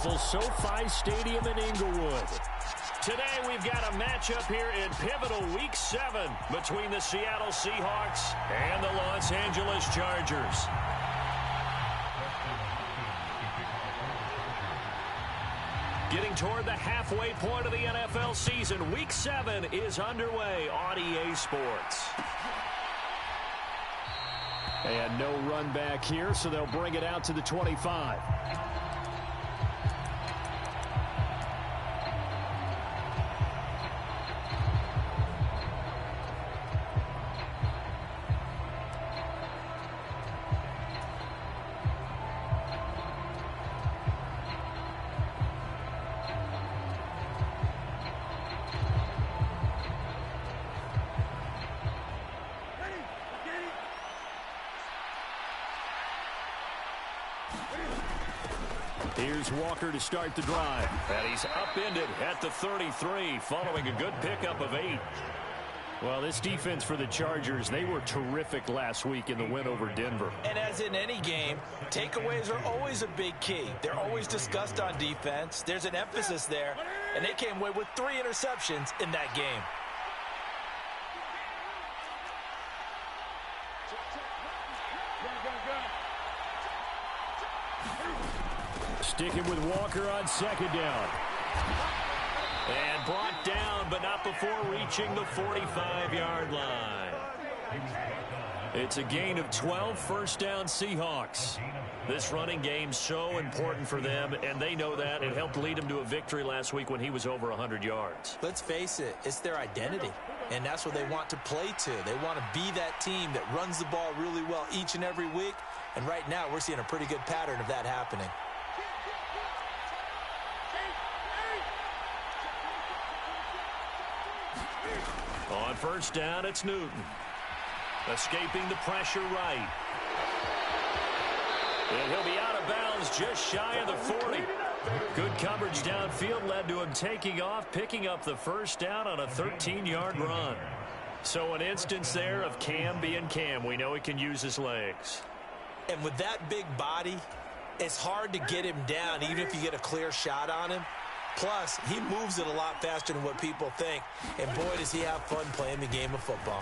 beautiful SoFi Stadium in Inglewood. Today we've got a matchup here in pivotal Week 7 between the Seattle Seahawks and the Los Angeles Chargers. Getting toward the halfway point of the NFL season, Week 7 is underway on EA Sports. And no run back here, so they'll bring it out to the 25. Here's Walker to start the drive. And he's upended at the 33 following a good pickup of 8. Well, this defense for the Chargers, they were terrific last week in the win over Denver. And as in any game, takeaways are always a big key. They're always discussed on defense. There's an emphasis there, and they came away with 3 interceptions in that game. Sticking with Walker on second down. And brought down, but not before reaching the 45-yard line. It's a gain of 12, first down Seahawks. This running game's so important for them, and they know that. It helped lead them to a victory last week when he was over 100 yards. Let's face it, it's their identity, and that's what they want to play to. They want to be that team that runs the ball really well each and every week, and right now we're seeing a pretty good pattern of that happening. On first down, it's Newton. Escaping the pressure right. And he'll be out of bounds just shy of the 40. Good coverage downfield led to him taking off, picking up the first down on a 13-yard run. So an instance there of Cam being Cam. We know he can use his legs. And with that big body, it's hard to get him down, even if you get a clear shot on him. Plus, he moves it a lot faster than what people think. And boy, does he have fun playing the game of football.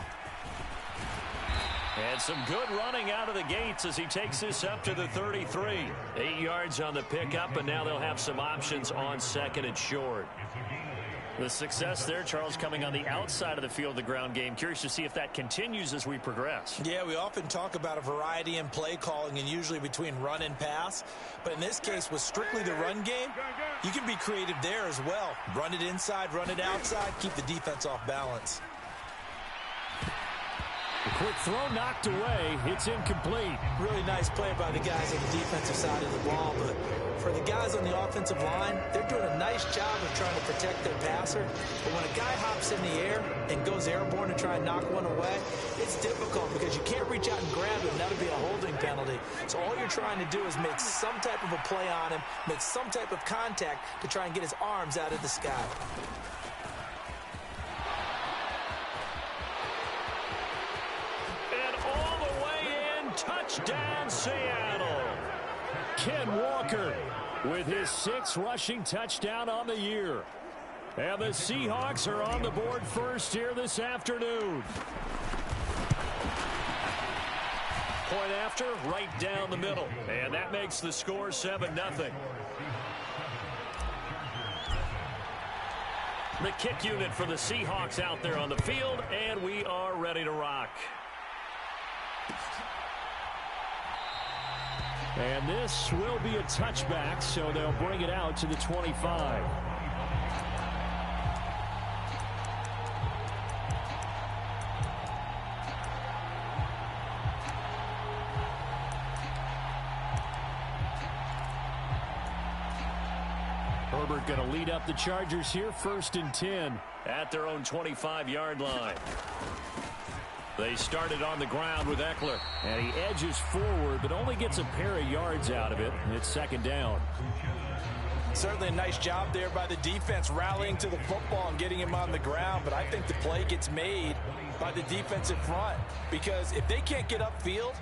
And some good running out of the gates as he takes this up to the 33. 8 yards on the pickup, and now they'll have some options on second and short. The success there, Charles, coming on the outside of the field, the ground game. Curious to see if that continues as we progress. Yeah, we often talk about a variety in play calling and usually between run and pass. But in this case, with strictly the run game, you can be creative there as well. Run it inside, run it outside, keep the defense off balance. A quick throw knocked away. It's incomplete. Really nice play by the guys on the defensive side of the ball, but for the guys on the offensive line, they're doing a nice job of trying to protect their passer. But when a guy hops in the air and goes airborne to try and knock one away, it's difficult because you can't reach out and grab him. That'll be a holding penalty. So all you're trying to do is make some type of a play on him, make some type of contact to try and get his arms out of the sky. Touchdown, Seattle. Ken Walker with his 6th rushing touchdown on the year. And the Seahawks are on the board first here this afternoon. Point after, right down the middle. And that makes the score 7-0. The kick unit for the Seahawks out there on the field, and we are ready to rock. And this will be a touchback, so they'll bring it out to the 25. Herbert going to lead up the Chargers here, 1st and 10 at their own 25-yard line. They started on the ground with Eckler, and he edges forward, but only gets a pair of yards out of it. It's 2nd down. Certainly a nice job there by the defense, rallying to the football and getting him on the ground, but I think the play gets made by the defensive front, because if they can't get upfield,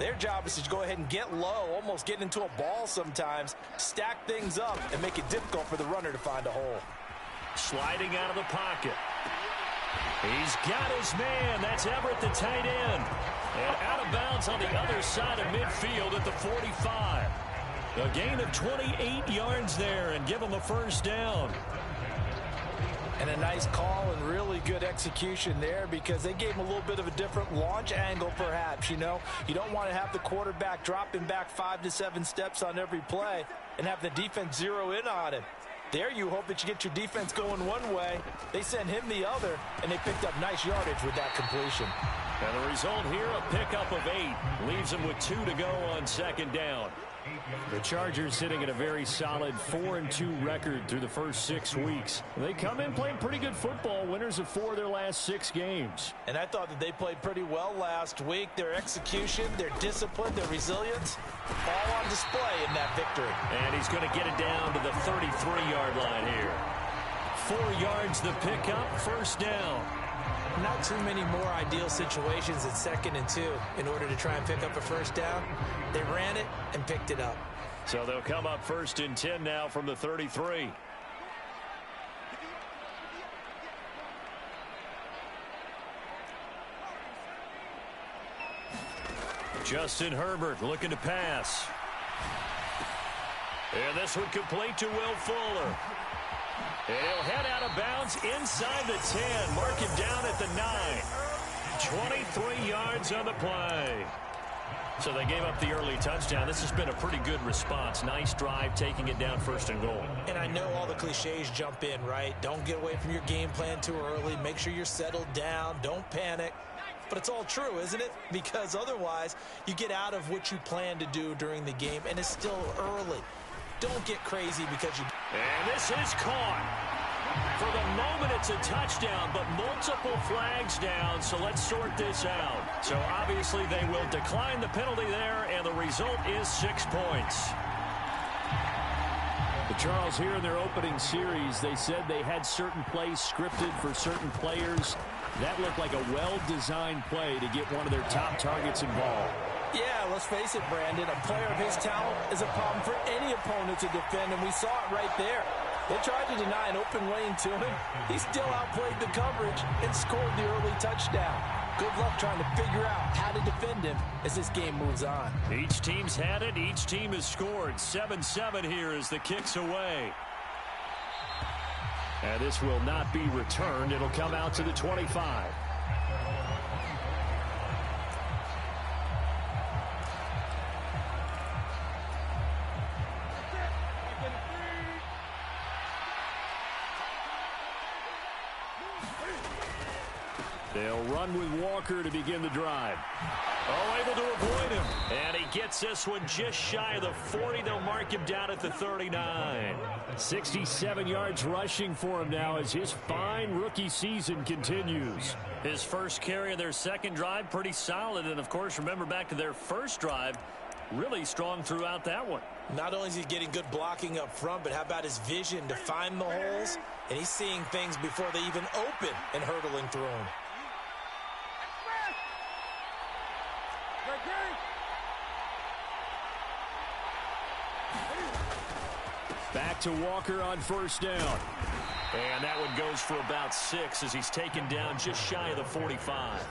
Their job is to go ahead and get low, almost get into a ball sometimes, stack things up, and make it difficult for the runner to find a hole. Sliding out of the pocket. He's got his man. That's Everett, the tight end. And out of bounds on the other side of midfield at the 45. A gain of 28 yards there and give him a first down. And a nice call and really good execution there because they gave him a little bit of a different launch angle perhaps, you know. You don't want to have the quarterback dropping back 5 to 7 steps on every play and have the defense zero in on him. There you hope that you get your defense going one way. They send him the other, and they picked up nice yardage with that completion. And the result here, a pickup of 8. Leaves them with 2 to go on second down. The Chargers sitting at a very solid 4-2 record through the first 6 weeks. They come in playing pretty good football, winners of 4 of their last 6 games. And I thought that they played pretty well last week. Their execution, their discipline, their resilience, all on display in that victory. And he's going to get it down to the 33-yard line here. 4 yards the pickup, first down. Not too many more ideal situations at 2nd and 2 in order to try and pick up a first down. They ran it and picked it up. So they'll come up 1st and 10 now from the 33. Justin Herbert looking to pass. And this one complete to Will Fuller. And he'll head out of bounds inside the 10. Mark him down at the 9. 23 yards on the play. So they gave up the early touchdown. This has been a pretty good response. Nice drive, taking it down 1st and goal. And I know all the cliches jump in, right? Don't get away from your game plan too early. Make sure you're settled down. Don't panic. But it's all true, isn't it? Because otherwise, you get out of what you plan to do during the game, and it's still early. Don't get crazy because you... And this is caught. For the moment, it's a touchdown, but multiple flags down, so let's sort this out. So obviously they will decline the penalty there, and the result is 6 points. But Charles, here in their opening series, they said they had certain plays scripted for certain players. That looked like a well-designed play to get one of their top targets involved. Yeah, let's face it, Brandon. A player of his talent is a problem for any opponent to defend, and we saw it right there. They tried to deny an open lane to him. He still outplayed the coverage and scored the early touchdown. Good luck trying to figure out how to defend him as this game moves on. Each team's had it. Each team has scored. 7-7 here as the kick's away. And this will not be returned. It'll come out to the 25. They'll run with Walker to begin the drive. Oh, able to avoid him. And he gets this one just shy of the 40. They'll mark him down at the 39. 67 yards rushing for him now as his fine rookie season continues. His first carry of their second drive, pretty solid. And, of course, remember back to their first drive, really strong throughout that one. Not only is he getting good blocking up front, but how about his vision to find the holes? And he's seeing things before they even open and hurtling through them. Back to Walker on first down. And that one goes for about 6 as he's taken down just shy of the 45.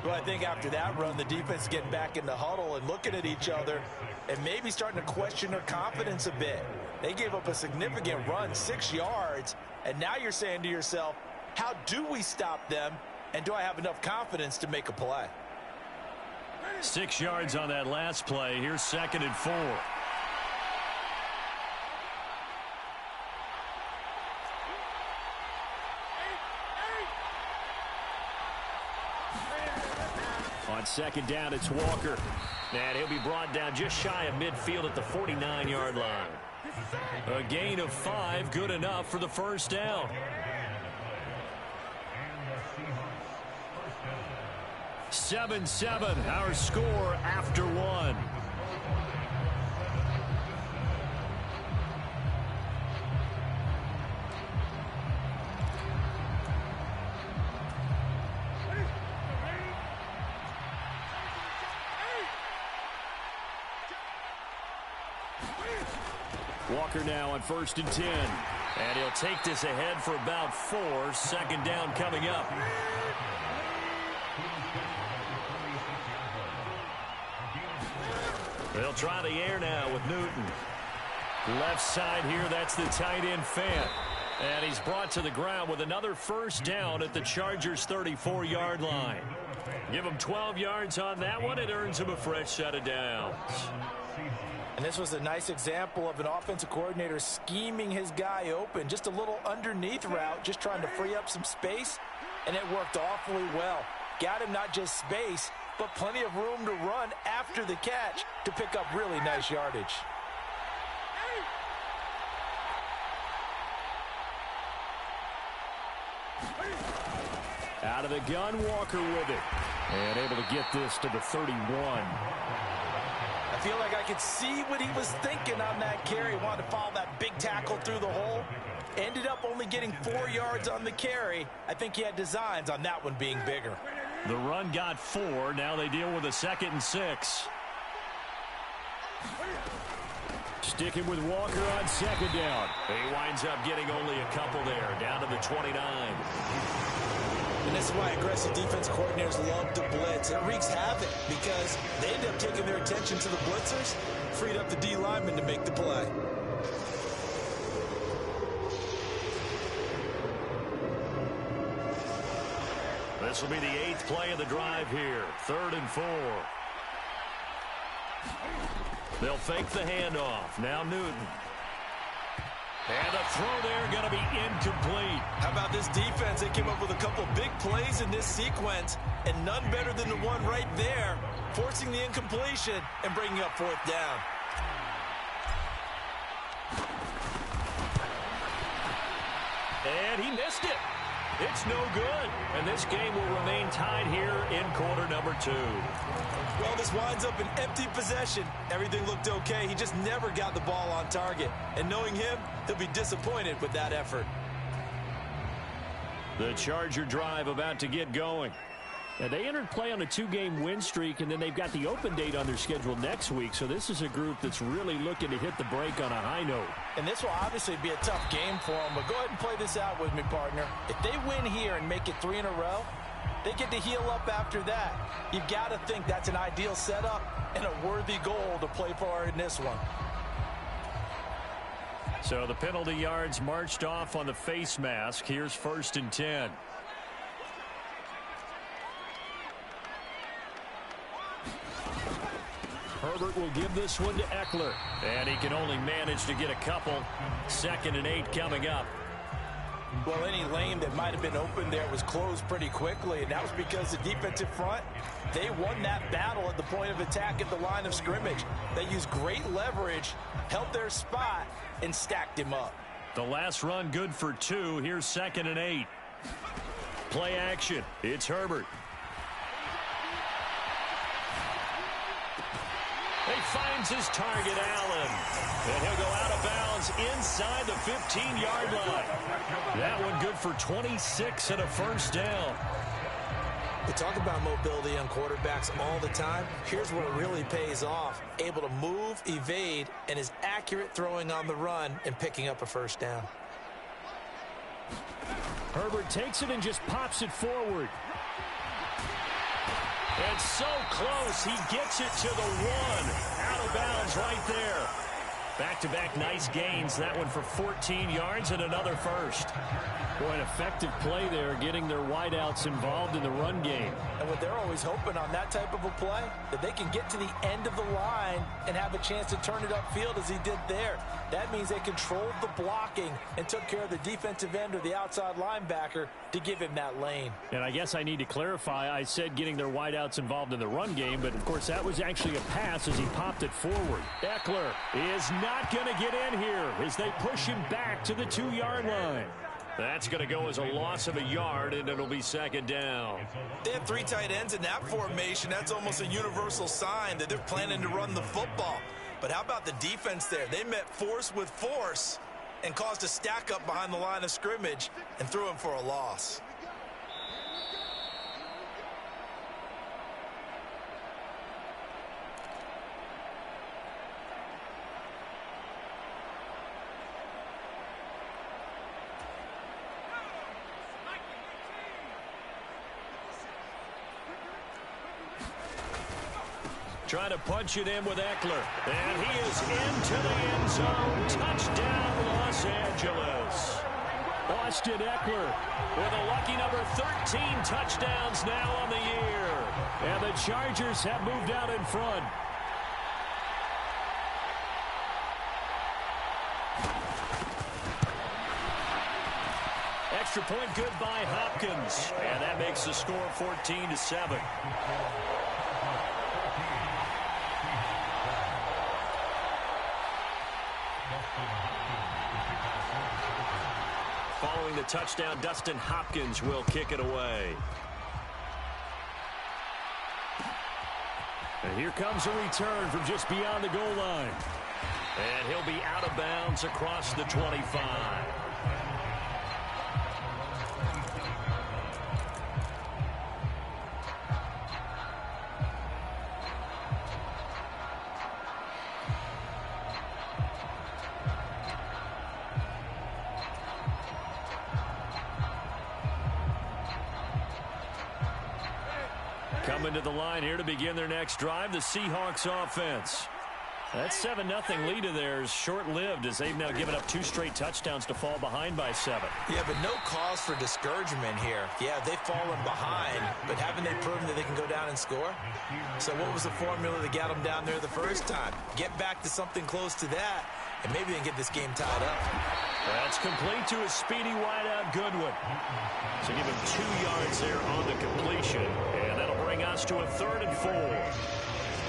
Well, I think after that run, the defense getting back in the huddle and looking at each other and maybe starting to question their confidence a bit. They gave up a significant run, 6 yards, and now you're saying to yourself, how do we stop them, and do I have enough confidence to make a play? 6 yards on that last play. Here's 2nd and 4. On second down, it's Walker. And he'll be brought down just shy of midfield at the 49-yard line. A gain of 5, good enough for the first down. 7-7, our score after 1. Walker now on 1st and 10. And he'll take this ahead for about 4. 2nd down coming up. They'll try the air now with Newton. Left side here, that's the tight end Fant. And he's brought to the ground with another 1st down at the Chargers' 34-yard line. Give him 12 yards on that one. It earns him a fresh set of downs. And this was a nice example of an offensive coordinator scheming his guy open. Just a little underneath route, just trying to free up some space. And it worked awfully well. Got him not just space, but plenty of room to run after the catch to pick up really nice yardage. Out of the gun, Walker with it. And able to get this to the 31. I feel like I could see what he was thinking on that carry. Wanted to follow that big tackle through the hole. Ended up only getting 4 yards on the carry. I think he had designs on that one being bigger. The run got 4. Now they deal with a 2nd and 6. Sticking with Walker on 2nd down. He winds up getting only a couple there, down to the 29. And this is why aggressive defense coordinators love to blitz. It wreaks havoc because they end up taking their attention to the blitzers, freed up the D lineman to make the play. This will be the 8th play of the drive here. 3rd and 4. They'll fake the handoff. Now Newton. And the throw there going to be incomplete. How about this defense? They came up with a couple big plays in this sequence, and none better than the one right there, forcing the incompletion and bringing up 4th down. And he missed it. It's no good. And this game will remain tied here in quarter number 2. Well, this winds up an empty possession. Everything looked okay. He just never got the ball on target. And knowing him, he'll be disappointed with that effort. The Charger drive about to get going. Now, they entered play on a 2-game win streak, and then they've got the open date on their schedule next week. So this is a group that's really looking to hit the break on a high note. And this will obviously be a tough game for them. But go ahead and play this out with me, partner. If they win here and make it 3 in a row, they get to heal up after that. You've got to think that's an ideal setup and a worthy goal to play for in this one. So the penalty yards marched off on the face mask. Here's 1st and 10. Herbert will give this one to Eckler. And he can only manage to get a couple. 2nd and 8 coming up. Well, any lane that might have been open there was closed pretty quickly, and that was because the defensive front, they won that battle at the point of attack at the line of scrimmage. They used great leverage, held their spot, and stacked him up. The last run good for 2. Here's 2nd and 8. Play action. It's Herbert. He finds his target, Allen. And he'll go out of bounds inside the 15-yard line. That one good for 26 and a 1st down. We talk about mobility on quarterbacks all the time. Here's where it really pays off. Able to move, evade, and is accurate throwing on the run and picking up a 1st down. Herbert takes it and just pops it forward. And so close, he gets it to the 1. Out of bounds right there. Back-to-back nice gains. That one for 14 yards and another 1st. Boy, an effective play there, getting their wideouts involved in the run game. And what they're always hoping on that type of a play, that they can get to the end of the line and have a chance to turn it upfield as he did there. That means they controlled the blocking and took care of the defensive end or the outside linebacker to give him that lane. And I guess I need to clarify, I said getting their wideouts involved in the run game, but of course that was actually a pass as he popped it forward. Eckler is not going to get in here as they push him back to the 2-yard line. That's going to go as a loss of a yard, and it'll be 2nd down. They have 3 tight ends in that formation. That's almost a universal sign that they're planning to run the football. But how about the defense there? They met force with force and caused a stack up behind the line of scrimmage and threw him for a loss. Trying to punch it in with Eckler. And he is into the end zone. Touchdown, Los Angeles. Austin Eckler with a lucky number 13 touchdowns now on the year. And the Chargers have moved out in front. Extra point good by Hopkins. And that makes the score 14-7. Following the touchdown, Dustin Hopkins will kick it away. And here comes a return from just beyond the goal line. And he'll be out of bounds across the 25. Coming to the line here to begin their next drive, the Seahawks offense. That 7-0 lead of theirs short-lived as they've now given up 2 straight touchdowns to fall behind by 7. Yeah, but no cause for discouragement here. Yeah, they've fallen behind, but haven't they proven that they can go down and score? So what was the formula that got them down there the first time? Get back to something close to that, and maybe they can get this game tied up. That's complete to a speedy wideout Goodwin. So give him 2 yards there on the completion, and that'll bring us to a 3rd and 4.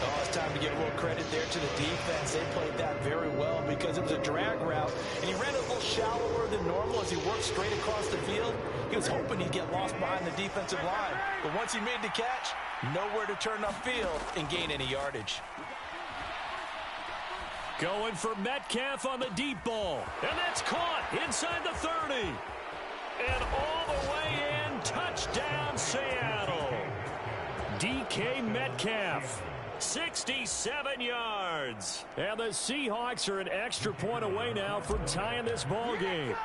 Oh, it's time to give a little credit there to the defense. They played that very well because it was a drag route, and he ran a little shallower than normal as he worked straight across the field. He was hoping he'd get lost behind the defensive line, but once he made the catch, nowhere to turn upfield and gain any yardage. Going for Metcalf on the deep ball, and that's caught inside the 30. And all the way in, touchdown Seattle. DK Metcalf. 67 yards. And the Seahawks are an extra point away now from tying this ball game.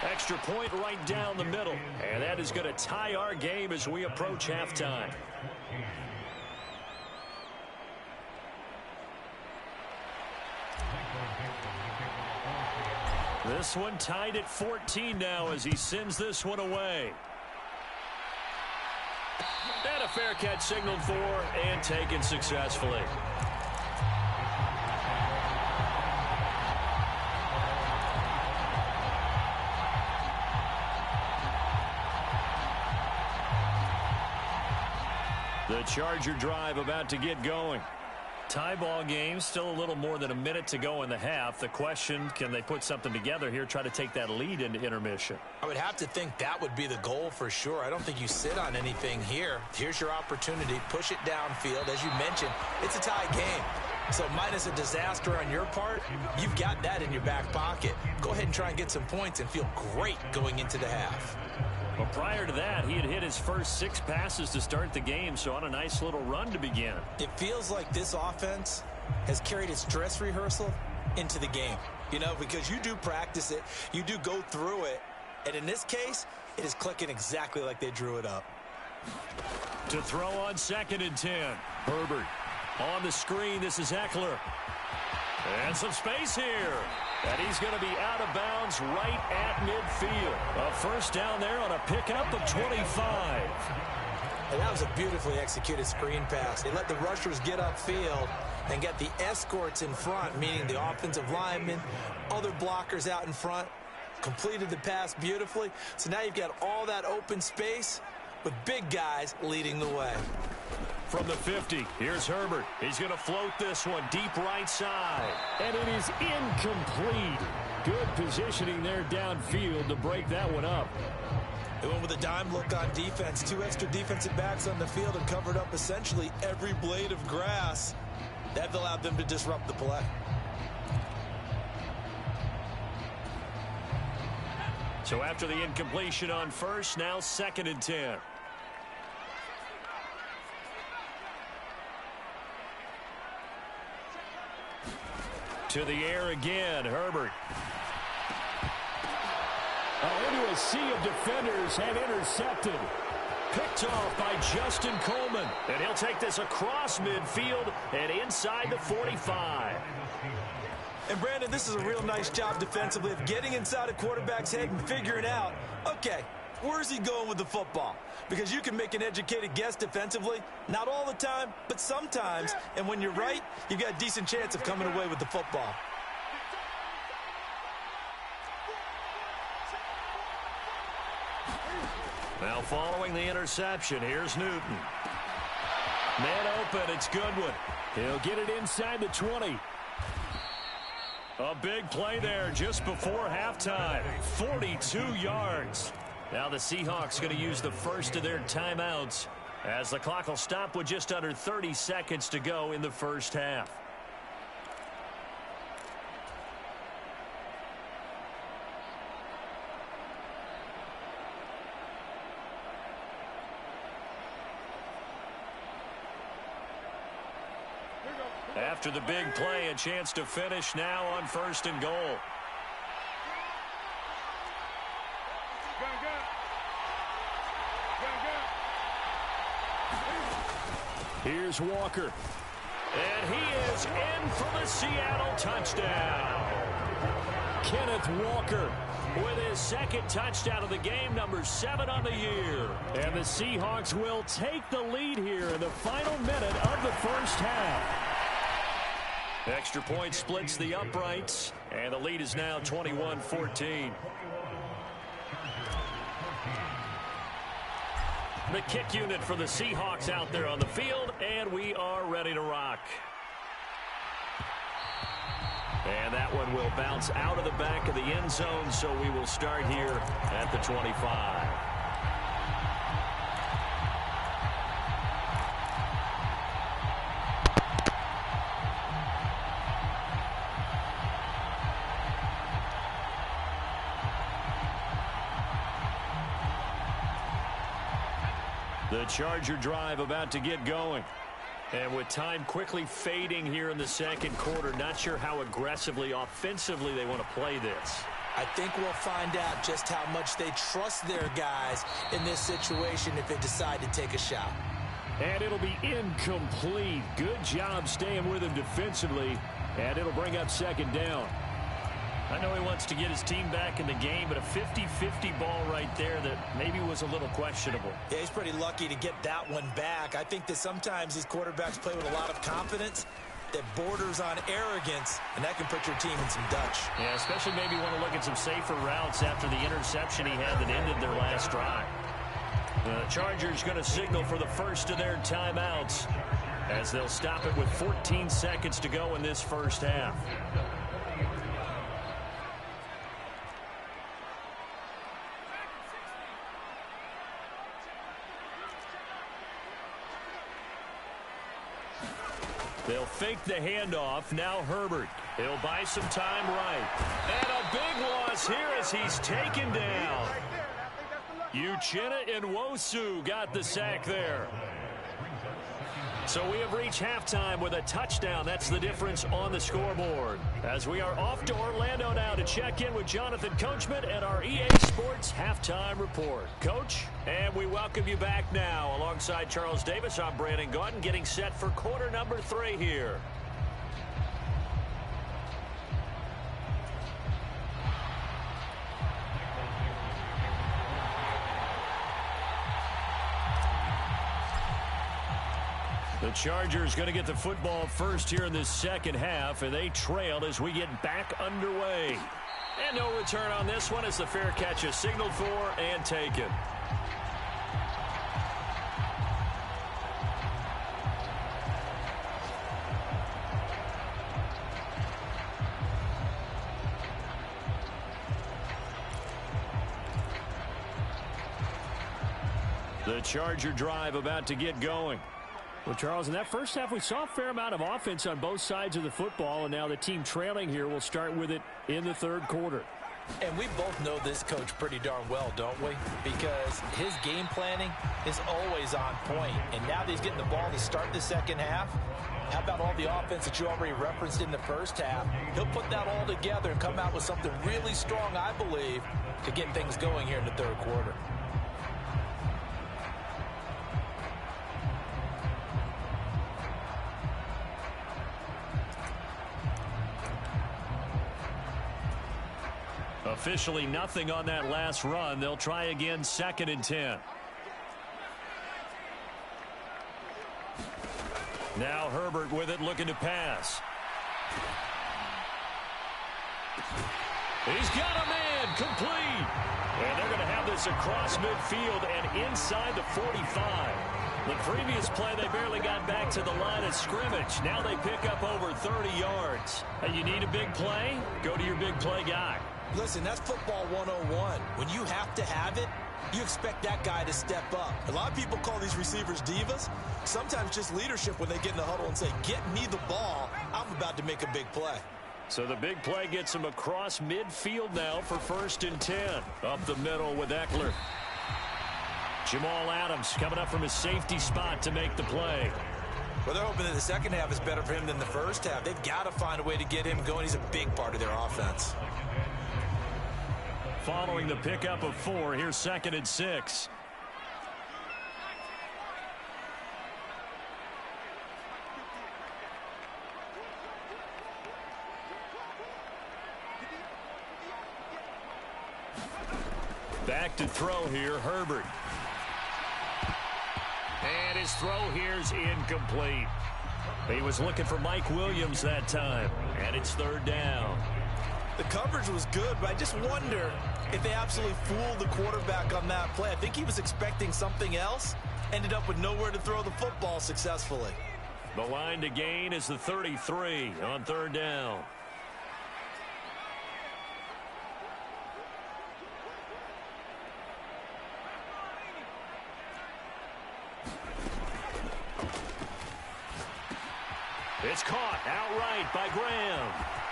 Extra point right down the middle. And that is going to tie our game as we approach halftime. This one tied at 14 now as he sends this one away. And a fair catch signaled for and taken successfully. The Charger drive about to get going. Tie ball game, still a little more than a minute to go in the half. The question, can they put something together here, try to take that lead into intermission? I would have to think that would be the goal for sure. I don't think you sit on anything here. Here's your opportunity. Push it downfield. As you mentioned, it's a tie game. So minus a disaster on your part, you've got that in your back pocket. Go ahead and try and get some points and feel great going into the half. Well, prior to that, he had hit his first 6 passes to start the game, so on a nice little run to begin. It feels like this offense has carried its dress rehearsal into the game. You know, because you do practice it, you do go through it, and in this case, it is clicking exactly like they drew it up. To throw on 2nd and 10. Herbert on the screen. This is Eckler. And some space here. And he's going to be out of bounds right at midfield. A first down there on a pickup of 25. And that was a beautifully executed screen pass. They let the rushers get upfield and get the escorts in front, meaning the offensive linemen, other blockers out in front, completed the pass beautifully. So now you've got all that open space with big guys leading the way. From the 50, here's Herbert. He's going to float this one deep right side. And it is incomplete. Good positioning there downfield to break that one up. They went with a dime look on defense. 2 extra defensive backs on the field and covered up essentially every blade of grass. That allowed them to disrupt the play. So after the incompletion on first, now 2nd and 10. To the air again, Herbert. Into a sea of defenders and intercepted. Picked off by Justin Coleman. And he'll take this across midfield and inside the 45. And, Brandon, this is a real nice job defensively of getting inside a quarterback's head and figuring out, okay, where's he going with the football? Because you can make an educated guess defensively, not all the time, but sometimes. And when you're right, you've got a decent chance of coming away with the football. Now following the interception, here's Newton. Man open, it's Goodwin. He'll get it inside the 20. A big play there just before halftime. 42 yards. Now the Seahawks going to use the first of their timeouts as the clock will stop with just under 30 seconds to go in the first half. After the big play, a chance to finish now on 1st and goal. Here's Walker. And he is in for the Seattle touchdown. Kenneth Walker with his second touchdown of the game, number 7 on the year. And the Seahawks will take the lead here in the final minute of the first half. Extra point splits the uprights, and the lead is now 21-14. The kick unit for the Seahawks out there on the field, and we are ready to rock. And that one will bounce out of the back of the end zone, so we will start here at the 25. The Charger drive about to get going. And with time quickly fading here in the second quarter, not sure how aggressively, offensively they want to play this. I think we'll find out just how much they trust their guys in this situation if they decide to take a shot. And it'll be incomplete. Good job staying with him defensively. And it'll bring up second down. I know he wants to get his team back in the game, but a 50-50 ball right there that maybe was a little questionable. Yeah, he's pretty lucky to get that one back. I think that sometimes these quarterbacks play with a lot of confidence that borders on arrogance, and that can put your team in some Dutch. Yeah, especially maybe want to look at some safer routes after the interception he had that ended their last drive. The Chargers going to signal for the first of their timeouts as they'll stop it with 14 seconds to go in this first half. They'll fake the handoff. Now Herbert. He'll buy some time right. And a big loss here as he's taken down. Uchenna Nwosu got the sack there. So we have reached halftime with a touchdown. That's the difference on the scoreboard. As we are off to Orlando now to check in with Jonathan Coachman and our EA Sports Halftime Report. Coach, and we welcome you back now. Alongside Charles Davis, I'm Brandon Gaudin, getting set for quarter number 3 here. The Chargers going to get the football first here in this second half, and they trailed as we get back underway. And no return on this one as the fair catch is signaled for and taken. The Charger drive about to get going. Well, Charles, in that first half, we saw a fair amount of offense on both sides of the football, and now the team trailing here will start with it in the third quarter. And we both know this coach pretty darn well, don't we? Because his game planning is always on point. And now that he's getting the ball to start the second half, how about all the offense that you already referenced in the first half? He'll put that all together and come out with something really strong, I believe, to get things going here in the third quarter. Officially nothing on that last run. They'll try again, 2nd and 10. Now Herbert with it, looking to pass. He's got a man, complete. And they're going to have this across midfield and inside the 45. The previous play, they barely got back to the line of scrimmage. Now they pick up over 30 yards. Hey, you need a big play? Go to your big play guy. Listen, that's football 101. When you have to have it, you expect that guy to step up. A lot of people call these receivers divas. Sometimes just leadership when they get in the huddle and say, get me the ball. I'm about to make a big play. So the big play gets him across midfield now for 1st and 10. Up the middle with Eckler. Jamal Adams coming up from his safety spot to make the play. Well, they're hoping that the second half is better for him than the first half. They've got to find a way to get him going. He's a big part of their offense. Following the pickup of 4, here's 2nd and 6. Back to throw here, Herbert. And his throw here's incomplete. He was looking for Mike Williams that time. And it's 3rd down. The coverage was good, but I just wonder if they absolutely fooled the quarterback on that play. I think he was expecting something else. Ended up with nowhere to throw the football successfully. The line to gain is the 33 on 3rd down. It's caught outright by Graham.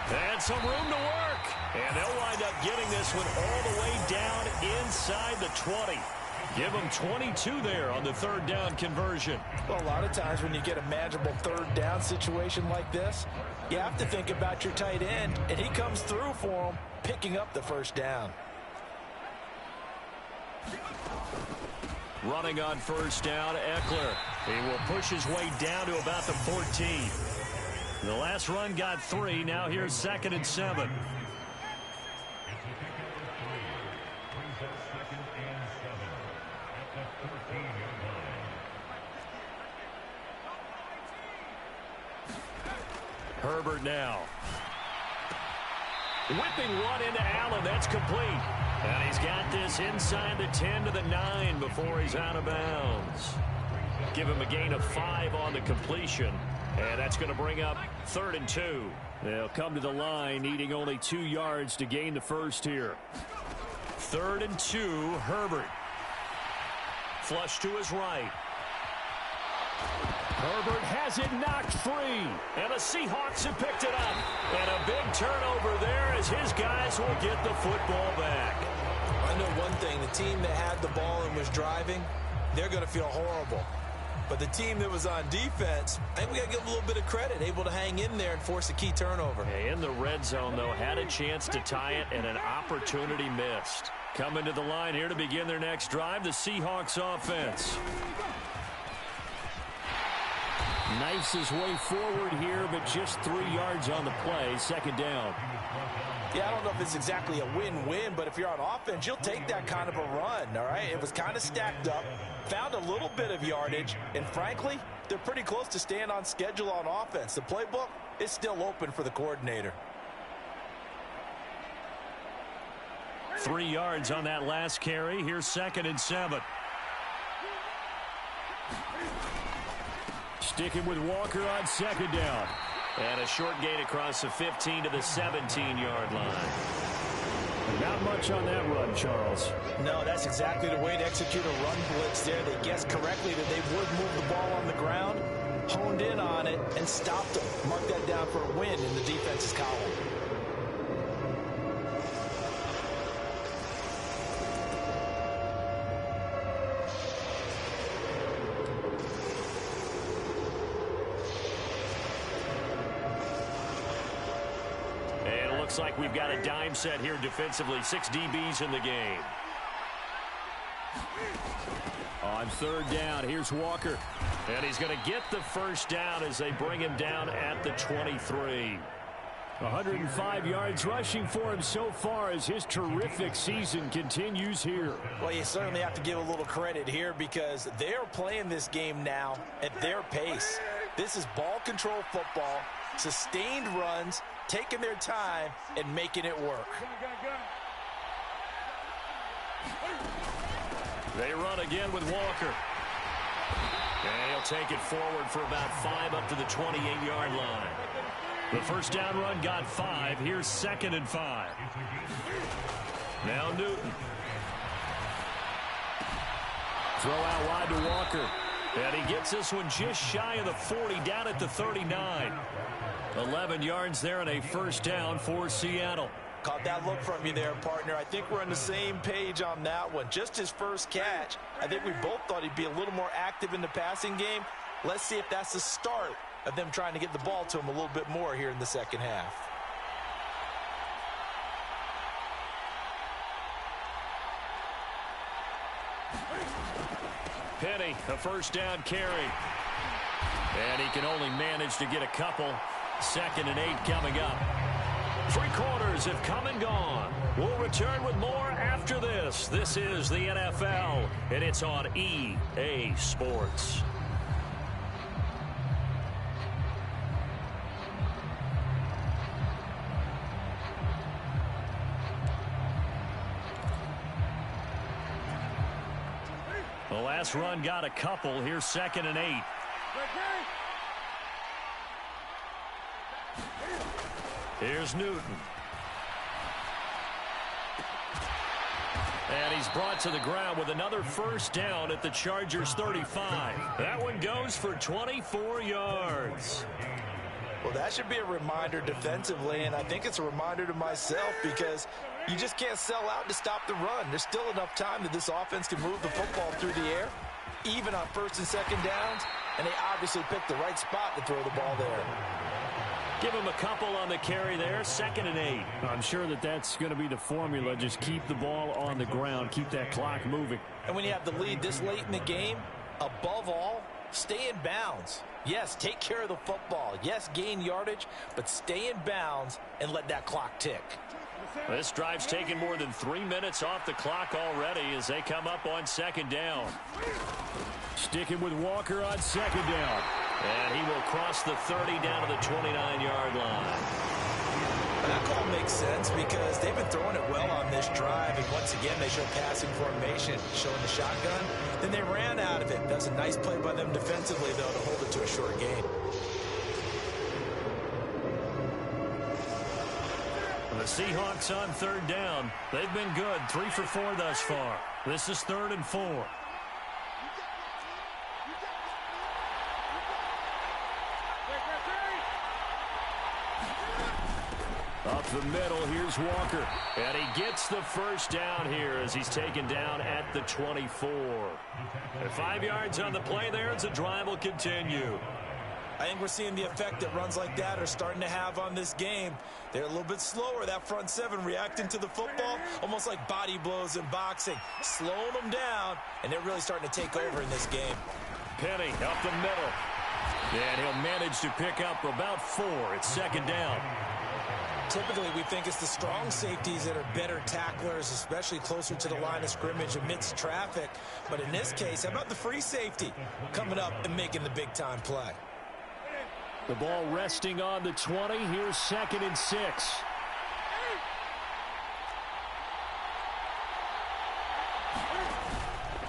And some room to work. And they'll wind up getting this one all the way down inside the 20. Give them 22 there on the 3rd down conversion. Well, a lot of times when you get a manageable 3rd down situation like this, you have to think about your tight end, and he comes through for him, picking up the 1st down. Running on 1st down, Eckler. He will push his way down to about the 14. The last run got 3. Now here's 2nd and 7. Herbert now. Whipping one into Allen. That's complete. And he's got this inside the 10 to the 9 before he's out of bounds. Give him a gain of 5 on the completion. And that's going to bring up 3rd and 2. They'll come to the line, needing only 2 yards to gain the first here. 3rd and 2, Herbert. Flush to his right. Herbert has it knocked free. And the Seahawks have picked it up. And a big turnover there as his guys will get the football back. I know one thing. The team that had the ball and was driving, they're going to feel horrible. But the team that was on defense, I think we got to give them a little bit of credit, able to hang in there and force a key turnover. In the red zone, though, had a chance to tie it and an opportunity missed. Coming to the line here to begin their next drive, the Seahawks offense. Knifes his way forward here, but just 3 yards on the play, 2nd down. Yeah, I don't know if it's exactly a win-win, but if you're on offense, you'll take that kind of a run, all right? It was kind of stacked up, found a little bit of yardage, and frankly, they're pretty close to staying on schedule on offense. The playbook is still open for the coordinator. 3 yards on that last carry. Here's 2nd and 7. Sticking with Walker on 2nd down. And a short gain across the 15 to the 17-yard line. Not much on that run, Charles. No, that's exactly the way to execute a run blitz there. They guessed correctly that they would move the ball on the ground, honed in on it, and stopped them. Mark that down for a win in the defense's column. Looks like we've got a dime set here defensively. 6 DBs in the game. On 3rd down, here's Walker. And he's going to get the 1st down as they bring him down at the 23. 105 yards rushing for him so far as his terrific season continues here. Well, you certainly have to give a little credit here because they're playing this game now at their pace. This is ball control football, sustained runs, taking their time, and making it work. They run again with Walker. And he'll take it forward for about 5 up to the 28-yard line. The first down run got 5. Here's 2nd and 5. Now Newton. Throw out wide to Walker. And he gets this one just shy of the 40, down at the 39. 11 yards there and a first down for Seattle. Caught that look from you there, partner. I think we're on the same page on that one. Just his first catch. I think we both thought he'd be a little more active in the passing game. Let's see if that's the start of them trying to get the ball to him a little bit more here in the second half. Penny, a first down carry. And he can only manage to get a couple. 2nd and 8 coming up. 3 quarters have come and gone. We'll return with more after this. This is the NFL, and it's on EA Sports. The last run got a couple. Here's 2nd and 8. Here's Newton. And he's brought to the ground with another first down at the Chargers' 35. That one goes for 24 yards. Well, that should be a reminder defensively, and I think it's a reminder to myself because you just can't sell out to stop the run. There's still enough time that this offense can move the football through the air, even on 1st and 2nd downs, and they obviously picked the right spot to throw the ball there. Give him a couple on the carry there. 2nd and 8. I'm sure that's going to be the formula. Just keep the ball on the ground. Keep that clock moving. And when you have the lead this late in the game, above all, stay in bounds. Yes, take care of the football. Yes, gain yardage, but stay in bounds and let that clock tick. This drive's taken more than 3 minutes off the clock already as they come up on 2nd down. Sticking with Walker on 2nd down. And he will cross the 30 down to the 29-yard line. That call makes sense because they've been throwing it well on this drive. And once again, they show passing formation, showing the shotgun. Then they ran out of it. That was a nice play by them defensively, though, to hold it to a short gain. The Seahawks on 3rd down. They've been good. 3 for 4 thus far. This is 3rd and 4. Up the middle, here's Walker. And he gets the first down here as he's taken down at the 24. And 5 yards on the play there as the drive will continue. I think we're seeing the effect that runs like that are starting to have on this game. They're a little bit slower, that front 7 reacting to the football, almost like body blows in boxing, slowing them down, and they're really starting to take over in this game. Penny up the middle. And he'll manage to pick up about 4. It's 2nd down. Typically, we think it's the strong safeties that are better tacklers, especially closer to the line of scrimmage amidst traffic. But in this case, how about the free safety coming up and making the big-time play? The ball resting on the 20. Here's 2nd and 6.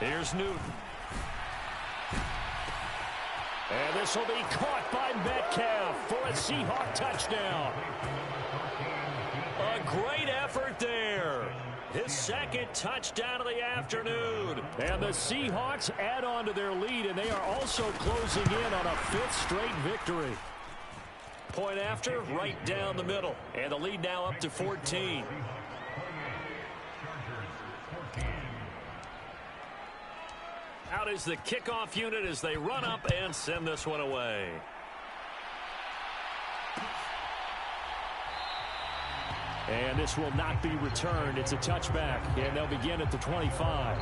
Here's Newton. And this will be caught by Metcalf for a Seahawk touchdown. A great effort there. His 2nd touchdown of the afternoon. And the Seahawks add on to their lead, and they are also closing in on a 5th straight victory. Point after, right down the middle. And the lead now up to 14. Out is the kickoff unit as they run up and send this one away. And this will not be returned. It's a touchback, and they'll begin at the 25.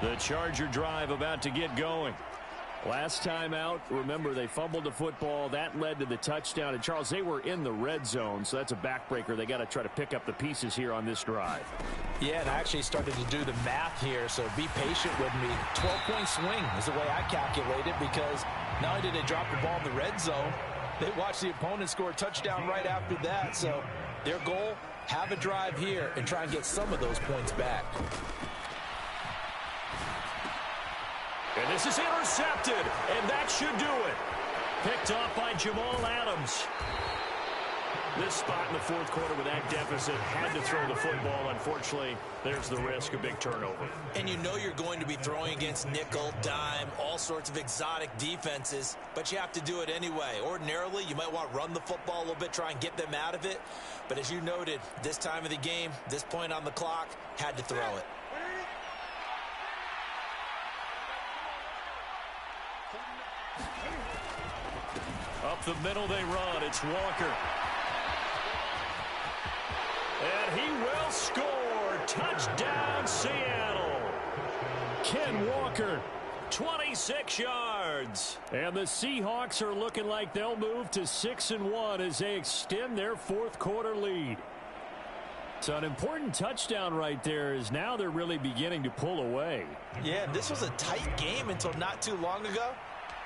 The Charger drive about to get going. Last time out, remember, they fumbled the football. That led to the touchdown. And, Charles, they were in the red zone, so that's a backbreaker. They got to try to pick up the pieces here on this drive. Yeah, and I actually started to do the math here, so be patient with me. 12-point swing is the way I calculate it, because not only did they drop the ball in the red zone, they watched the opponent score a touchdown right after that. So their goal, have a drive here and try and get some of those points back. And this is intercepted, and that should do it. Picked off by Jamal Adams. This spot in the fourth quarter with that deficit, had to throw the football. Unfortunately, there's the risk of big turnover. And you know you're going to be throwing against nickel, dime, all sorts of exotic defenses, but you have to do it anyway. Ordinarily, you might want to run the football a little bit, try and get them out of it. But as you noted, this time of the game, this point on the clock, had to throw it. Up the middle they run. It's Walker. And he will score. Touchdown, Seattle. Ken Walker. 26 yards. And the Seahawks are looking like they'll move to 6-1 as they extend their fourth quarter lead. So an important touchdown right there, is now they're really beginning to pull away. Yeah, this was a tight game until not too long ago.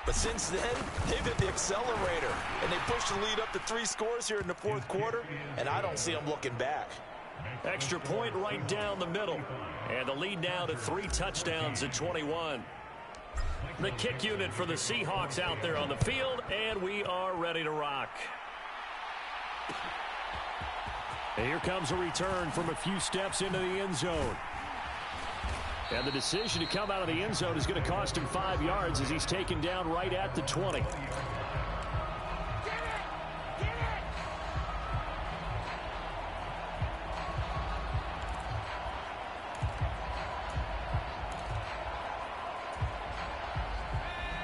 But since then, they've hit the accelerator, and they pushed the lead up to 3 scores here in the fourth quarter, and I don't see them looking back. Extra point right down the middle. And the lead now to 3 touchdowns at 21. The kick unit for the Seahawks out there on the field, and we are ready to rock. And here comes a return from a few steps into the end zone. And the decision to come out of the end zone is going to cost him 5 yards as he's taken down right at the 20.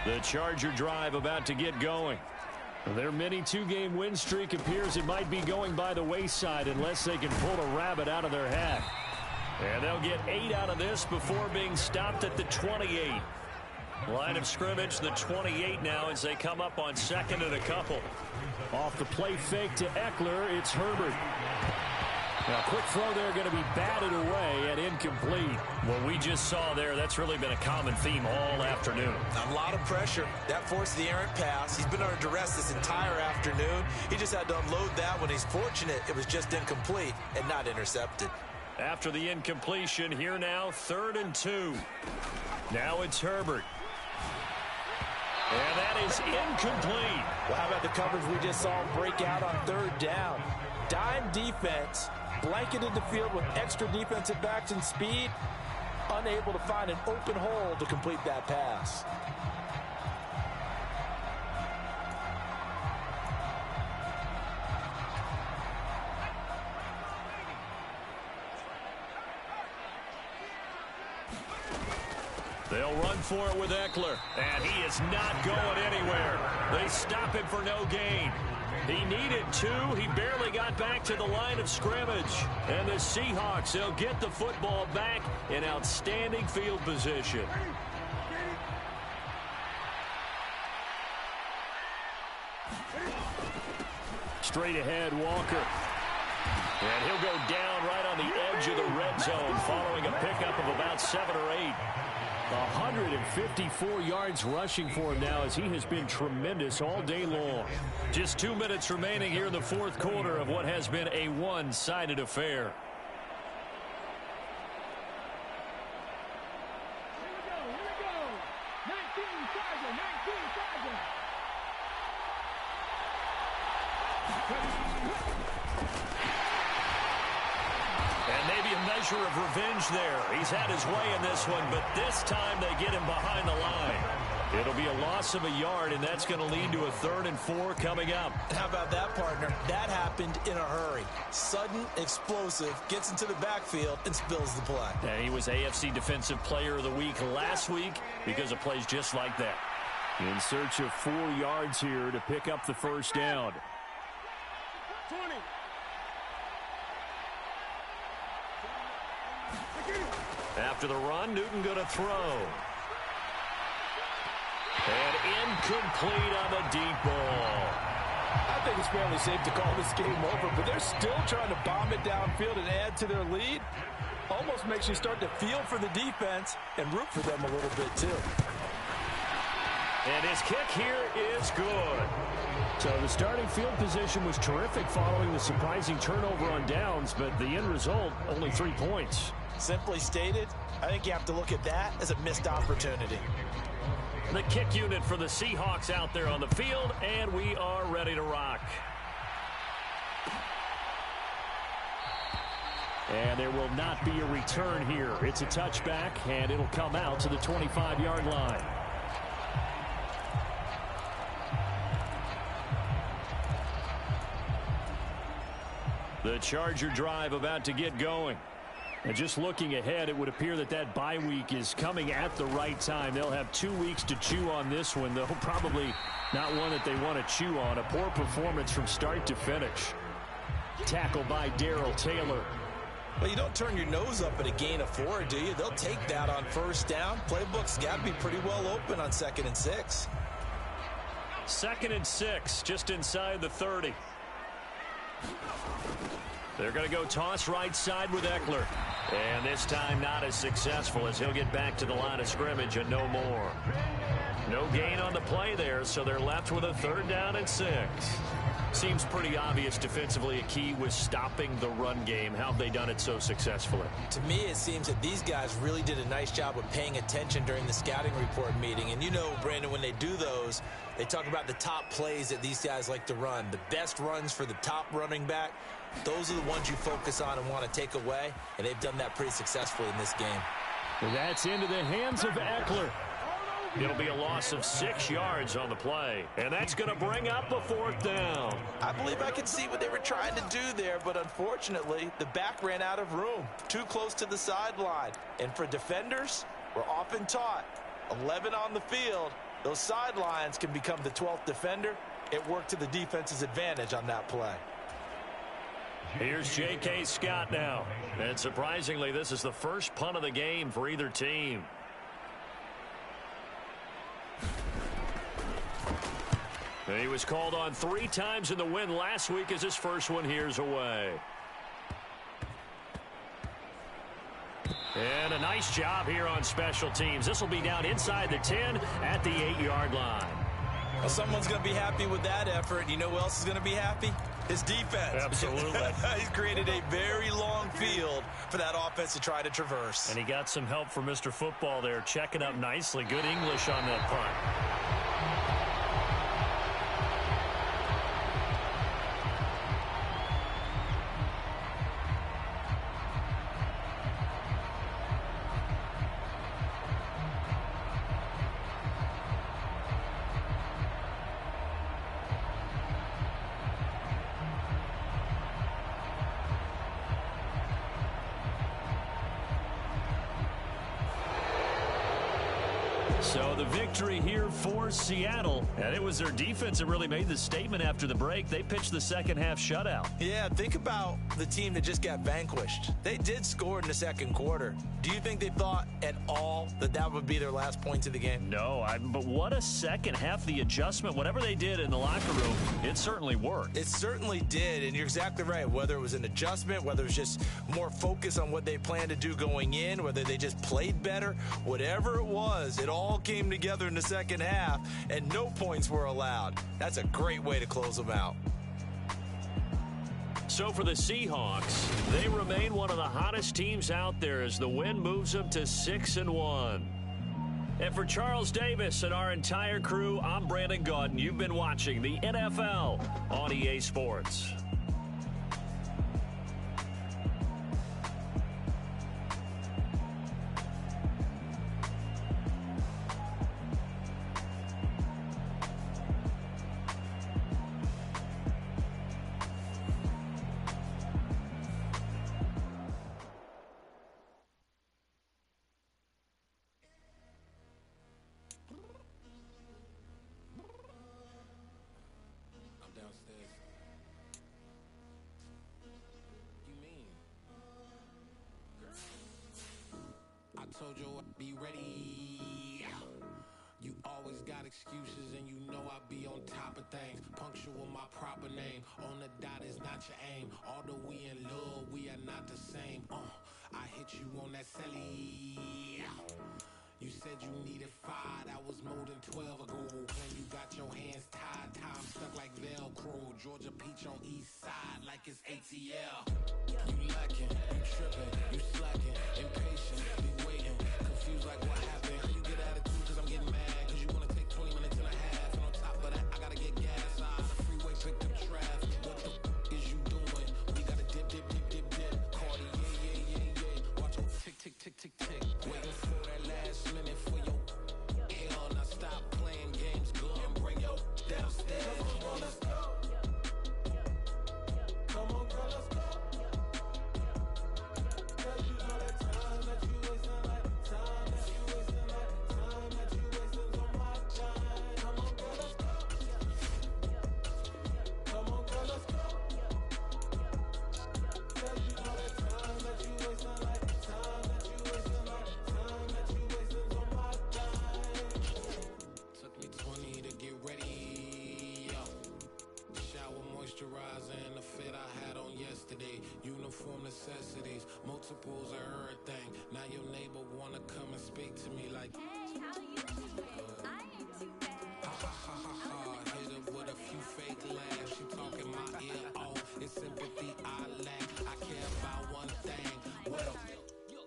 The Charger drive about to get going. Their mini 2-game win streak appears it might be going by the wayside unless they can pull a rabbit out of their hat. And they'll get 8 out of this before being stopped at the 28. Line of scrimmage, the 28 now as they come up on 2nd and a couple. Off the play fake to Eckler, it's Herbert. Now, quick throw there, going to be batted away and incomplete. What we just saw there, that's really been a common theme all afternoon. A lot of pressure. That forced the errant pass. He's been under duress this entire afternoon. He just had to unload that when he's fortunate it was just incomplete and not intercepted. After the incompletion, here now, 3rd and 2. Now it's Herbert. And that is incomplete. Well, how about the coverage we just saw him break out on 3rd down? Dime defense, blanketed the field with extra defensive backs and speed, unable to find an open hole to complete that pass. They'll run for it with Eckler, and he is not going anywhere. They stop him for no gain. He needed 2. He barely got back to the line of scrimmage. And the Seahawks, they'll get the football back in outstanding field position. Straight ahead, Walker. And he'll go down right on the edge of the red zone following a pickup of about 7 or 8. 154 yards rushing for him now as he has been tremendous all day long. Just 2 minutes remaining here in the fourth quarter of what has been a one-sided affair. Measure of revenge there. He's had his way in this one, but this time they get him behind the line. It'll be a loss of a yard, and that's going to lead to a 3rd and 4 coming up. How about that, partner? That happened in a hurry. Sudden, explosive, gets into the backfield, and spills the play. And he was AFC Defensive Player of the Week last week because of plays just like that. In search of 4 yards here to pick up the first down. 20. After the run, Newton going to throw. And incomplete on the deep ball. I think it's fairly safe to call this game over, but they're still trying to bomb it downfield and add to their lead. Almost makes you start to feel for the defense and root for them a little bit too. And his kick here is good. So the starting field position was terrific following the surprising turnover on downs, but the end result, only 3 points. Simply stated, I think you have to look at that as a missed opportunity. The kick unit for the Seahawks out there on the field, and we are ready to rock. And there will not be a return here. It's a touchback, and it'll come out to the 25-yard line. The Charger drive about to get going. And just looking ahead, it would appear that that bye week is coming at the right time. They'll have 2 weeks to chew on this one, though probably not one that they want to chew on. A poor performance from start to finish. Tackle by Darrell Taylor. Well, you don't turn your nose up at a gain of 4, do you? They'll take that on first down. Playbook's got to be pretty well open on 2nd and 6. 2nd and 6, just inside the 30. They're going to go toss right side with Eckler. And this time not as successful as he'll get back to the line of scrimmage and no more. No gain on the play there, so they're left with a 3rd down and 6. Seems pretty obvious defensively a key was stopping the run game. How have they done it so successfully? To me, it seems that these guys really did a nice job of paying attention during the scouting report meeting. And you know, Brandon, when they do those, they talk about the top plays that these guys like to run. The best runs for the top running back. Those are the ones you focus on and want to take away. And they've done that pretty successfully in this game. And that's into the hands of Eckler. It'll be a loss of 6 yards on the play. And that's going to bring up a 4th down. I believe I can see what they were trying to do there, but unfortunately, the back ran out of room. Too close to the sideline. And for defenders, we're often taught, 11 on the field, those sidelines can become the 12th defender. It worked to the defense's advantage on that play. Here's J.K. Scott now. And surprisingly, this is the first punt of the game for either team. He was called on 3 times in the win last week as his first one here's away. And a nice job here on special teams. This will be down inside the 10 at the 8-yard line. Well, someone's going to be happy with that effort. You know who else is going to be happy? His defense. Absolutely. He's created a very long field for that offense to try to traverse. And he got some help from Mr. Football there, checking up nicely. Good English on that punt. So the victory here for Seattle. And it was their defense that really made the statement after the break. They pitched the second half shutout. Yeah, think about the team that just got vanquished. They did score in the second quarter. Do you think they thought at all that that would be their last points of the game? No, but what a second half. The adjustment, whatever they did in the locker room, it certainly worked. It certainly did, and you're exactly right. Whether it was an adjustment, whether it was just more focus on what they planned to do going in, whether they just played better, whatever it was, it all came together in the second half, and no points were allowed. That's a great way to close them out. So for the Seahawks, they remain one of the hottest teams out there as the win moves them to 6-1. And for Charles Davis and our entire crew, I'm Brandon Gaudin. You've been watching the NFL on EA Sports. told you I'd be ready. You always got excuses and you know I be on top of things. Punctual my proper name. On the dot is not your aim. Although we in love, we are not the same. I hit you on that celly. You said you needed 5, that was more than 12 ago. When you got your hands tied, time stuck like Velcro. Georgia Peach on east side like it's ATL. You lacking, you tripping, you slacking, impatient, be waiting, confused like what happened. How you get attitude cause I'm getting mad, cause you wanna take 20 minutes and a half. And on top of that, I gotta get gas out of the freeway, pick up traffic. What the is you doing? We gotta dip, dip, dip, dip, dip. Cardi, yeah. Watch your tick, tick, tick, tick, tick. Waiting for that last minute for your hell. Now stop playing games, go and bring your downstairs. Come on, let's go. Come on, girl, let's go. Cause you know that time that you wasting, like time that you wasting, like time that you wasting on my time. Come on, girl, let's go. Come on, girl, let's go. Cause you know that time that you wasting, like time that you wasting, like time that you wasting on my time. Took me 20 to get ready. Shower moisturizer and the fit I had on yesterday. Uniform necessities, multiples of everything. Now your neighbor wanna come and speak to me like, Hey, how you doing? I ain't too bad. ha ha ha ha ha. Hit her with a few fake laughs. She talking my ear off. It's sympathy I lack. I care about one thing. Well,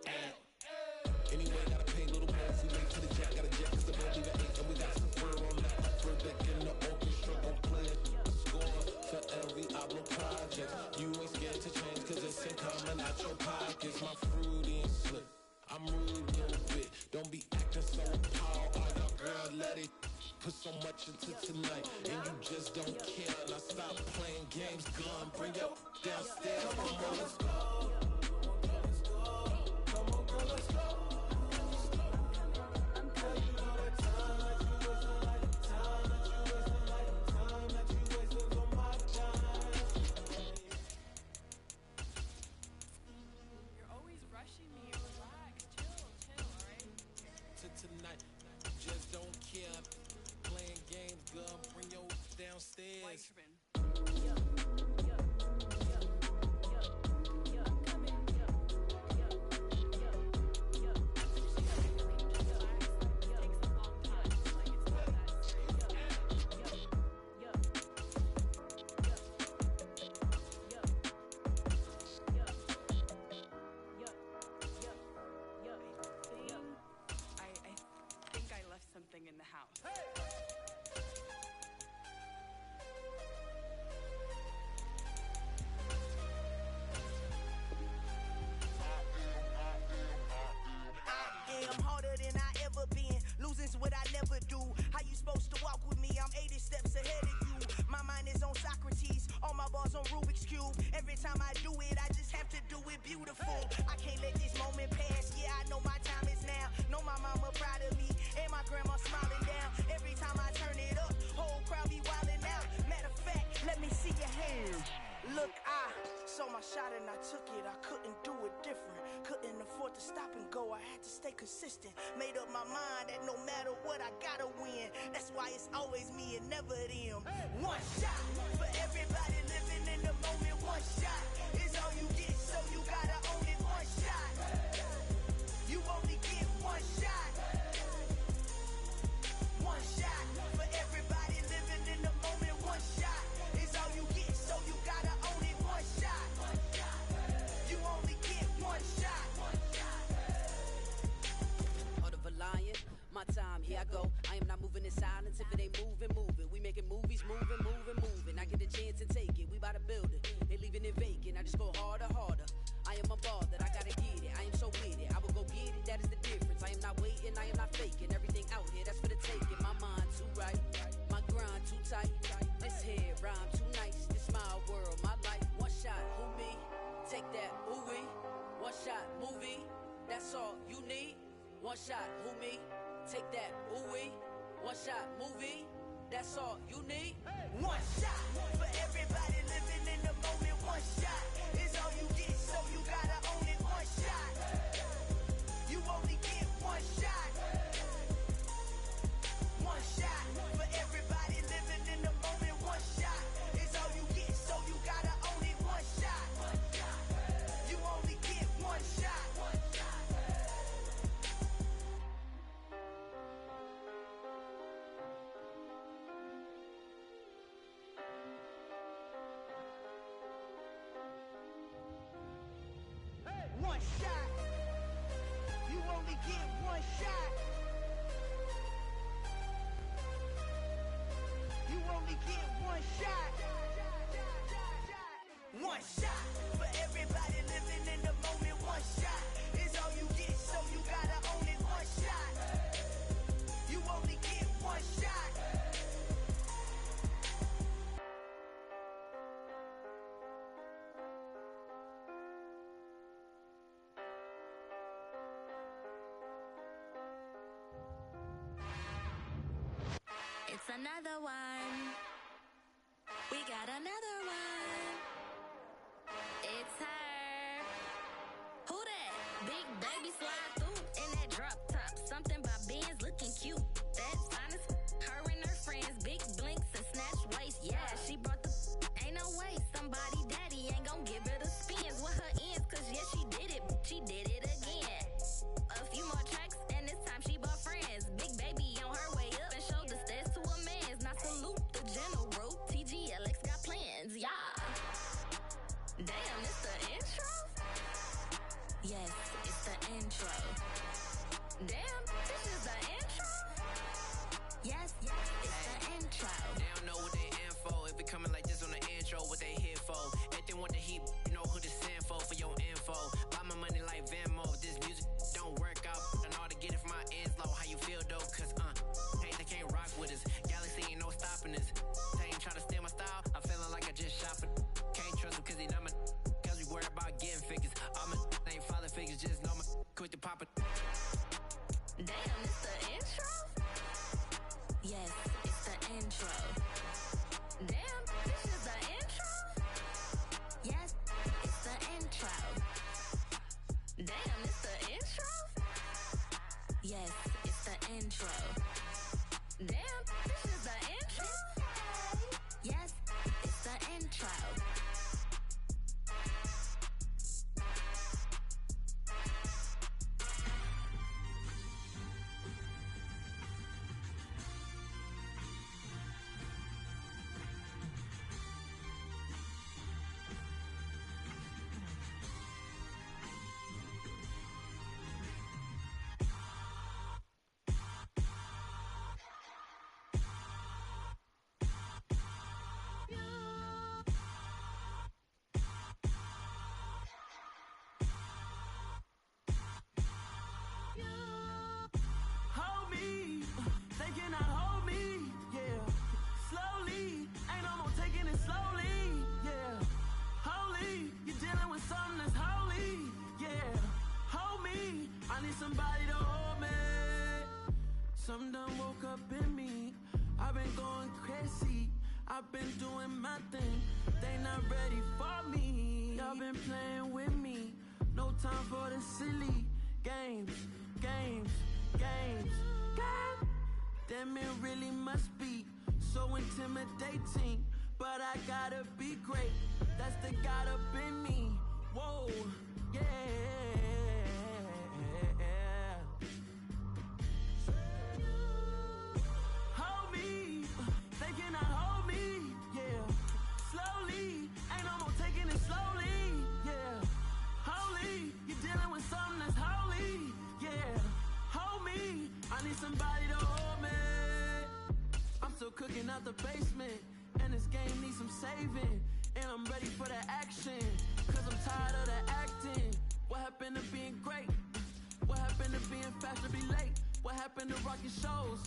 and anyway, gotta pay a little more if we make to the jack. Got a jet cause the boat leave at 8 and we got some fur on that. Fur deck in the orchestra gon' play it. Score for every album project. You ain't scared to change cause it's in coming out your pockets. My fruity and slip. I'm rude a little bit. Don't be acting so appalled. Oh, your girl, let it put so much into tonight. And you just don't care. Now stop playing games. Gun, bring your downstairs. Come on, let's go. Come on, girl, let's go. Girl, you know that time that you wasting, like time that you wasting, like time that you wasting on my time. You're always rushing me. Relax. Chill, alright? To tonight, just don't care. Playing games, gun, bring your downstairs. Why you tripping? I think I left something in the house. I'm harder than I ever been. Losing's what I never do. How you supposed to walk with me? I'm 80 steps ahead of you. My mind is on Socrates. All my bars on Rubik's Cube. Every time I do it, I just have to do it beautiful. I can't let this moment pass. Yeah, I know my time is now. Know my mama proud of me. And my grandma smiling down. Every time I turn it up, whole crowd be wildin' out. Matter of fact, let me see your hands. Look, I saw my shot and I took it. I couldn't do it different. Couldn't afford to stop and go. I had to stay consistent. Made up my mind that no matter what, I gotta win. That's why it's always me and never them. One shot for everybody living in the moment. One shot is all you get, so you gotta own it. One shot. You only get one shot. One shot for everybody living in the moment. One shot is all you get, so you gotta own it. One shot. You only get one shot. Heart of a lion, my time, here I go. I am not moving in silence. If it ain't moving, moving. We making movies, moving. I get a chance to take it. We bout to build it. They leaving it vacant. I just go harder. I am a ball that I gotta get it. I am so with it. I will go get it. That is the difference. I am not waiting. I am not faking. Everything out here, that's for the taking. My mind too right. My grind too tight. This here rhyme too nice. This my world, my life. One shot, who me? Take that, ooh wee. One shot, movie. That's all you need. One shot, who me? Take that, ooh wee. One shot, movie. That's all you need. One shot for everybody living in the moment. One shot is all you get, so you gotta own it. One shot. You only get one shot. You only get one shot. You only get one shot. One shot for everybody living in the moment. One shot is all you get, so you gotta own it. One shot. You only get one shot. It's another one. We got another one. It's her. Who that? Big baby slide through in that drop top. Something by Benz looking cute. That's honest. Her and her friends, big blinks and snatch waist. Yeah, she brought the. Ain't no way somebody daddy ain't gon' give her the spins with her ends. Cause yeah, she did it. She did it again. A few more tracks and this time she bought friends. Big baby on her way up and showed the stairs to a man's. Now salute the general. TGLX got plans, yeah. Damn, it's the intro? Yes, it's the intro. Damn, this is the intro? Yes, it's the intro. They don't know what they in for. If it coming like this on the intro, what they here for? If they want the heat, you know who to send for your info. Buy my money like Venmo. This music don't work out. I know how to get it from my ends low. How you feel though? Cause hey, they can't rock with us. Galaxy ain't no stopping us. They ain't try to steal my style. I'm feeling like I just shopping. Can't trust him cause he not my. Cause we worried about getting figures. All my ain't father figures. Just know my quick to pop it. Damn, it's the intro? Yes, it's the intro. Damn, this is the intro? Yes, it's the intro. Damn, it's the intro? Yes, it's the intro. Damn, this is the intro? Yes, it's the intro. Hold me, they cannot hold me, yeah. Slowly, ain't no more taking it slowly, yeah. Holy, you're dealing with something that's holy, yeah. Hold me, I need somebody to hold me. Something done woke up in me. I've been going crazy. I've been doing my thing. They not ready for me. Y'all been playing with me. No time for the silly games, games, games, games. Damn, it really must be so intimidating. But I gotta be great. That's the God up in me. Whoa, yeah. Hold me, they cannot hold me, yeah. Slowly, ain't no more taking it slowly, yeah. Holy, you're dealing with something that's holy, yeah. Hold me, I need somebody to hold me. I'm still cooking out the basement, and this game needs some saving. And I'm ready for the action, cause I'm tired of the acting. What happened to being great? What happened to being fast or be late? What happened to rocking shows?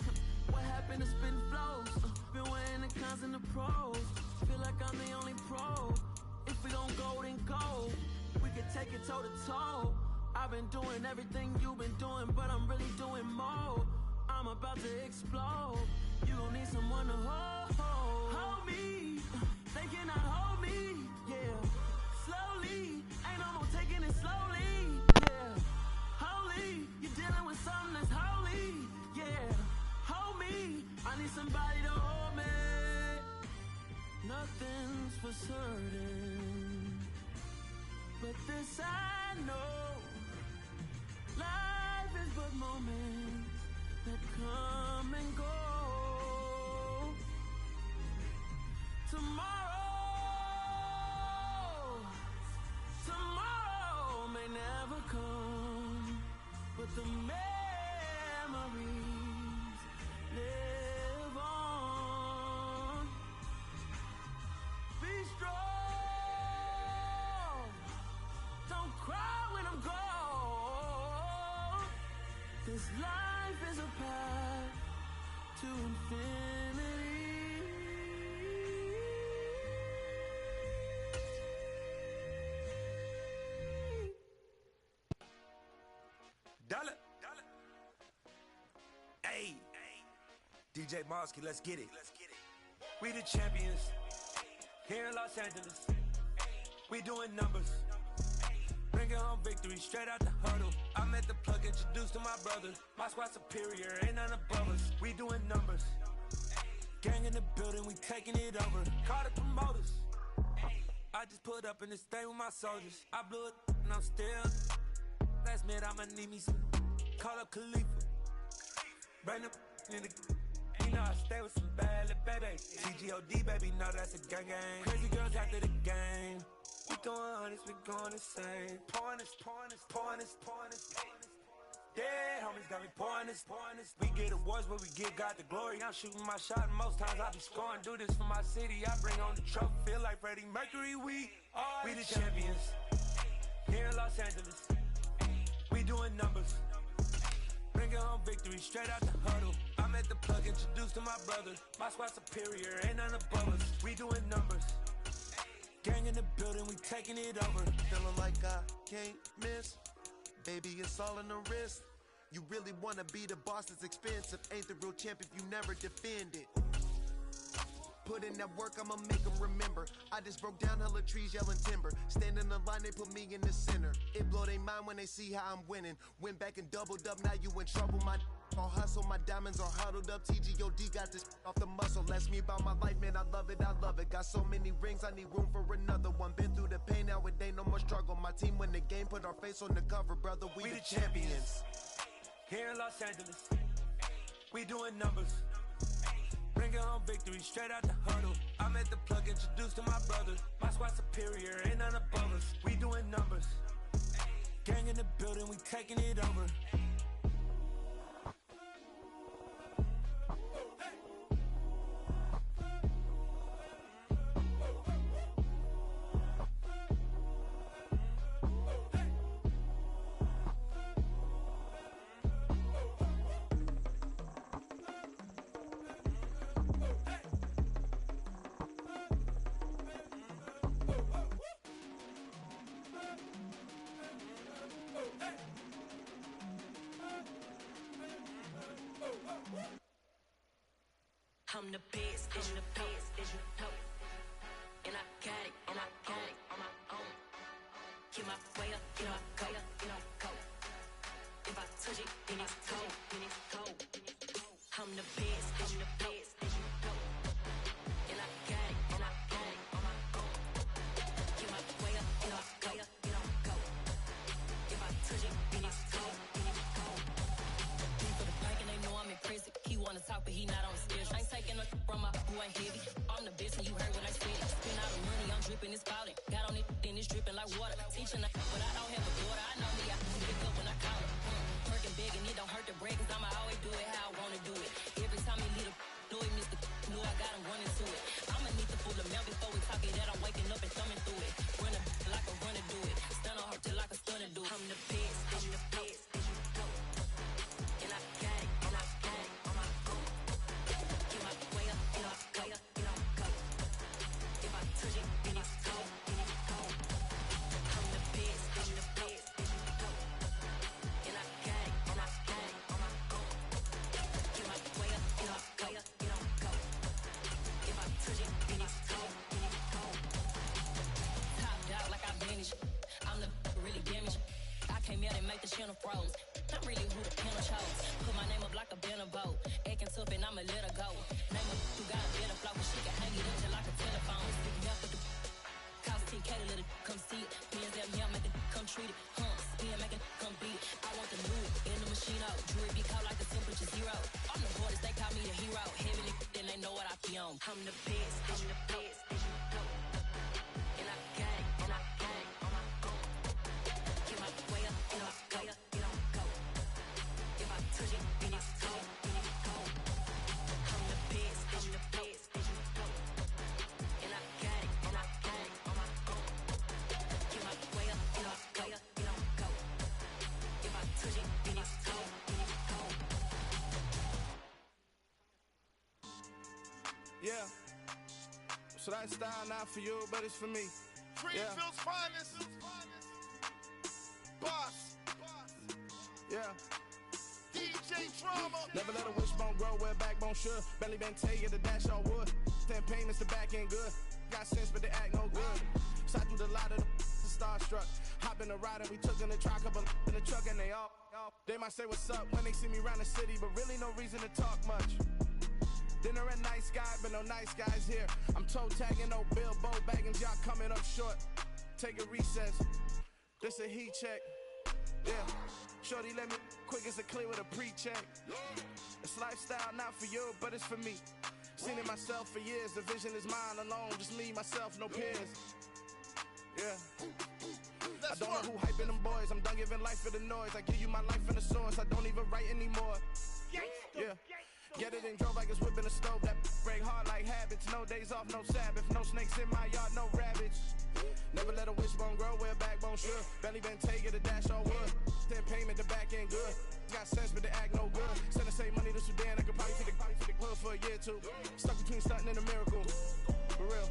What happened to spitting flows? Been weighing the cons and the pros. Feel like I'm the only pro. If we gon' go, then go. We could take it toe to toe. I've been doing everything you've been doing, but I'm really doing more. I'm about to explode. You gon' need someone to hold. Hold me, they cannot hold me, yeah. Slowly, ain't no more taking it slowly, yeah. Holy, you're dealing with something that's holy, yeah. Hold me, I need somebody to hold me. Nothing's for certain, but this I know. Life is but moments that come and go. Tomorrow may never come, but the memories live on. Be strong, don't cry when I'm gone. This life is a path to infinity. Dollar. Hey, DJ Mosky, let's get it. We the champions here in Los Angeles. We doing numbers, bringing home victory straight out the huddle. I'm at the plug, introduced to my brother. My squad superior, ain't none above us. We doing numbers, gang in the building, we taking it over. Call the promoters. I just put up in this thing with my soldiers. I blew it and I'm still. Last minute I'ma need me some. Call up Khalifa. Bring them in the. You know I stay with some bad little baby. TGOD baby, know that's a gang gang. Crazy girls after the game. We going honest, we going insane. Pouring this. Dead homies got me pouring this. We get awards, but we give God the glory. I'm shooting my shot, and most times I be scoring. Do this for my city, I bring on the trophy. Feel like Freddie Mercury, we the champions here in Los Angeles. We doing numbers, bringing home victory straight out the huddle. I'm at the plug, introduced to my brother. My squad superior, ain't none above us. We doing numbers, gang in the building, we taking it over. Feeling like I can't miss. Baby, it's all in the wrist. You really wanna be the boss, it's expensive. Ain't the real champ if you never defend it. Put in that work, I'ma make them remember. I just broke down hella trees, yelling timber. Stand in the line, they put me in the center. It blow their mind when they see how I'm winning. Went back and doubled up, now you in trouble. My all hustle, my diamonds are huddled up. TGOD got this off the muscle. That's me about my life, man, I love it. Got so many rings, I need room for another one. Been through the pain, now it ain't no more struggle. My team win the game, put our face on the cover, brother. We the champions here in Los Angeles. We doing numbers, bringing home victory straight out the huddle. I'm at the plug, introduced to my brother. My squad superior, ain't none above us. We doing numbers, gang in the building, we taking it over. I'm the best, and you know, and I got it, on my own. Get my way up, get my go. If I touch it, then it's cold. I'm the best, and you know, and I got it, on my own. Get my way up, get my go. If I touch it, then it's cold. Deep for the bank and they know I'm impressive. He wanna talk, but he not on the schedule. I ain't taking a from my boo, ain't heavy. I'm the best and you heard when I said it. Spend all the money, I'm dripping, it's spouting. Got on it, then it's dripping like water. Teaching her, but I don't have a daughter. I know me, I can pick up when I call her. Working big and it don't hurt the break, cause I'ma always do it how I wanna do it. Every time he lead a know he missed the knew I got him running to it. I'ma need the full amount before we talk it that I'm waking up and thumbing through it. Run a like a runner do it. Stun on her till like a stunner do it. I'm the best, and the best, and you know. And I got it, and I got it on my own. Get my way up, get my go. If I touch it, then it's cold. I'm the best, and the best, and you know. And I got it, and I got it on my own. Get my way up, get my go. If I touch it, then it's cold. Top dog like I vanished. I'm the really damaged. I came out and make the channel froze. I'm really who the panel chose. Put my name up like a banner boat. Acting tough and I'ma let her go. Name her who got a better flow, but she can hang it up just like a telephone. Speaking out for the cost 10K to let it come see it. Bands at me, I make it come treat it. Spin, make it come beat it. I want the new in the machine out. Jewelry be caught like the temperature zero. I'm the hardest, they call me the hero. Heaven it, then they know what I be on. I'm the best, and the best, and you know. And I got it, on my own. Get my Yeah. So that style not for you, but it's for me. Greenfield's finest. Boss. Yeah. DJ Drama. Never let a wishbone grow where a backbone should. Belly been take the dash all wood. 10 payments, the back end good. Got sense, but they act no good. Shot through the lot of the starstruck. Hop in the ride and we took in the truck, couple in the truck and they all. They might say what's up when they see me around the city, but really no reason to talk much. Dinner at nice guy, but no nice guys here. I'm toe tagging, no Bilbo bagging, y'all coming up short. Take a recess. This a heat check. Yeah. Shorty let me quick as a clear with a pre-check. It's lifestyle not for you, but it's for me. Seen it myself for years. The vision is mine alone. Just me, myself, no peers. Yeah. I don't know who hyping them boys. I'm done giving life for the noise. I give you my life in the source. I don't even write anymore. Yeah. Get it and drove like it's whipping a stove. That break hard like habits. No days off, no Sabbath. No snakes in my yard, no rabbits. Never let a wishbone grow where a backbone should. Belly been take it, a dash all wood. 10 payment, the back end good. Got sense, but they act no good. Send the same money to Sudan. I could probably take the hood for a year or two. Stuck between stunting and a miracle. For real.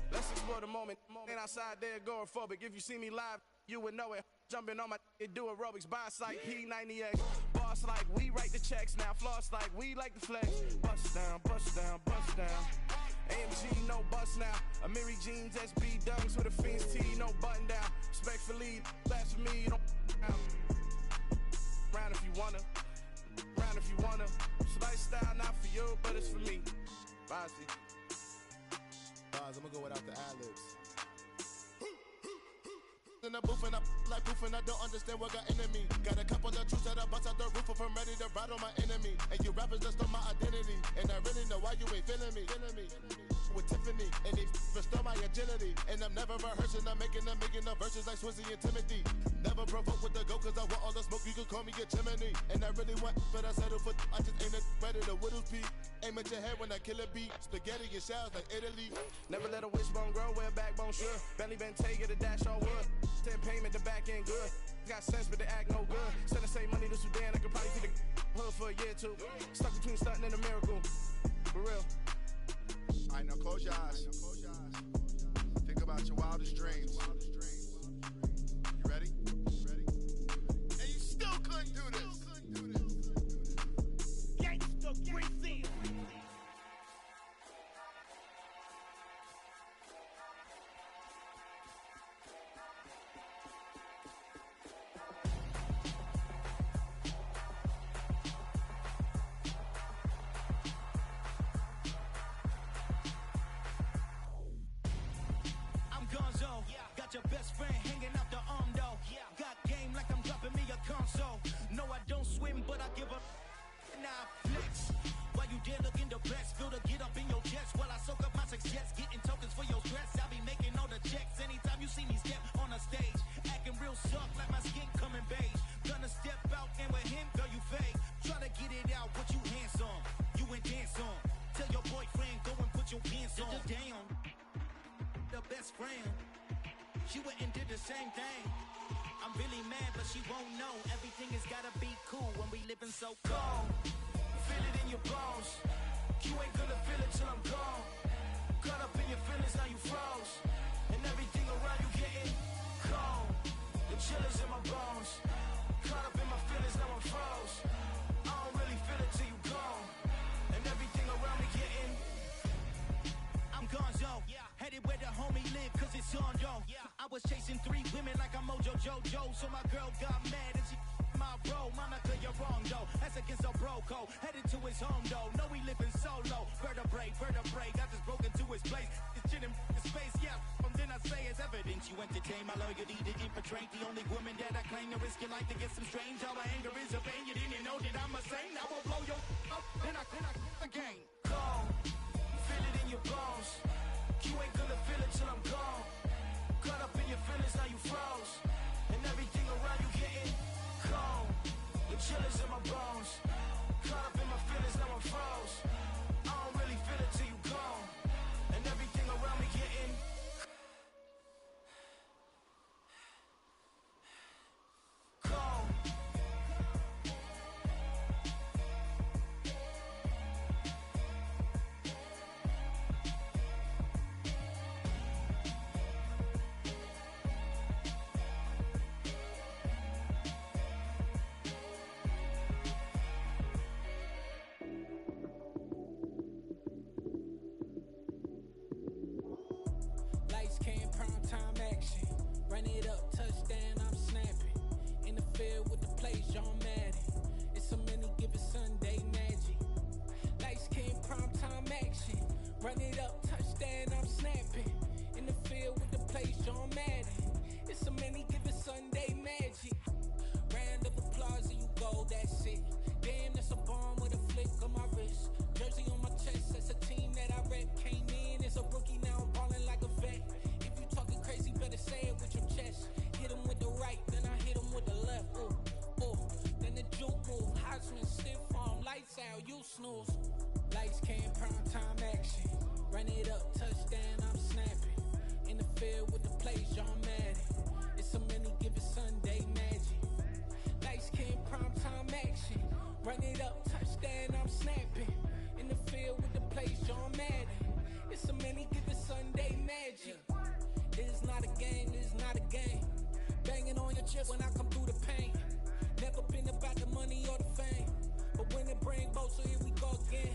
Let's explore the moment. Ain't outside there agoraphobic. If you see me live, you would know it. Jumping on my do aerobics, boss like P90X. Boss like we write the checks now. Floss like we like the flex. Bust down, bust down, bust down. AMG, no bust now. Amiri jeans, SB dunks with a Fiends tee, no button down. Respectfully, that's for me, you don't round if you wanna. Round if you wanna. It's lifestyle not for you, but it's for me. Bossy. I'm gonna go without the ad-libs. In the booth and I like proof and I don't understand what got into me. Got a couple of truths that I bust out the roof if I'm ready to ride on my enemy. And you rappers just stole my identity. And I really know why you ain't feeling me. With Tiffany, and they restore my agility. And I'm never rehearsing, I'm making the verses like Swizzy and Timothy. Never provoke with the go, cause I want all the smoke, you can call me a chimney. And I really want, but I settle for, I just ain't ready to whittle pea. Aim at your head when I kill a beat. Spaghetti and shells like Italy. Never let a wishbone grow where a backbone should. Belly been take it, a dash all wood. 10 payment, the back end good. Got sense, but they act no good. Send the same money to Sudan, I could probably see the hood for a year or two. Stuck between stunting and a miracle. For real. Alright, now close your eyes. Think about your wildest dreams. You ready? And you still couldn't do this. Gangsta Brazil. Got your best friend hanging out the arm though. Got game like I'm dropping me a console. No, I don't swim, but I give up. Now I flex. While you there looking the best, feel to get up in your chest while I soak up my success. Getting tokens for your stress. I be making all the checks anytime you see me step on a stage. Acting real soft like my skin coming beige. Gonna step out and with him, girl, you fake. Try to get it out, what you handsome. You ain't dance on. Tell your boyfriend, go and put your pants on. Damn, the best friend. She went and did the same thing. I'm really mad, but she won't know. Everything has gotta be cool when we living so cold. Feel it in your bones. You ain't gonna feel it till I'm gone. Caught up in your feelings, now you froze. And everything around you getting cold. The chill is in my bones. Caught up in my feelings, now I'm froze. I don't really feel it till you gone. And everything around me getting I'm gonzo. Headed where the homie live, cause it's on, yo. I was chasing 3 women like I'm Mojo Jojo. So my girl got mad and she my bro. Monica, you're wrong, though. That's against our bro code. Headed to his home, though. No, we living solo. Vertebrae. Got just broken to his place. It's shit in space, yeah. From then I say it's evidence. You entertain my loyalty to infiltrate. The only woman that I claim to risk your life to get some strange. All my anger is a pain. You didn't know that I'm a saint. I will blow your up. Then I again. Cold. Feel it in your bones. You ain't gonna feel it till I'm gone. Caught up in your feelings, now you froze. And everything around you getting cold. The chill is in my bones. Caught up in my feelings, now I'm froze. I don't really feel it till you gone. And everything around me getting cold. Run it up, touchdown, I'm snapping. In the field with the plays, John Madden. It's a many given Sunday magic. Light skin, primetime action. Run it up, touchdown, I'm snapping. In the field with the plays, John Madden. It's a many given Sunday magic. Round of applause and you go, that's it. Damn, that's a bomb with a flick on my wrist. Jersey on my chest, that's a team that I rep. Came in as a rookie, now I'm ballin' like a vet. If you talking crazy, better say it with your chest. Hit him with the right, then I hit him with the left. Ooh, ooh. Then the juke move, Heisman, stiff arm, lights out, you snooze. Lights came, prime time action. Run it up, touchdown, I'm snapping. In the field with the plays, John Madden. It's a many given Sunday magic. Lights came, prime time action. Run it up, touchdown, I'm snapping. In the field with the plays, John Madden. It's a many given Sunday magic. It is not a game, it is not a game. Banging on your chest when I come through the pain. Never been about the money or the fame. But when it bring both, so here we go again.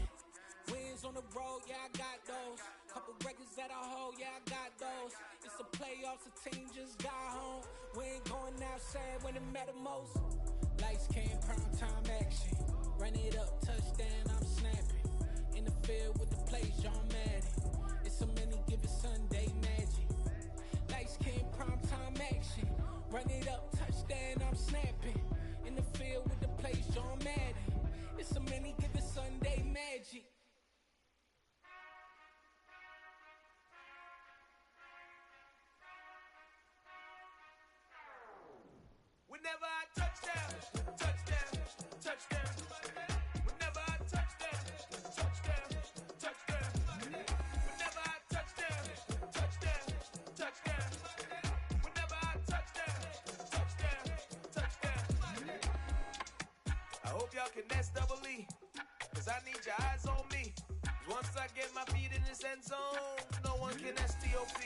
Wins on the road, yeah, I got those. Couple records that I hold, yeah, I got those. It's the playoffs, the team just got home. We ain't going outside when it matter most. Lights came, prime time action. Run it up, touchdown, I'm snapping. In the field with the plays, John Madden. It's a many given Sunday magic. Lights came, prime time action. Run it up, touchdown, I'm snapping. In the field with the plays, John Madden. It's a many given Sunday magic. Whenever I touchdown, touchdown, touchdown. Whenever I touchdown, touchdown, touchdown. Whenever I touchdown, touchdown, touchdown. Whenever I touchdown, touchdown, touchdown. I hope y'all can nest double E, cause I need your eyes on me. Once I get my feet in this end zone, no one can STOP.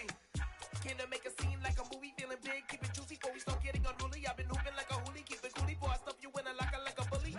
Came to make a scene like a movie, feeling big, keep it juicy before we start getting unruly. I've been hooping like a hoolie, keep it coolie before I stuff you in a locker like a bully.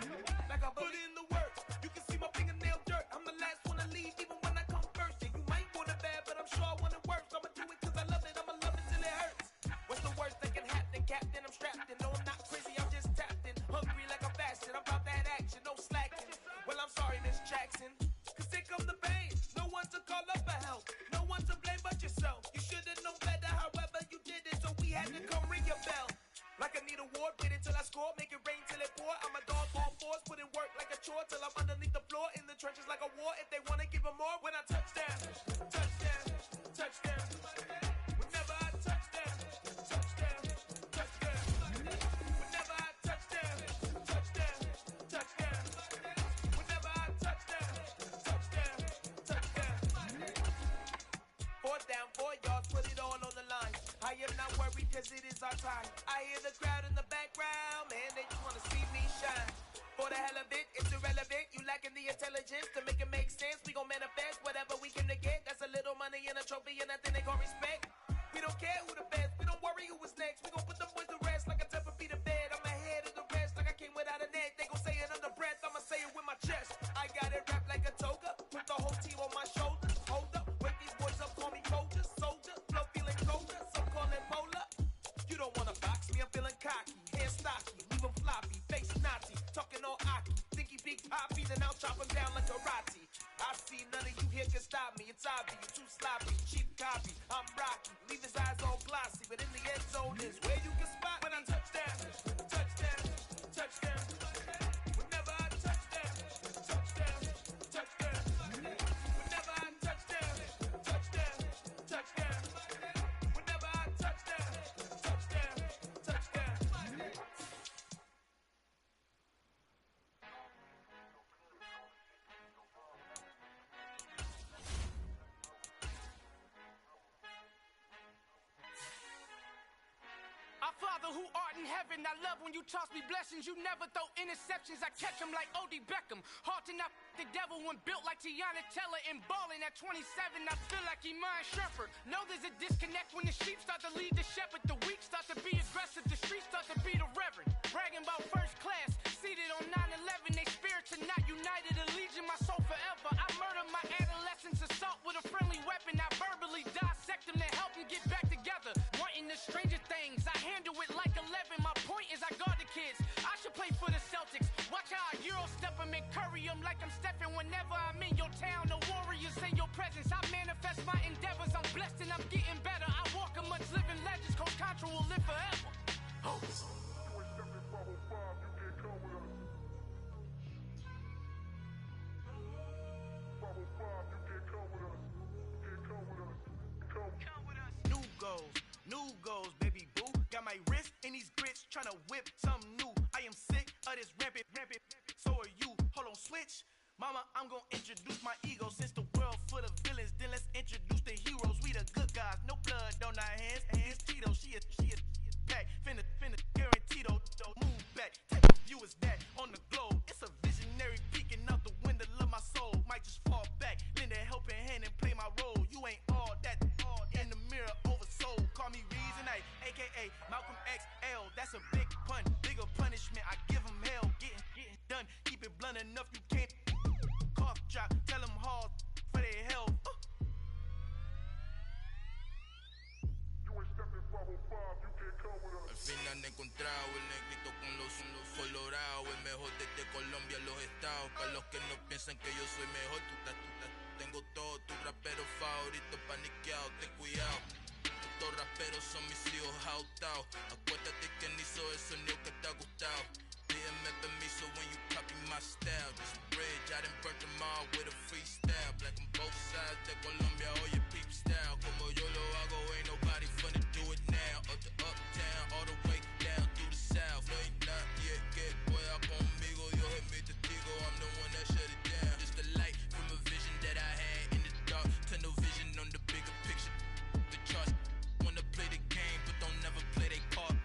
Like a bully. Put in the work, you can see my fingernail dirt. I'm the last one to leave, even when I come first. Yeah, you might want it bad, but I'm sure I want it worse. I'ma do it cause I love it, I'ma love it till it hurts. What's the worst that can happen, Captain? I'm strapped in, no I'm not crazy, I'm just tapped in. Hungry like a fashion, I'm about that action, no slacking. Well, I'm sorry, Miss Jackson, cause here come the pain. No one to call up for help, no one to blame but yourself. You should've known better, however you did it, so we had to come ring your bell. Like I need a award, wait until I score, make it rain till it pour. I'm a dog, all fours, put in work like a chore till I'm underneath the floor, in the trenches like a war. If they wanna give them more, when I touchdown, touchdown, touchdown. Whenever I touchdown, touchdown, touchdown. Whenever I touchdown, touchdown, touchdown. Whenever I touchdown, touchdown, touchdown. Fourth down, 4 yards, put it all on the line. I am not worried cause it is our time. I hear the crowd in the background, man, they just wanna see me shine. For the hell of it, it's irrelevant. You lacking the intelligence to make it make sense. We gon' manifest whatever we came to get. That's a little money and a trophy and nothing they call respect. We don't care who the best, we don't worry who was next. We gon' put them boys to rest like a Tempur-Pedic bed. I'm ahead of the rest like I came without a net. They gon' say it under breath, I'ma say it with my chest. I got it wrapped like a toga, put the whole team on my shoulders. Hold up, wake these boys up, call me soldier, soldier. Flow feeling colder, some call it molar. You don't wanna box me, I'm feeling cocky. Hair stocky, leave him floppy, face Nazi. Talking all aki, think he big poppy, then I'll chop him down like karate. I see none of you here can stop me. It's obvious, you too sloppy, cheap copy. I'm rocky, leave his eyes all glossy, but in the end zone is where you can spot when I touchdown, touchdown, touchdown. Whenever I touchdown, touchdown, touchdown. Whenever I touchdown, touchdown, touchdown. Whenever I touchdown, touchdown, touchdown. Our Father who art in heaven, I love when you toss me blessings. You never throw interceptions, I catch them like O.D. Beckham. Hard to not the devil when built like Tiana Teller and balling at 27. I feel like Iman Shumpert. Know there's a disconnect when the sheep start to lead the shepherd. The weak start to be aggressive, the streets start to be the reverend. Bragging about first class, seated on 9/11. They spirits are not united, a legion, my soul forever. I murdered my adolescence, assault with a friendly weapon. I verbally dissect them to help them get back together. Wanting the stranger things, whenever I'm in your town. The warriors in your presence. I manifest my endeavors. I'm blessed and I'm getting better. I walk amongst living legends. Coach Contra will live forever. Oh. New goals, baby boo. Got my wrist in these grits, tryna whip something new. I am sick of this rampant. So are you. Hold on, switch. Mama, I'm gonna introduce my ego. Since the world full of villains, then let's introduce the heroes. We the good guys, no blood on our hands. Hands Tito, she a pack. Finna guarantee though. Move back, type of view is that on the globe. It's a visionary peeking out the window of my soul. Might just fall back, lend a helping hand and play my role. You ain't all that in the mirror oversold. Call me Reason A, aka Malcolm XL. That's a big pun, bigger punishment. I give him hell, getting done. Keep it blunt enough, you can't cough drop. Tell them hard for their health. Al fin han encontrado el negrito con los colorados, el mejor desde Colombia, los estados. Para los que no piensan que yo soy mejor, tengo todo, tus raperos favoritos paniqueados, ten cuidado. Estos raperos son mis hijos jautados. Acuérdate que ni hizo el sonido que te ha gustado. Pídeme permiso when you copy my style. This bridge, I done burnt them all with a freestyle. Black on both sides de Colombia, oye peep style. Como yo lo hago, ain't nobody finna do it now. Up to uptown, all the way down through the south. No hay nadie que pueda conmigo, Dios es mi testigo. I'm the one that shut it down. Just the light from a vision that I had in the dark. Tunnel vision on the bigger picture. The charts wanna play the game, but don't never play their part.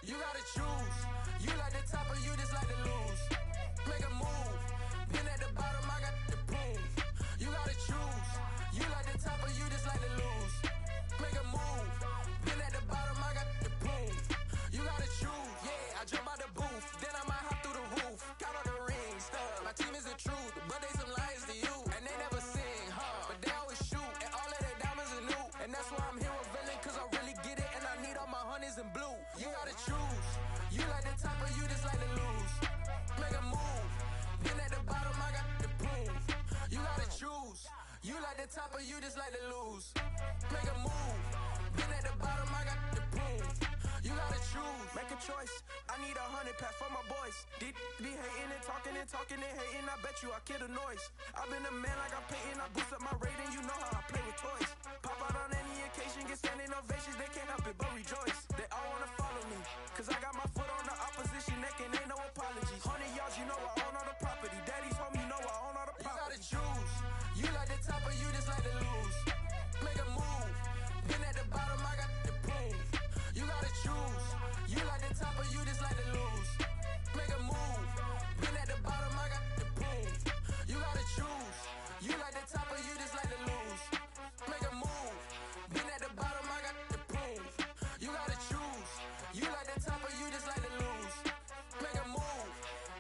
You gotta choose. You like the top or you just like to lose. Make a move. Been at the bottom, I got the proof. You gotta choose. You like the top or you just like to lose. Make a move. Been at the bottom, I got the proof. You gotta choose. Yeah, I jump out the booth. Then I might hop through the roof. Count on the rings, stuff. My team is the truth, but they some liars to you. And they never sing, huh? But they always shoot. And all of their diamonds are new. And that's why I'm here with Villain, cause I really get it. And I need all my honeys in blue. You gotta choose. You like the top or you just like to lose. Make a move. Been at the bottom, I got the proof. You gotta choose. You like the top or you just like to lose. Make a move. Been at the bottom, I got the proof. You gotta choose. Make a choice. I need 100 pack for my boys. Be hating and talking and hating. I bet you I kill the noise. I've been a man like I'm Peyton. I boost up my rating. You know how I play with toys. Pop out on any occasion, get standing ovations. They can't help it but rejoice. They all wanna follow me, cause I got my foot on the opposition neck and ain't no apologies. 100 yards, you know I own all the property. Daddy's home, you know I own all the property. You gotta choose. You like the top or you just like to lose. Make a move. Been at the bottom, I got the proof. You gotta choose. You like the top or you just like to lose. Make a move. Been at the bottom, I got the proof. You gotta choose. You like the top or you just like to lose. Make a move. Been at the bottom, I got the proof. You gotta choose. You like the top or you just like to lose. Make a move.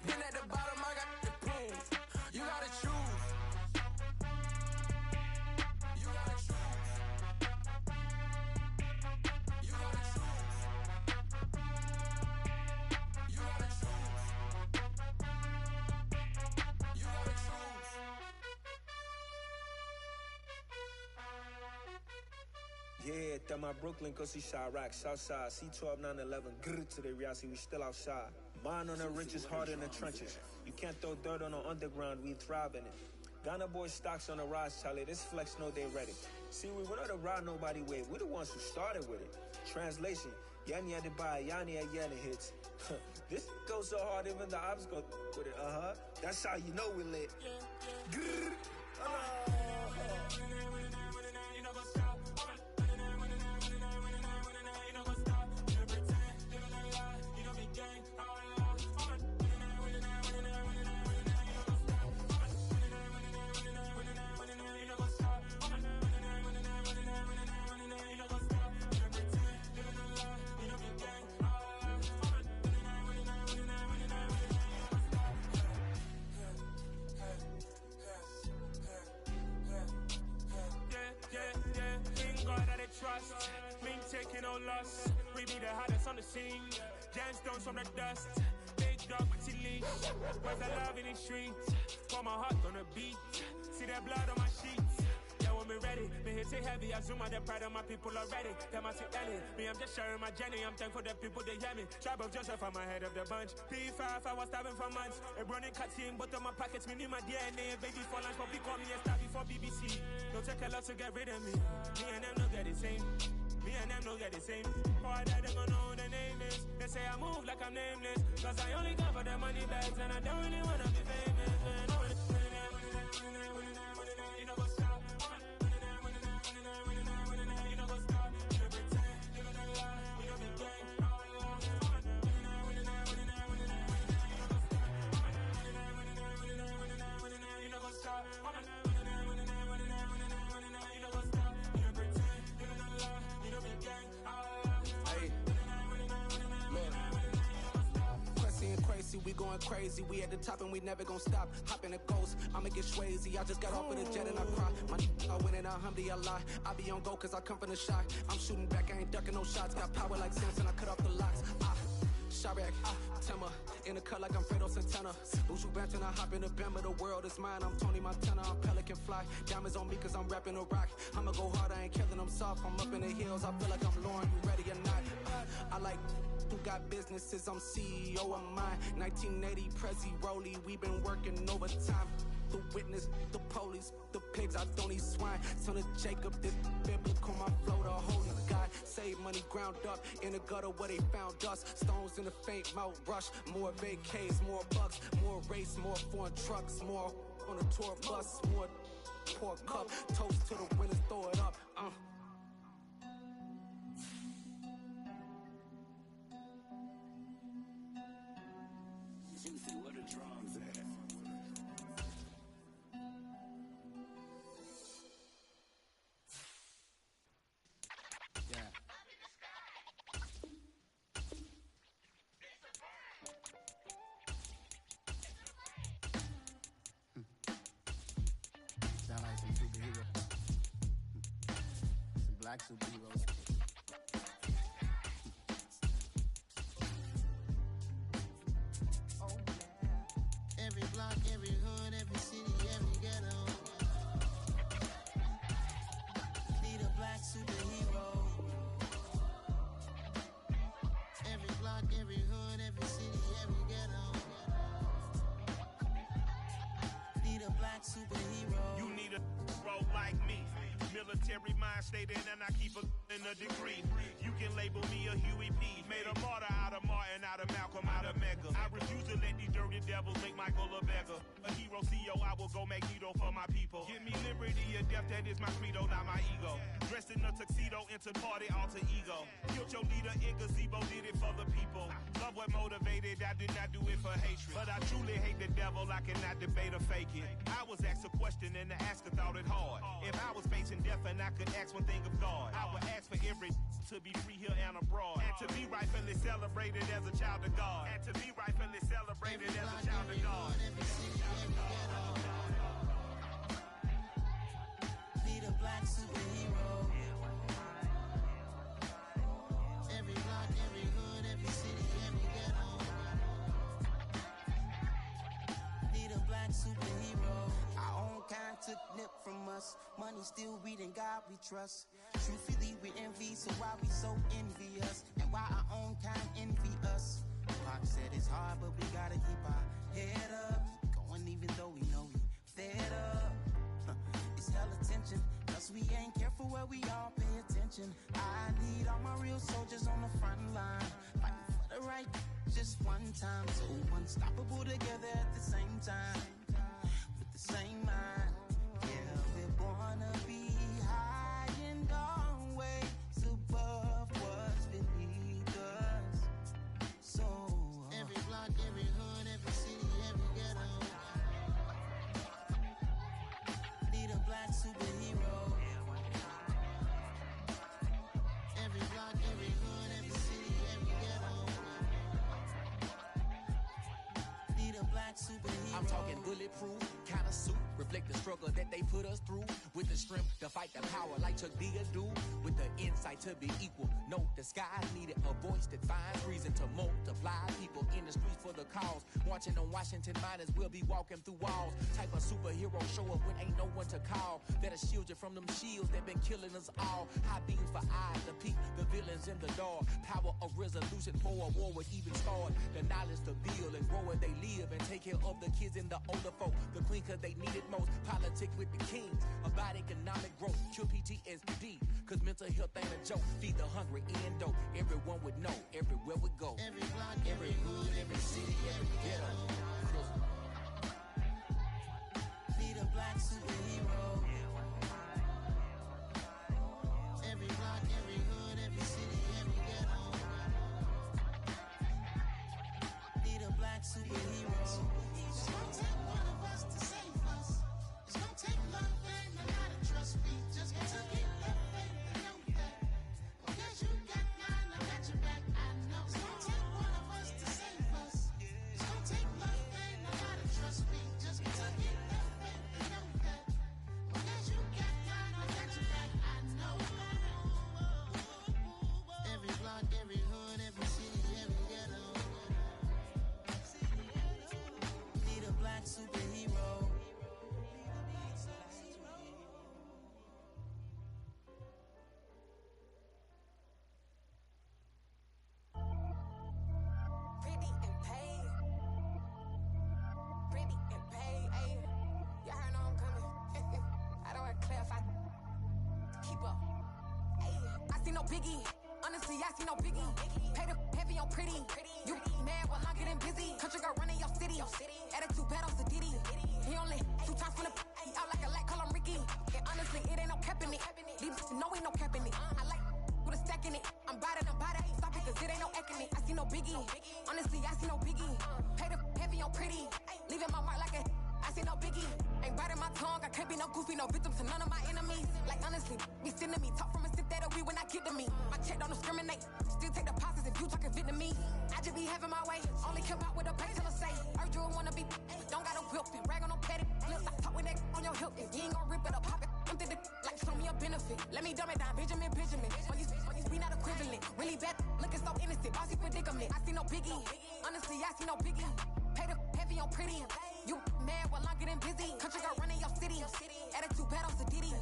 Been at the bottom, I got the proof. You gotta choose. You gotta choose. You gotta choose. You gotta choose. You gotta choose. Yeah, that my Brooklyn, cause he shot rock, Southside, C12, 911, grr to the reality, we still outside. Mine on the riches, hard in the trenches. You can't throw dirt on the underground, we thrive in it. Ghana boys stocks on the rise, Charlie, this flex know they ready. See, we went on the ride nobody with, we the ones who started with it. Translation, Yanni had to buy, Yanni at Yanni hits. This goes so hard, even the ops go with it, That's how you know we lit. Grr. Yeah. no loss. We be the hottest on the scene. Gemstones from the dust. Big dog, pretty leash. Where's the love in the streets? Pour my heart on the beat. See that blood on my sheets. Yeah, when me ready, me hit it heavy. I zoom out the pride of my people already. Them I see Ellie. Me, I'm just sharing my journey. I'm thankful that people they hear me. Tribe of Joseph, I'm ahead of the bunch. P5, I was starving for months. A running cut in, but on my pockets, me knew my DNA. Baby for lunch, but call me a star before BBC. Don't take a lot to get rid of me. Me and them don't get the same. Me and them don't get the same. For that, they gon' know who the name is. They say I move like I'm nameless. Cause I only got for the money bags. And I don't really wanna be famous. You know what's up? You know what's up? You know pretend. You know that lie. You know the game. You know what's up? Crazy, we going crazy. We at the top and we never gonna stop. Hop in a ghost, I'ma get swayzy. I just got off of the jet and I cry. My I win in a Humvee, I lie. I be on go cause I come from the shot. I'm shooting back, I ain't ducking no shots. Got power like Samson, I cut off the locks. Chirac, Timmer, in the cut like I'm Fredo Santana. Usual Banton, I hop in the Bama, the world is mine. I'm Tony Montana, I'm Pelican Fly. Diamonds on me cause I'm rapping a rock. I'ma go hard, I ain't killing them soft. I'm up in the hills, I feel like I'm Lauren, you ready or not? I like who got businesses, I'm CEO of mine. 1980 Prezi Rolly, we been working overtime. The witness, the police, the pigs, I don't eat swine. Son of Jacob, this biblical, my flow, the holy God. Save money ground up in the gutter where they found us. Stones in the faint mouth rush. More vacays, more bucks, more race, more foreign trucks, more on a tour bus, more pour cup. Toast to the winners, throw it up. Where the drums at? Yeah. Sound like some superhero. Some black superheroes. Every block, every hood, every city, every ghetto. Need a black superhero. Every block, every hood, every city, every ghetto. Need a black superhero. You need a bro like me. Military mind stated and I keep in a degree. You can label me a Huey P. Made a martyr out of Martin, out of Malcolm, out of Mega. I refuse to let these dirty devils make Michael a beggar. A hero CEO, I will go Magneto for my people. Give me liberty or death, that is my credo, not my ego. Dressed in a tuxedo, entered party, alter ego. Killed your leader in gazebo, did it for the people. Love what motivated, I did not do it for hatred. But I truly hate the devil, I cannot debate or fake it. I was asked a question and the asker thought it hard. If I was facing death and I could ask one thing of God, I would ask for every to be free here and abroad. And to be rightfully celebrated as a child of God. And to be rightfully celebrated as a child of God. Need a black superhero. Every block, every hood, every city, every ghetto. Need a black superhero. Our own kind took nip from us. Money still reading God we trust. Truthfully we envy, so why we so envious? And why our own kind envy us? Pac said it's hard, but we gotta keep our head up. Going even though we know we fed up. It's hell attention, cause we ain't careful where we all pay attention. I need all my real soldiers on the front line, fighting for the right just one time. So unstoppable together at the same time, with the same mind. Yeah, we're born to be high and always above what's beneath us. So every block, every hood, every city, every ghetto. Need a black superhero. Every block, every hood, every city, every ghetto. black superhero. I'm talking bulletproof, kind of suit, reflect the struggle that they put us through. With the strength to fight the power like Chuck D do. With the insight to be equal. No disguise needed, a voice that finds reason to multiply. People in the streets for the cause. Marching on Washington miners will be walking through walls. Type of superhero show up when ain't no one to call. That'll shield you from them shields that been killing us all. High beams for eyes to peek the villains in the dark. Power of resolution for a war would even start. The knowledge to build and grow where they live and take care of the kids and the older folk. The queen cause they need it most. Politics with the kings. About economic growth. Cure PTSD. Cause mental health ain't a joke. Feed the hungry and dope. Everyone would know. Everywhere we go. Every block, every hood, every city, every ghetto. Be the black superhero. Every block, every hood, every city, every ghetto. Be the black superhero. It's gonna take one of us to save us. It's gonna take love and a lot of trust. We just got to get love and know that. Because you got mine, I got your back. I know. It's gonna take one of us to save us. It's gonna take love and a lot of trust. We just got to get love and know that. Because you got mine, I got your back. I know. Every block, every hood, every city, every ghetto. Be the black superhero. Pretty and paid. Pretty and paid, ayy. Y'all heard know I'm coming. I don't have clear if I keep up. Ayy, I see no biggie. Honestly, I see no biggie. Pay the heavy on pretty. You mad while I'm getting busy. Country girl running your city. Attitude bad on the Diddy. He only 2 times from the he out like a light, call him Ricky. And honestly, it ain't no cap in it. These know ain't no cap in it. I like with a stack in it. I'm bout it. Stop it, cause it ain't no acting it. I see no biggie. Honestly, I see no biggie. Pay the heavy on pretty. Leaving my mark like a I see no biggie. Ain't biting my tongue. I can't be no goofy, no victim to none of my enemies. Like honestly, be sending me talk from a sip that'll be when I get to me. My check don't discriminate. Still take deposits if you talking Vietnamese. I just be having my way. Only care about what the pay teller say. Urge you wanna be, don't got a whip and brag on no petty. Let's stop talk with that on your hip. If you ain't gon' rip it up, pop it. I'm thinking like show me a benefit. Let me dumb it down, Benjamin. We not equivalent. Really bad, looking so innocent. Bossy predicament. I see no biggie. Honestly, I see no biggie. Pay the heavy on pretty. You mad while I'm getting busy. Country girl running your city. Attitude bad on the Diddy.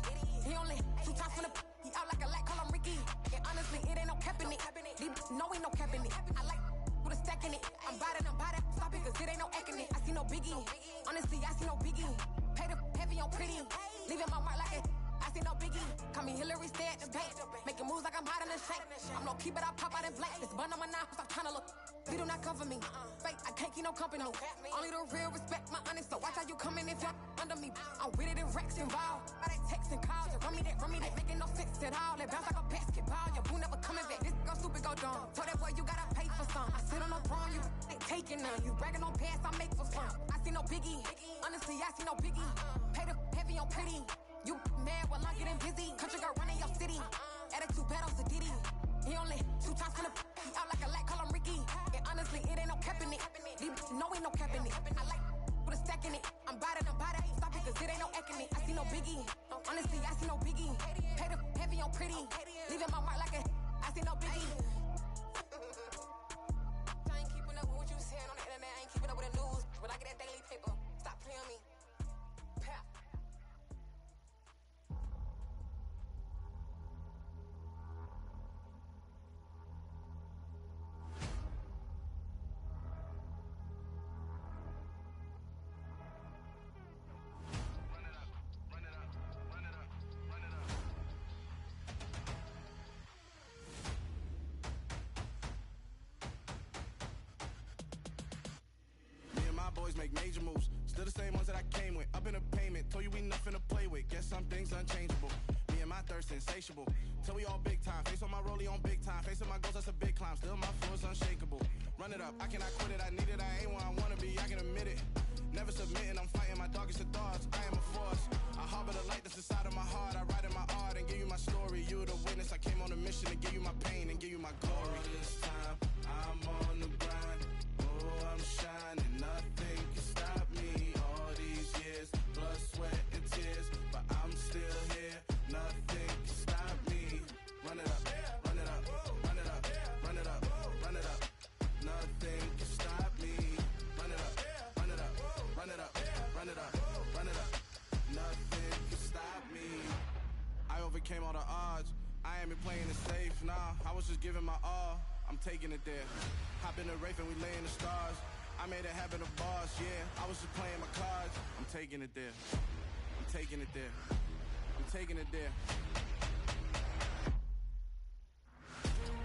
He only 2 times from the he out like a light, call him Ricky. And honestly, it ain't no cap in it. These know ain't no cap in it. I like with a stack in it. I'm bout it. Stop it, cause it ain't no acting it. I see no biggie. Honestly, I see no biggie. Pay the heavy on pretty. Leaving my mark like a I see no biggie. Call me Hillary, stay at the bank. Making moves like I'm hot in the shank. I'm low key, but I pop out in blank. This bun on my knife, stop trying to look. They do not cover me. Fake, I can't keep no company. Only the real respect my honest. So watch how you come in if you're under me. I'm with it in Rex involved. I they text and calls. Run me that. Making no sense at all. They bounce like a basketball. Your boo never coming back. This go stupid, go dumb. Told that boy you gotta pay for some. I sit on no throne, you ain't taking none. You bragging on past, I make for fun. I see no biggie. Honestly, I see no biggie. Pay the heavy on pretty. You mad while I'm getting busy. Country girl running your city. Attitude bad on the Diddy. He only 2 times from the he out like a light, call him Ricky. And honestly, it ain't no cap in it. These know ain't no cap in it. I like with a stack in it. I'm bout it. Stop it, cause it ain't no acting it. I see no biggie. Honestly, I see no biggie. Pay the heavy on pretty. Leaving my mark like a I see no biggie. I ain't keeping up with what you saying on the internet. I ain't keeping up with the news. When I get that daily paper, stop playing me. Pap. Boys make major moves, still the same ones that I came with. Up in a payment, told you we nothing to play with. Guess some things unchangeable. Me and my thirst insatiable. Till we all big time. Face on my rollie on big time. Facing my goals, that's a big climb. Still my flow is unshakable. Run it up, I cannot quit it. I need it, I ain't where I wanna be. I can admit it. Never submitting, I'm fighting my darkest of thoughts. I am a force. I harbor the light that's inside of my heart. I write in my art and give you my story. You are the witness. I came on a mission to give you my pain and give you my glory. All this time, I'm on the grind. Oh, I'm shining. Nothing can overcame all the odds. I ain't been playing it safe, nah. I was just giving my all. I'm taking it there. Hop in the Wraith and we lay in the stars. I made it happen to boss, yeah. I was just playing my cards. I'm taking it there. I'm taking it there. I'm taking it there.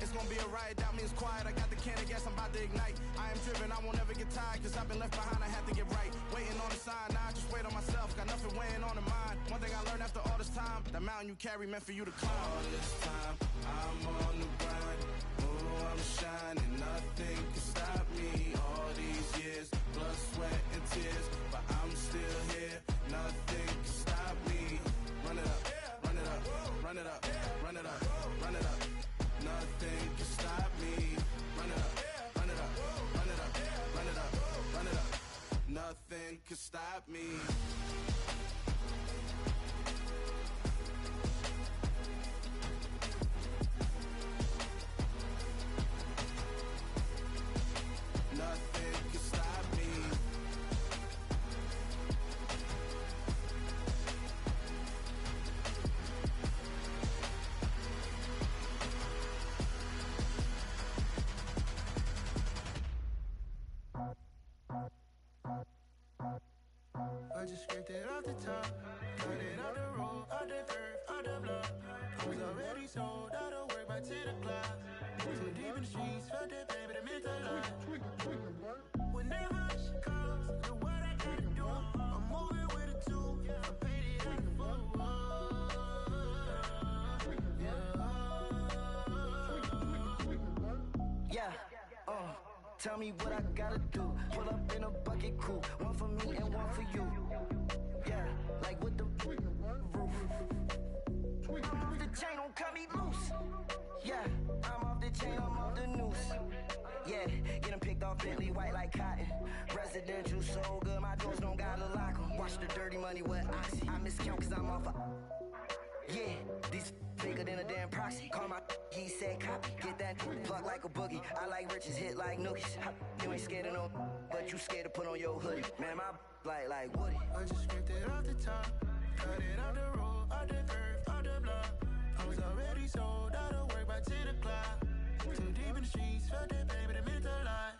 It's gonna be a riot, doubt me it's quiet. I got the can of gas, I'm about to ignite. I am driven, I won't ever get tired, cause I've been left behind, I have to get right. Waiting on the sign, now I just wait on myself. Got nothing weighing on the mind. One thing I learned after all this time, that mountain you carry meant for you to climb. All this time, I'm on the grind. Oh, I'm shining, nothing can stop me. All these years, blood, sweat, and tears, but I'm still here. Nothing can stop me. Run it up, run it up, run it up, run it up, run it up. Nothing can stop me. Run it up, run it up, run it up, run it up, run it up. Nothing can stop me. Nothing can stop me. I just scraped it off the top, got it out the road, out the curve, out the block. I was already sold, out of work by 10 o'clock. Too deep in the streets, felt that pain, but it meant a lot. Whenever she calls, do what I gotta do. I'm moving with a two, I paid it out the fool. Yeah, tell me what I gotta do. Pull up in a bucket crew, one for me and one for you. Yeah, like with the roof. I'm off the chain, don't cut me loose. Yeah, I'm off the chain, I'm off the noose. Yeah, get them picked off Bentley, white like cotton. Residential so good, my doors don't gotta lock 'em. Watch the dirty money with oxy. I miscount cause I'm off a... Yeah, these bigger than a damn proxy. Call my he said copy. Get that plug like a boogie. I like riches, hit like nookies. You ain't scared of no, but you scared to put on your hoodie. Man, my like Woody. I just scraped it off the top, cut it out the road, out the curve, out the block. I was already sold, out of work by 10 o'clock. Too deep in the streets, felt that pain, but it meant a lot.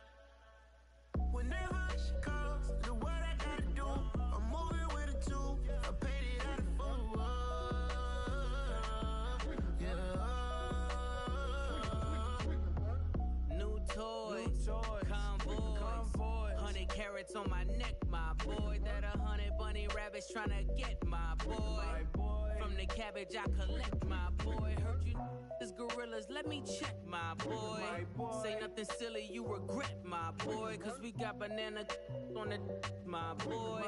Whenever she calls, do what I gotta do. I'm moving with a two, I paid it out of full. New toys, convoys, 100 carats on my neck, my boy. That 100 bunny rabbits tryna get my boy. From the cabbage I collect, my boy. Heard you is gorillas, let me check, my boy. Say nothing silly, you regret, my boy. Cause we got banana on the my boy.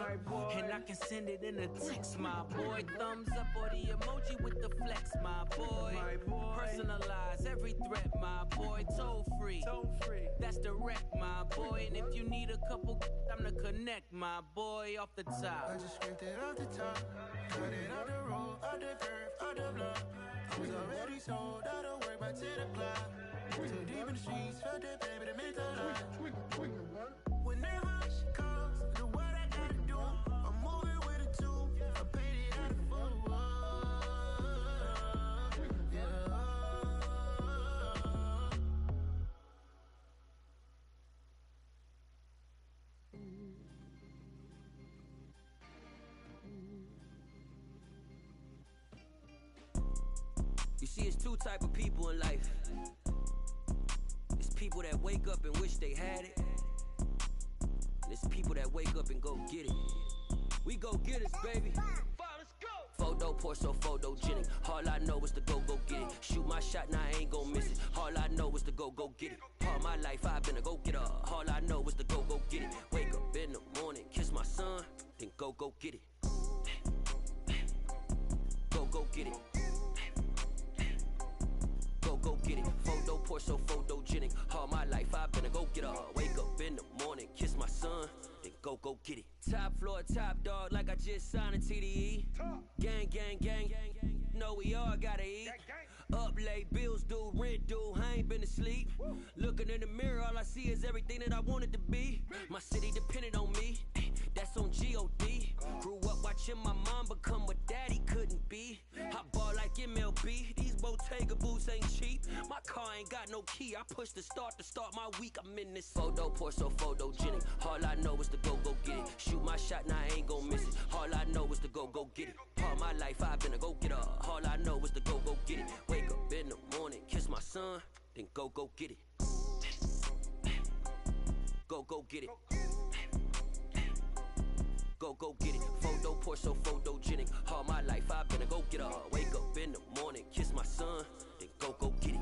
And I can send it in a text, my boy. Thumbs up or the emoji with the flex, my boy. Personalize every threat, my boy. Toll free, that's direct, my boy. And if you need a couple, I'm the connect, my boy. Off the top, I just scraped it off the top, cut it out the road, out the curve, out the block. I was already sold, out of work by 10 o'clock. Too deep in the streets, felt that pain, but it meant a lot. Whenever she calls, do what I gotta do. I'm moving with a two, I paid it out of full. You see, it's two type of people in life. It's people that wake up and wish they had it. And it's people that wake up and go get it. We go get it, baby. Photo poor, so photogenic. All I know is to go get it. Shoot my shot, now I ain't gon' miss it. All I know is to go get it. All my life I've been a go-getter. All I know is to go get it. Wake up in the morning, kiss my son, then go get it. Go get it. Go get it. Photo poor, so photogenic. All my life I've been a go-getter. Wake up in the morning, kiss my son, then go get it. Top floor, top dog, like I just signed a TDE. Gang, gang, gang, know we all gotta eat. Up late, bills due, rent due, I ain't been asleep. Looking in the mirror, all I see is everything that I wanted to be. My city depended on me, that's on G.O.D. Grew up watching my mom become what daddy couldn't be. I ball like MLB. Hoes ain't cheap. My car ain't got no key. I push the start to start my week. I'm in this photo pour so photogenic. All I know is to go get it. Shoot my shot, now I ain't gon' miss it. All I know is to go get it. All my life I've been a go getter. All I know is to go get it. Wake up in the morning, kiss my son, then go get it. Go get it. Go get it. Photo pour so photogenic. All my life I've been a go getter. Wake up in the morning, kiss my son, then go get it.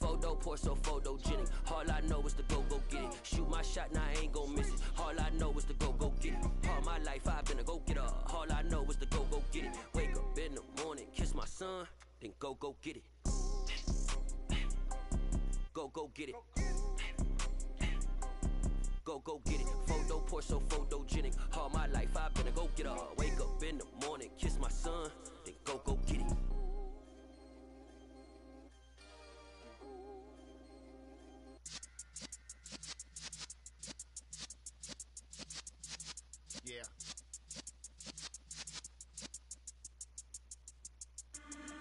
Photo pour so photogenic. All I know is to go get it. Shoot my shot, now I ain't gon' miss it. All I know is to go get it. All my life I've been a go getter. All I know is to go get it. Wake up in the morning, kiss my son, then go get it. Go get it. Go get it. Photo pour so photogenic. All my life I've been a go getter. Wake up in the morning, kiss my son, then go get it. Yeah.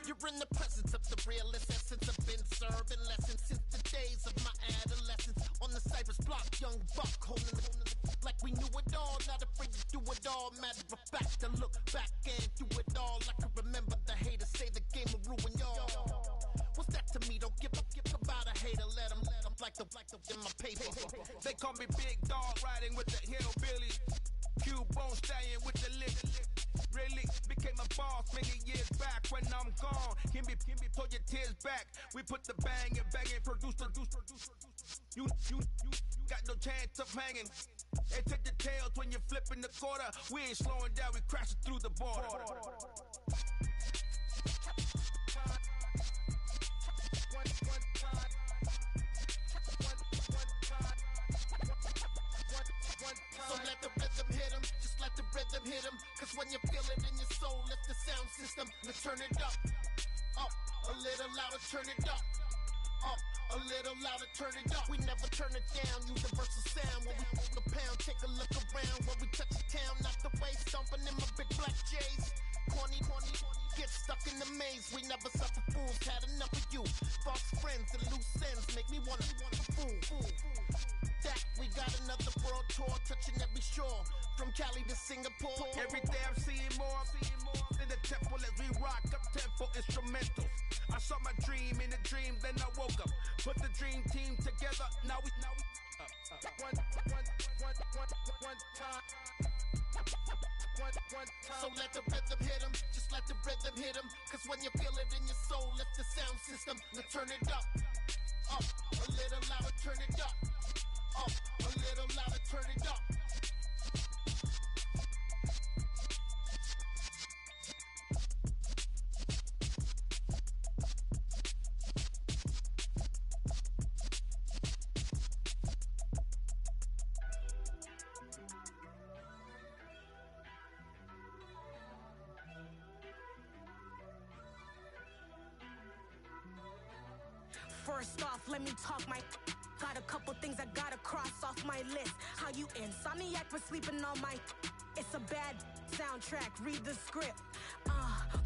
You're in the presence of the realest essence. I've been serving lessons since the days of my adolescence. On the Cypress block, young buck holding it like we knew it all. Not afraid to do it all. Matter of fact, to look back and do it all. I can remember the haters say the game will ruin y'all. What's that to me? Don't give about a hater. Let them like the in my paper. They call me Big Dog, riding with the hillbilly. Cubone staying with the lick. Really became a boss many years back. When I'm gone, can be pull your tears back. We put the bang and produce. You got no chance of hanging. They take the tails when you're flipping the quarter. We ain't slowing down, we crashing through the border. So let the rhythm hit him, just let the rhythm hit him. Cause when you feel it in your soul, lift the sound system. Let's turn it up, a little louder, turn it up, a little louder, turn it up. We never turn it down, universal sound. When we hold the pound, take a look around. When we touch the town, not the way, stomping in my big black J's. Corny, get stuck in the maze. We never suffer fools, had enough of you. False friends and loose ends make me wanna fool. That we got another world tour, touching every shore, from Cali to Singapore. Every day I'm seeing more in the temple as we rock up tempo instrumentals. I saw my dream in a dream, then I woke up. Put the dream team together, now we one time. So let the rhythm hit him, just let the rhythm hit him. Cause when you feel it in your soul, lift the sound system. Let's turn it up, a little louder, turn it up, a little louder, turn it up. First off, let me talk my. Got a couple things I gotta cross off my list. How you insomniac for sleeping on my. It's a bad soundtrack, read the script.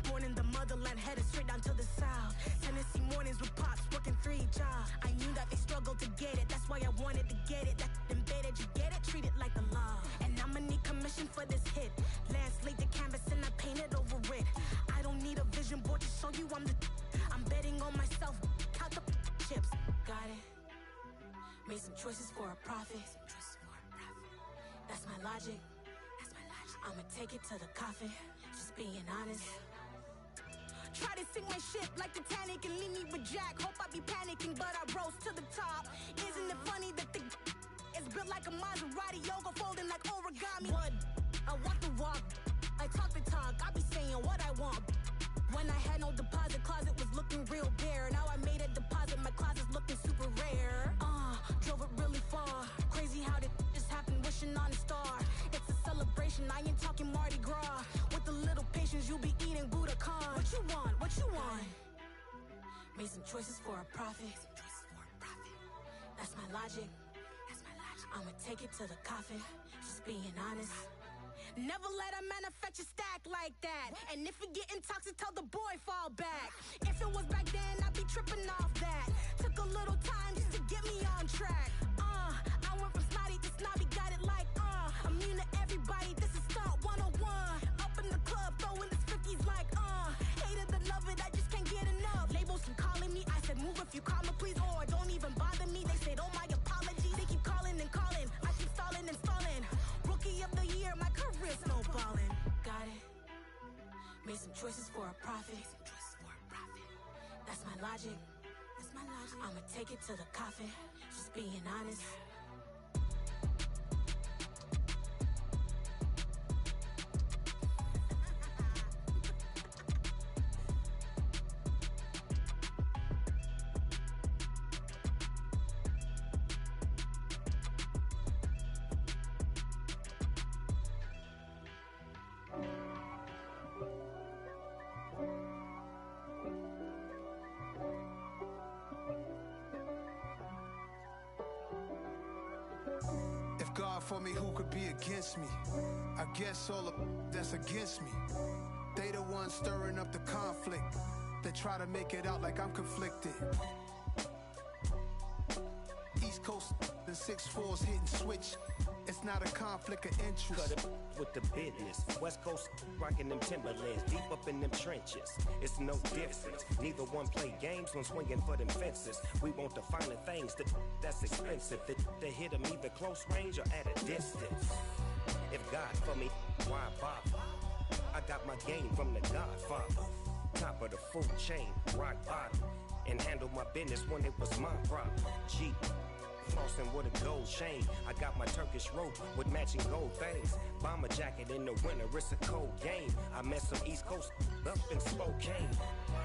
Born in the motherland, headed straight down to the south. Tennessee mornings with pops, working 3 jobs. I knew that they struggled to get it, that's why I wanted to get it. That embedded, you get it, treat it like a law. And I'ma need commission for this hit. Lance laid the canvas and I painted over it. I don't need a vision board to show you I'm betting on myself, count the chips. Got it. Made some choices for a profit. That's my logic. I'ma take it to the coffin. Just being honest. Try to sing my shit like Titanic and leave me with Jack. Hope I be panicking, but I rose to the top. Isn't it funny that the is built like a Maserati, yoga folding like origami? What? I walk the walk. I talk the talk. I be saying what I want. When I had no deposit, closet was looking real bare. Now I made a deposit, my closet's looking super rare. Drove it really far. how did this happen, wishing on a star. It's a celebration, I ain't talking Mardi Gras. With a little patience, you'll be eating Budokan. What you want? What you want? Made some choices for a profit. That's my logic. I'ma take it to the coffin. Just being honest. Never let a manufacture stack like that. And if it getting toxic, tell the boy fall back. If it was back then, I'd be tripping off that. Took a little time just to get me on track. I went from snotty to snobby, got it like immune to everybody, this is stunt 101. Up in the club, throwing this 50s like hated the love it, I just can't get enough. Labels keep calling me, I said move if you call me please, or don't even bother me. They said oh my apology, they keep calling and calling. I keep stalling and stalling. Rookie of the year, my career snowballing. Got it. Made some choices for a profit. That's my logic. I'ma take it to the coffin. Just being honest. God for me, who could be against me? I guess all of that's against me. They the ones stirring up the conflict. They try to make it out like I'm conflicted. East Coast, the 6'4's hitting switch. It's not a conflict of interest. Cut it with the business. West Coast rocking them Timberlands, deep up in them trenches. It's no difference. Neither one play games when swinging for them fences. We want the finer things that's expensive. That hit them either close range or at a distance. If God for me, why bother? I got my game from the Godfather. Top of the food chain, rock bottom. And handle my business when it was my problem. G. Flossing with a gold chain. I got my Turkish rope with matching gold things. Bomber jacket in the winter, it's a cold game. I met some East Coast up in Spokane.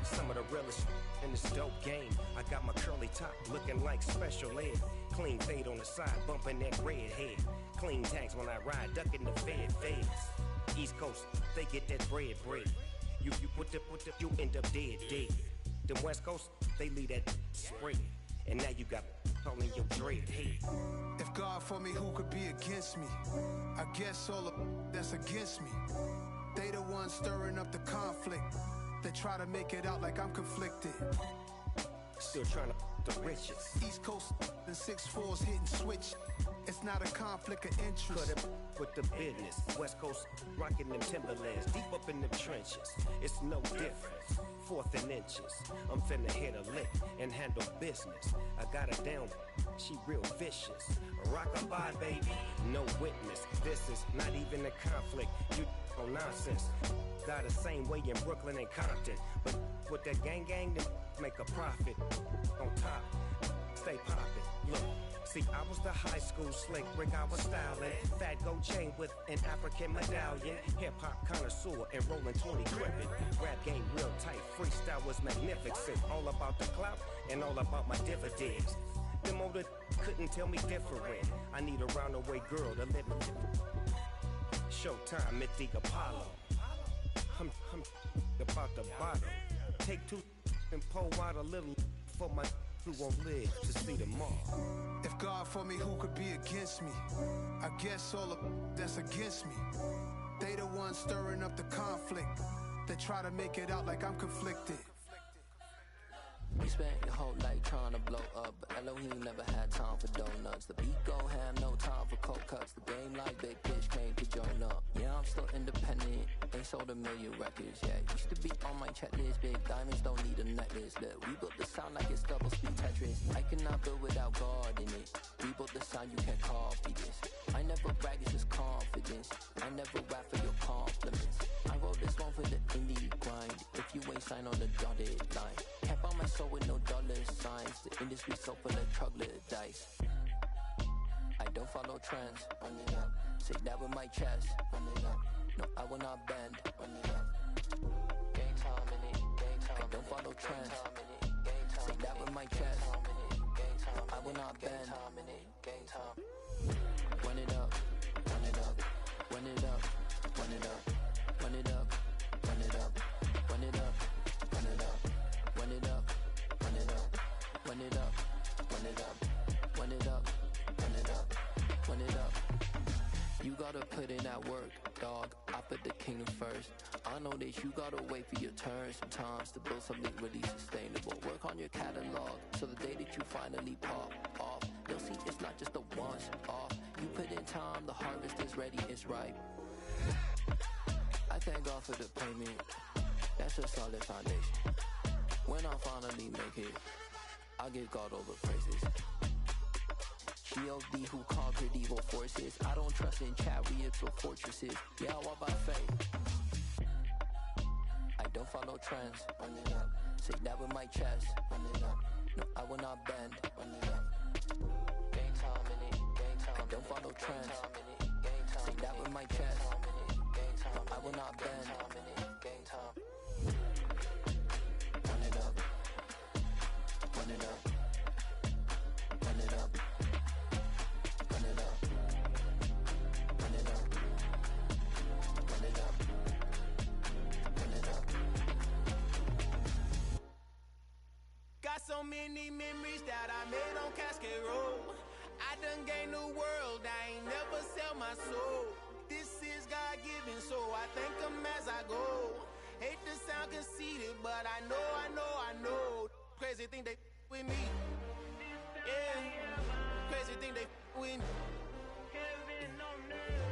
Some of the realest in this dope game. I got my curly top looking like special ed. Clean fade on the side, bumping that red head. Clean tags when I ride, ducking the feds. East Coast, they get that bread. You you end up dead. Them West Coast, they leave that spread. And now you got calling your dread head. If God for me, who could be against me? I guess all of that's against me. They the ones stirring up the conflict. They try to make it out like I'm conflicted. Still trying to the riches. East Coast, the 6'4's hitting switch. It's not a conflict of interest. Cut it with the business. West Coast rocking them Timberlands, deep up in them trenches. It's no difference. 4th and inches. I'm finna hit a lick and handle business. I got her down, she real vicious. Rock-a-bye, baby, no witness. This is not even a conflict. You on nonsense. Got the same way in Brooklyn and Compton. But with that gang, then make a profit. On top, stay poppin'. Look. See, I was the high school slick Rick, I was styling. Fat gold chain with an African medallion. Hip-hop connoisseur and rolling 20 crippin'. Rap game real tight, freestyle was magnificent. All about the clout and all about my dividends. Them older couldn't tell me different. I need a roundaway girl to live with. Showtime at the Apollo. I'm about the bottom. Take 2 and pour out a little for my who won't live to see tomorrow. If God for me, who could be against me? I guess all of that's against me. They the ones stirring up the conflict. They try to make it out like I'm conflicted. We spent your whole life trying to blow up, but Elohim never had time for donuts. The beat go ham, no time for cold cuts. The game like Big Pitch came to join up. Yeah, I'm still independent, ain't sold a million records yet. Used to be on my checklist, big diamonds don't need a necklace. Look, we built the sound like it's double speed Tetris. I cannot build without God in it. We built the sound, you can't copy this. I never brag, it's just confidence. I never rap for your compliments. I wrote this one for the indie grind. If you ain't signed on the dotted line, can't buy my soul with no dollar signs. The industry so full of troglodytes. I don't follow trends. Run it up. Say that with my chest. Run it up. No, I will not bend. Run it up. Gang time in it. Gang time. I don't follow trends. Say that with my chest. I will not bend. Gang time. gotta put in that work, dog. I put the kingdom first. I know that you gotta wait for your turn sometimes to build something really sustainable. Work on your catalog, so the day that you finally pop off, you'll see it's not just a once off. You put in time, the harvest is ready, it's ripe. I thank God for the payment. That's a solid foundation. When I finally make it, I give God all the praises. G.O.D. who conquered evil forces. I don't trust in chariots or fortresses. Yeah, I walk by faith. I don't follow trends. Run it up. Say that with my chest. Run it up. No, I will not bend. Run it up. Gang time in it. Gang time. I don't follow trends. Say that with my chest. No, I will not bend. Gang time. Run it up. Run it up. Run it up. Run it up. Run it up. Run it up. Run it up. Got so many memories that I made on Cascade Road. I done gained the world, I ain't never sell my soul. This is God-given, so I thank him as I go. Hate to sound conceited, but I know. Crazy thing they with me. Yeah, crazy thing they with me.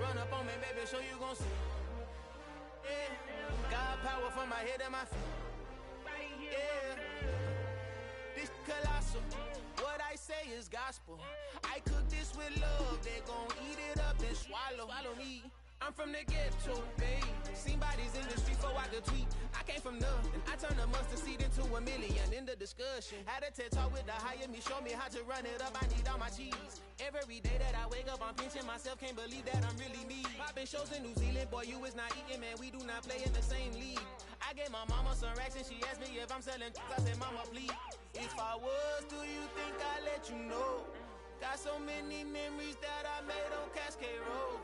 Run up on me, baby, show you gon' see. Yeah, God power from my head and my feet. Yeah, this colossal. What I say is gospel. I cook this with love, they gon' eat it up and swallow me. I'm from the ghetto, babe. Seen bodies in the street before I could tweet. I came from nothing. I turned a mustard seed into a million. In the discussion, had a TED talk with the higher me. Show me how to run it up. I need all my cheese. Every day that I wake up, I'm pinching myself. Can't believe that I'm really me. Popping shows in New Zealand, boy, you is not eating, man. We do not play in the same league. I gave my mama some racks and she asked me if I'm selling. I said, mama, please. If I was, do you think I'd let you know? Got so many memories that I made on Cascade Road.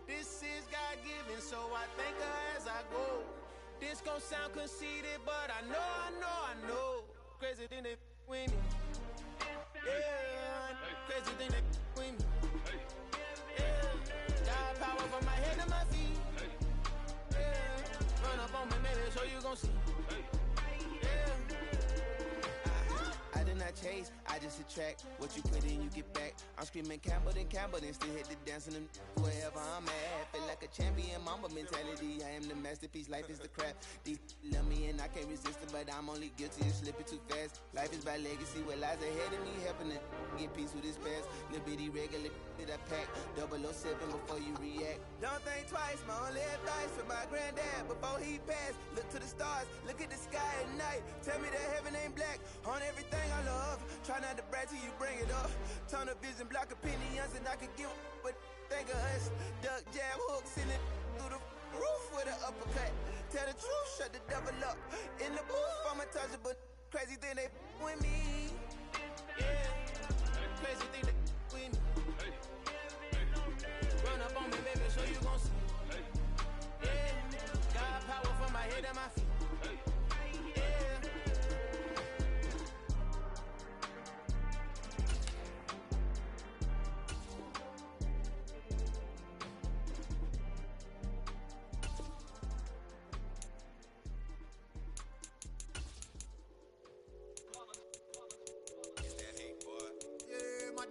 This is God-given, so I thank her as I go. This gon' sound conceited, but I know. Crazy thing they with me. Yeah, crazy thing they with me. Yeah, God power from my head to my feet. Yeah, run up on me, baby, so you gon' see. I did not chase, I just attract. What you put in, you get back. I'm screaming Campbell, then still hit the dance and wherever I'm at. Feel like a champion, mamba mentality. I am the masterpiece, life is the crap. Deep love me and I can't resist it, but I'm only guilty of slipping too fast. Life is by legacy, what lies ahead of me, helping to get peace with this past. Little bitty regular that I pack, 007 before you react. Don't think twice, my only advice for my granddad before he passed. Look to the stars, look at the sky at night. Tell me that heaven ain't black on everything I love. Try not to brag till you bring it up. Turn the vision, block opinions, and I could give but think of us. Duck, jab, hook, send it through the roof with an uppercut. Tell the truth, shut the devil up. In the booth, I'm untouchable. Crazy thing they with me. Yeah, crazy thing they with me. Run up on me, baby, so you gon' see. Yeah, God power from my head and my feet.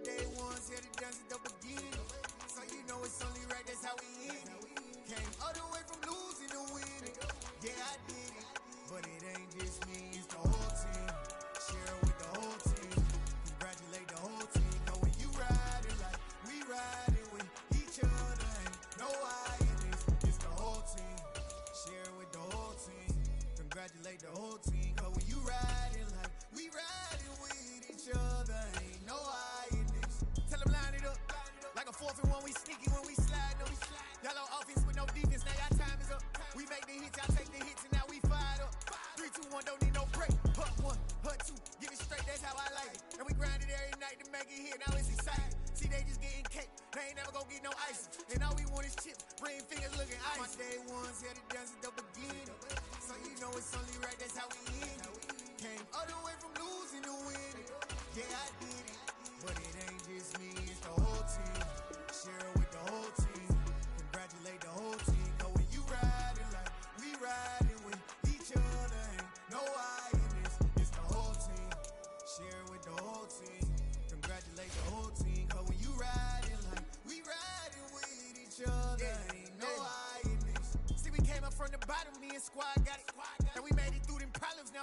Day ones here to dance at the beginning. So you know it's only right, that's how we end it. Came all the way from losing to winning. Yeah, I did it. But it ain't just me, it's the whole team. Share it with the whole team. Congratulate the whole team. Cause when you riding like we riding with each other, ain't no I in this. It's the whole team. Share it with the whole team. Congratulate the whole team. Cause when you riding like we riding with each other, ain't no I. Tell them line it up. Like a 4th and 1, we sneaky when we slide. No, we slide. Yellow offense with no defense, now our time is up. We make the hits, y'all take the hits, and now we fired up. 3, 2, 1, don't need no break. Hut 1, hut 2, give it straight, that's how I like it. And we grind it every night to make it hit, now it's exciting. See, they just getting cake, they ain't never gonna get no ice. And all we want is chips, ring fingers looking ice. My day ones here to dance at the beginning. So you know it's only right, that's how we end it. Came all the way from losing to winning. Yeah, I did it. But it ain't just me, it's the whole team. Share it with the whole team.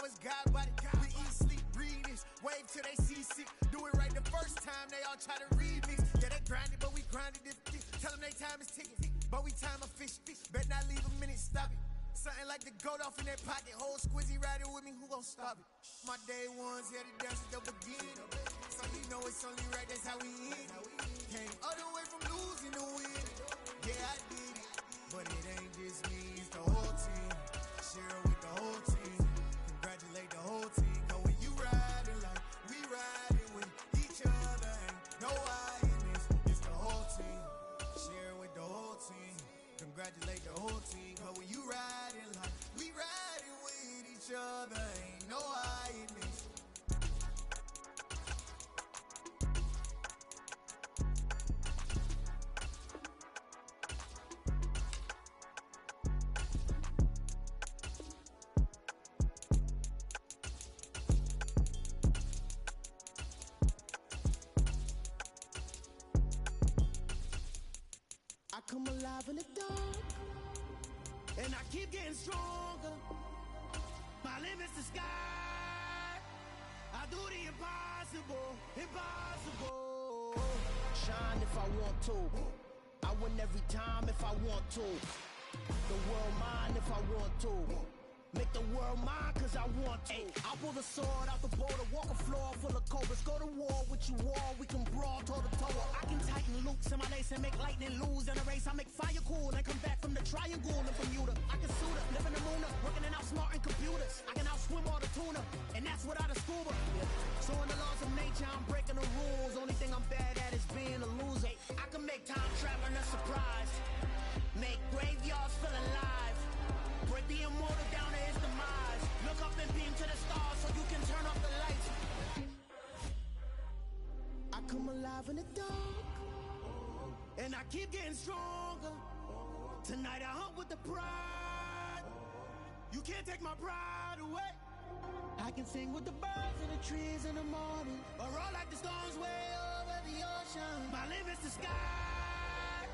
now it's God body. We eat, sleep, breathe this. Wave till they see sick. Do it right the first time, they all try to remix. Yeah, they grinded, but we grinded it. Tell them they time is ticking, but we time a fish. Bet not leave a minute, stop it. Something like the goat off in their pocket. Whole squizzy riding with me, who gon' stop it? My day ones here to dance at the beginning. So you know it's only right, that's how we end. Came all the way from losing to win. Yeah, I did it, but it ain't just me, it's the whole team. Share it with the whole team. Congratulate the whole team. Cause when you riding like we riding with each other, ain't no I in this. It's the whole team. Share it with the whole team. Congratulate the whole team. Cause when you riding like we riding with each other, ain't no I in this. I come alive in the dark, and I keep getting stronger. My limit's the sky. I do the impossible, impossible. Shine if I want to. I win every time if I want to. The world mine if I want to. Make the world mine cause I want to. I pull the sword out the border, walk a floor full of cobras. Go to war with you all, we can brawl toe to toe. I can tighten loops in my lace and make lightning lose in a race. I make fire cool and come back from the triangle in Bermuda. I can suit up, live in the moon, working and outsmarting computers. I can outswim all the tuna, and that's without a scuba. So in the laws of nature, I'm breaking the rules. Only thing I'm bad at is being a loser. I can make time traveling a surprise, make graveyards feel alive, break the immortal down to his demise. Look up and beam to the stars so you can turn off the lights. I come alive in the dark, and I keep getting stronger. Tonight I hunt with the pride. You can't take my pride away. I can sing with the birds and the trees in the morning, or roll like the storms way over the ocean. My limit's the sky.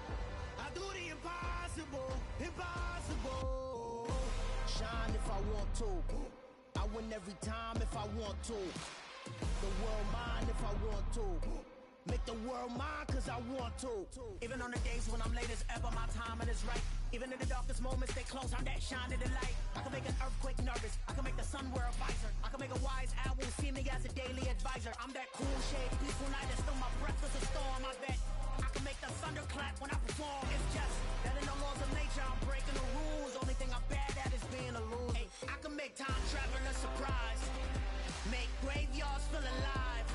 I do the impossible, impossible. Shine if I want to. I win every time if I want to. The world mine if I want to. Make the world mine cause I want to. Even on the days when I'm late as ever, my timing is right. Even in the darkest moments, they close, I'm that shine in the light. I can make an earthquake nervous, I can make the sun wear a visor. I can make a wise owl see me as a daily advisor. I'm that cool shade, peaceful night, and still my breath is a storm. I bet I can make the thunder clap when I perform. It's just that in the laws of nature, I'm breaking the rules. Only thing I'm bad at is being a loser. I can make time traveling a surprise, make graveyards feel alive,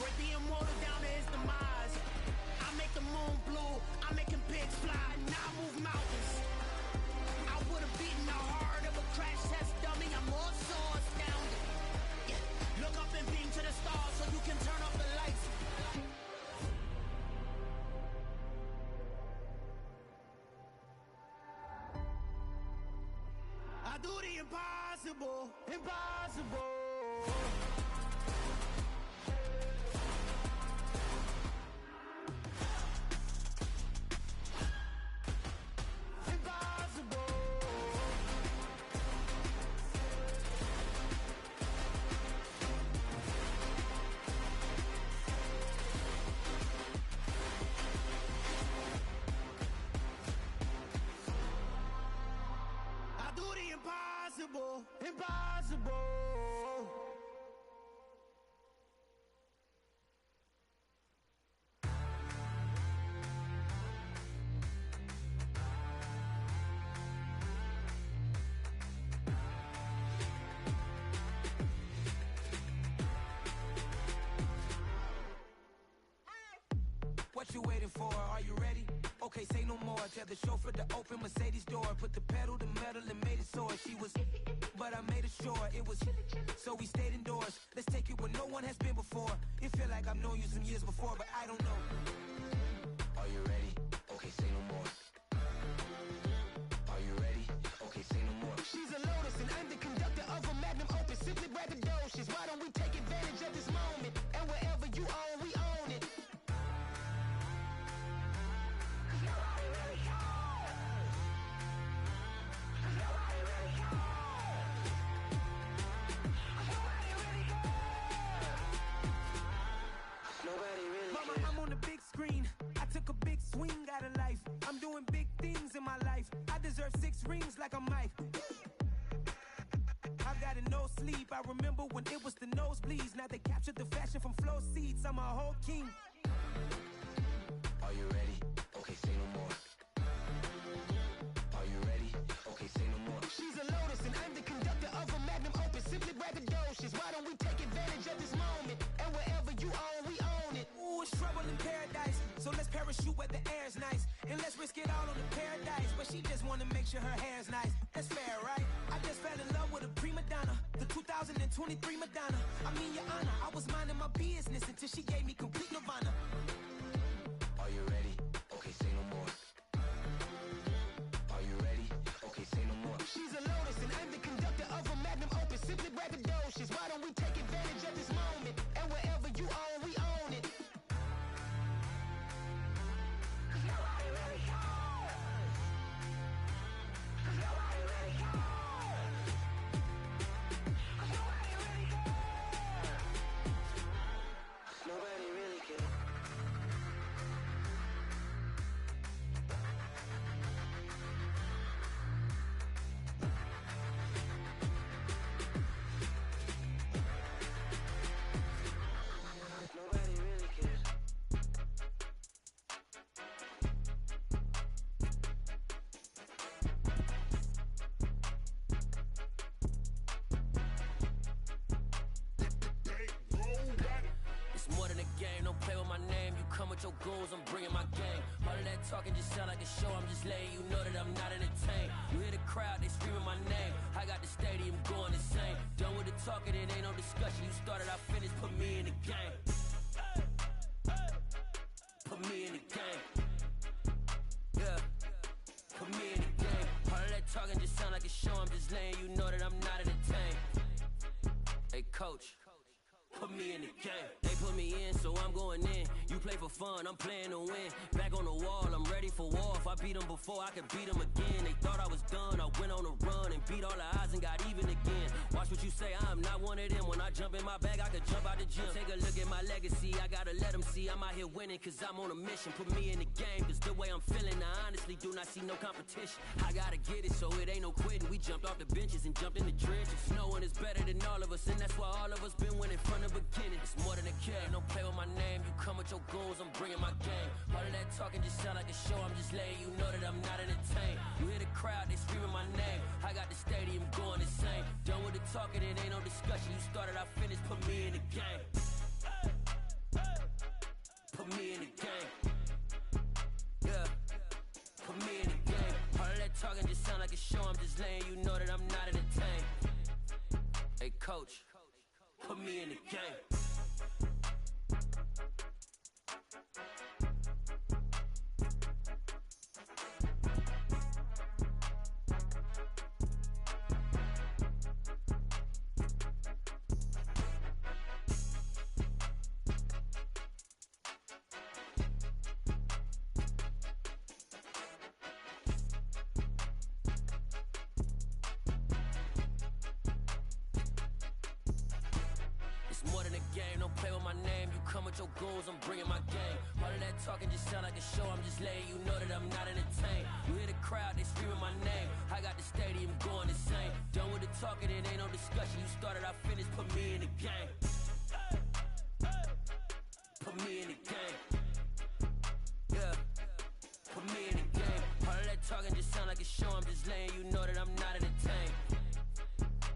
break the immortal down to his demise. I make the moon blue, I'm making pigs fly, and I move mountains. I would've beaten the heart of a crash test dummy. I'm more so astounded. Yeah. Look up and beam to the stars so you can turn off the lights. I do the impossible, impossible. Impossible, impossible. What you waiting for? Are you ready? Okay, say no more. Tell the chauffeur to open Mercedes door. Put the pedal to metal and made it soar. She was, but I made it sure it was. So we stayed indoors. Let's take it where no one has been before. It feel like I've known you some years before, but I don't know. Are you ready? Okay, say no more. Are you ready? Okay, say no more. She's a lotus and I'm the conductor of a magnum opus. Simply braggadocious. Why don't we take advantage of this moment? And wherever you own, we own it. like I'm Mike. I got a no sleep. I remember when it was the nosebleeds. Now they captured the fashion from flow seats. I'm a whole king. Are you ready? Okay, say no more. Are you ready? Okay, say no more. She's a lotus and I'm the conductor of a magnum opus. Simply braggadocious. Why don't we take advantage of this moment? And wherever you own, we own it. Ooh, it's trouble in paradise. So let's parachute where the air's nice. And let's risk it all on the paradise. But she just wanna make sure her hair's nice. That's fair, right? I just fell in love with a prima donna. The 2023 Madonna. I mean, your honor, I was minding my business until she gave me complete nirvana. Are you ready? Okay, say no more. Are you ready? Okay, say no more. She's a lotus and I'm the conductor of a magnum opus. Simply braggadocious. Why don't we take advantage of this moment? And wherever you own, we own it. Cause nobody really cares. Cause nobody really cares. Cause nobody really cares. Nobody really cares. Nobody really cares. It's more than a game, don't play with my name. You come with your goons, I'm bringing my gang. All of that talking just sound like a show, I'm just letting you know that I'm not entertained. You hear the crowd, they screaming my name. I got the stadium going insane. Done with the talking, it ain't no discussion. You started, I finished, put me in the game. Put me in the game. Yeah, put me in the game. All of that talking just sound like a show, I'm just letting you know that I'm not entertained. Hey coach, put me in the game. They put me in, so I'm going in. You play for fun, I'm playing to win. Back on the wall, I'm ready for war. If I beat them before, I could beat them again. They thought I was done, I went on a run and beat all the odds and got even again. Watch what you say, I'm not one of them. When I jump in my bag, I could jump out the gym. Take a look at my legacy, I gotta let them see I'm out here winning, cause I'm on a mission. Put me in the game, cause the way I'm feeling, I honestly do not see no competition. I gotta get it, so it ain't no quitting. We jumped off the benches and jumped in the trenches. No one is better than all of us, and that's why all of us been winning from the beginning. It's more than a game, don't play with my name. You come with your goons, I'm bringing my game. All of that talking just sound like a show, I'm just letting you know that I'm not entertained. You hear the crowd, they screaming my name. I got the stadium going insane. Done with the talking, it ain't no discussion. You started, I finished, put me in the game. Put me in the game. Yeah, put me in the game. All of that talking just sound like a show, I'm just letting you know that I'm not entertained. Hey coach, put me in the game. Your goals, I'm bringing my game. All of that talking just sound like a show, I'm just letting you know that I'm not entertained. You hear the crowd, they screaming my name. I got the stadium going insane. Done with the talking, it ain't no discussion. You started, I finished, put me in the game. Put me in the game. Yeah, put me in the game. All of that talking just sound like a show, I'm just letting you know that I'm not entertained.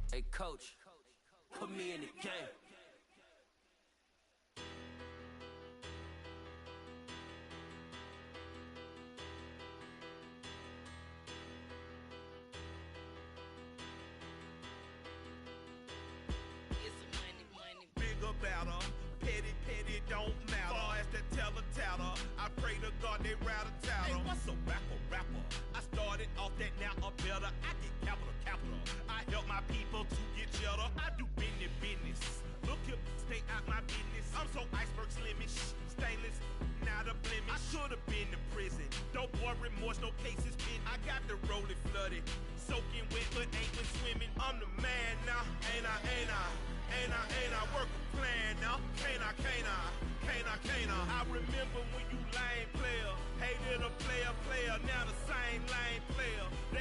Hey coach, put me in the game. Better, petty, don't matter. Far as the teller, I pray to God they rather tattle. Hey, what's a rapper? I started off that, now a better. I get capital. I help my people to get cheddar. I do business. Look here, stay out my business. I'm so iceberg slimish, stainless, not a blemish. I should've been to prison. No boy remorse, no cases pinned. I got the rolling flooded, soaking wet, but ain't been swimming. I'm the man now, ain't I? Work a plan now, can't I? I remember when you lame player, hated a player, now the same lame player. They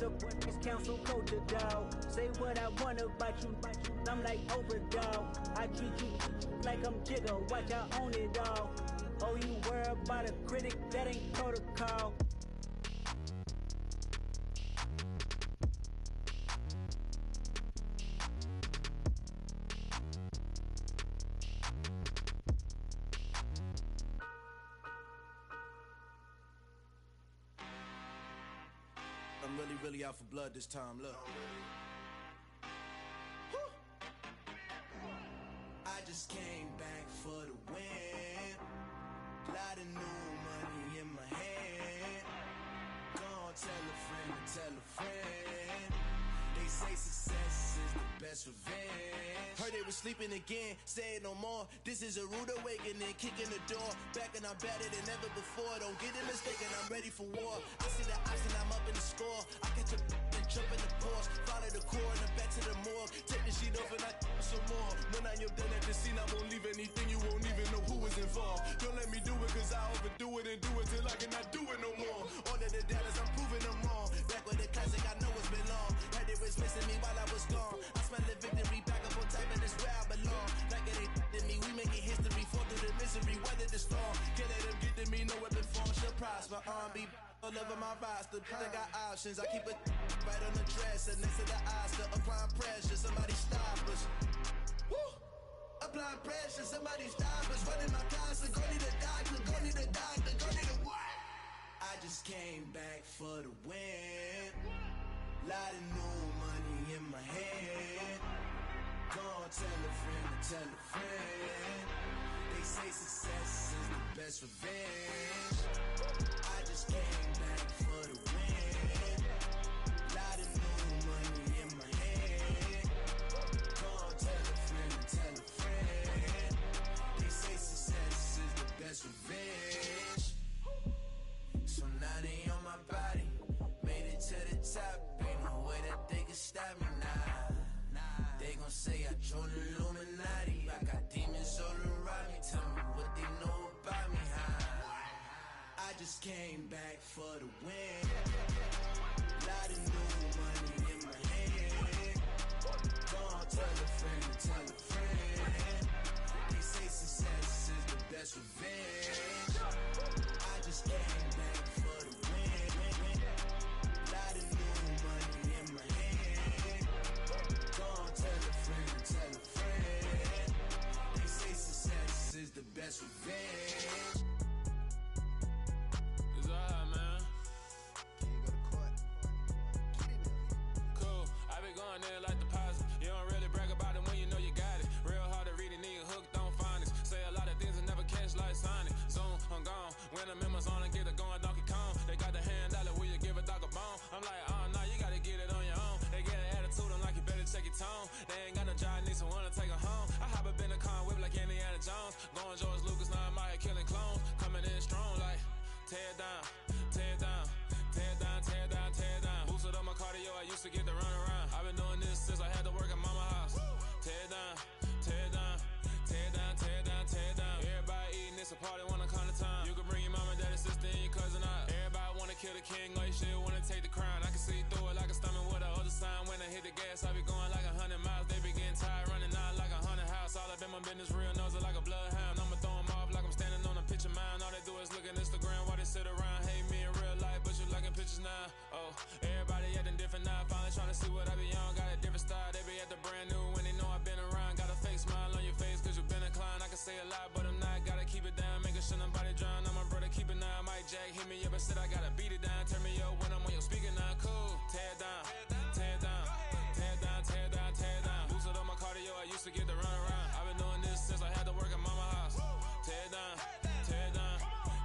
the boys council culture, dog. Say what I want about you, I'm like Oprah, dog. I treat you like I'm Jigga, watch I own it, dog. Oh, you worry about a critic, that ain't protocol. I'm really out for blood this time, look. I just came back for the win. Lot of new money in my hand. Gonna tell a friend to tell a friend. They say success is the best revenge. Heard they was sleeping again, say it no more. This is a rude awakening, kicking the door. Back and I'm better than ever before. Don't get it mistaken, I'm ready for war. I see the option, I'm up in the score. I catch a and jump in the course. Follow the core and then back to the morgue. Take the sheet off and I some more. When I am done at the scene, I won't leave anything. You won't even know who is involved. Don't let me do it, cause I overdo it and do it till I cannot do it no more. All of the doubters, I'm proving them wrong. Back with the classic, I know it's been long. Heard they was missing me while I was gone. I smell the victory back up on top, and it's where I belong. Like it ain't to me, we making history. Fall through the misery, weather the storm. Can't let them get to me, no weapon form shall prosper. Be all over my roster, I got options. I keep it right on the dresser, next to the Oscar. Applying pressure, somebody stop us. Woo! Applying pressure, somebody stop us. Running my constant, go need a doctor, go need a doctor, go need a what? I just came back for the win. Lot of new money in my hand. Gonna tell a friend to tell a friend. They say success is the best revenge. I just came back for the win. Lot of new money in my hand. Gonna tell a friend to tell a friend. They say success is the best revenge. So now they on my body. Made it to the top. Ain't no way that they can stop me now. They gon' say I joined the Illuminati. I got demons all around me. Tell me what they know about me, huh? I just came back for the win. Lot of new money in my hand. Gonna tell a friend to tell a friend. They say success is the best revenge. I just came back for the win. Lot of new money in my hand. Gonna tell a friend to tell a friend. They say success is the best revenge. It's alright, man. Cool. I been going there like deposit. You don't really brag about it when you know you got it. Real hard to read a nigga hooked on phonics. Say a lot of things and never catch like Sonic. Zoom, I'm gone. When I'm in my zone, I get it going Donkey Kong. They got the hand dollar, will you give a dog a bone? I'm like, oh no, you gotta get it on your own. They get an attitude, I'm like, you better check your tone. They ain't got no job, need someone to take her home. I hop up in the car, whip like Indiana Jones. Going George Lucas, now I'm out here killing clones. Coming in strong like, tear down, tear down, tear down, tear down, tear down. Boosted up my cardio, I used to get to run around. I've been doing this since I had to work at mama house. Tear down, tear down, tear down, tear down, tear down. Everybody eating, it's a party, wanna come to time. You can bring your mama, daddy, sister, and your cousin out. Everybody wanna kill the king, or you shit wanna take the crown. I can see through it like a stomach with a other sign. When I hit the gas, I be going like 100 miles. They be getting tired, running out like 100 house. All up in my business, real nose it like a bloodhound. I'ma throw 'em off like I'm standing on a picture mound. All they do is look at Instagram while they sit around. Hate me in real life, but you liking pictures now. Oh, everybody acting different now. Finally trying to see what I be on. Got a different style, they be at the brand new when they know I've been around. Got a fake smile on your face, cause you been inclined. I can say a lot, but I'm not. Gotta keep it down, making sure nobody drown. I'm my brother, keep it now. Mike Jack hit me up and said I gotta beat it down. Turn me up when I'm on your speaker now. Cool, tear down, tear down, tear down, tear down, tear down. Boosted up my cardio, I used to get to run around. I've been doing this since I had to work at mama house. Tear down, tear down,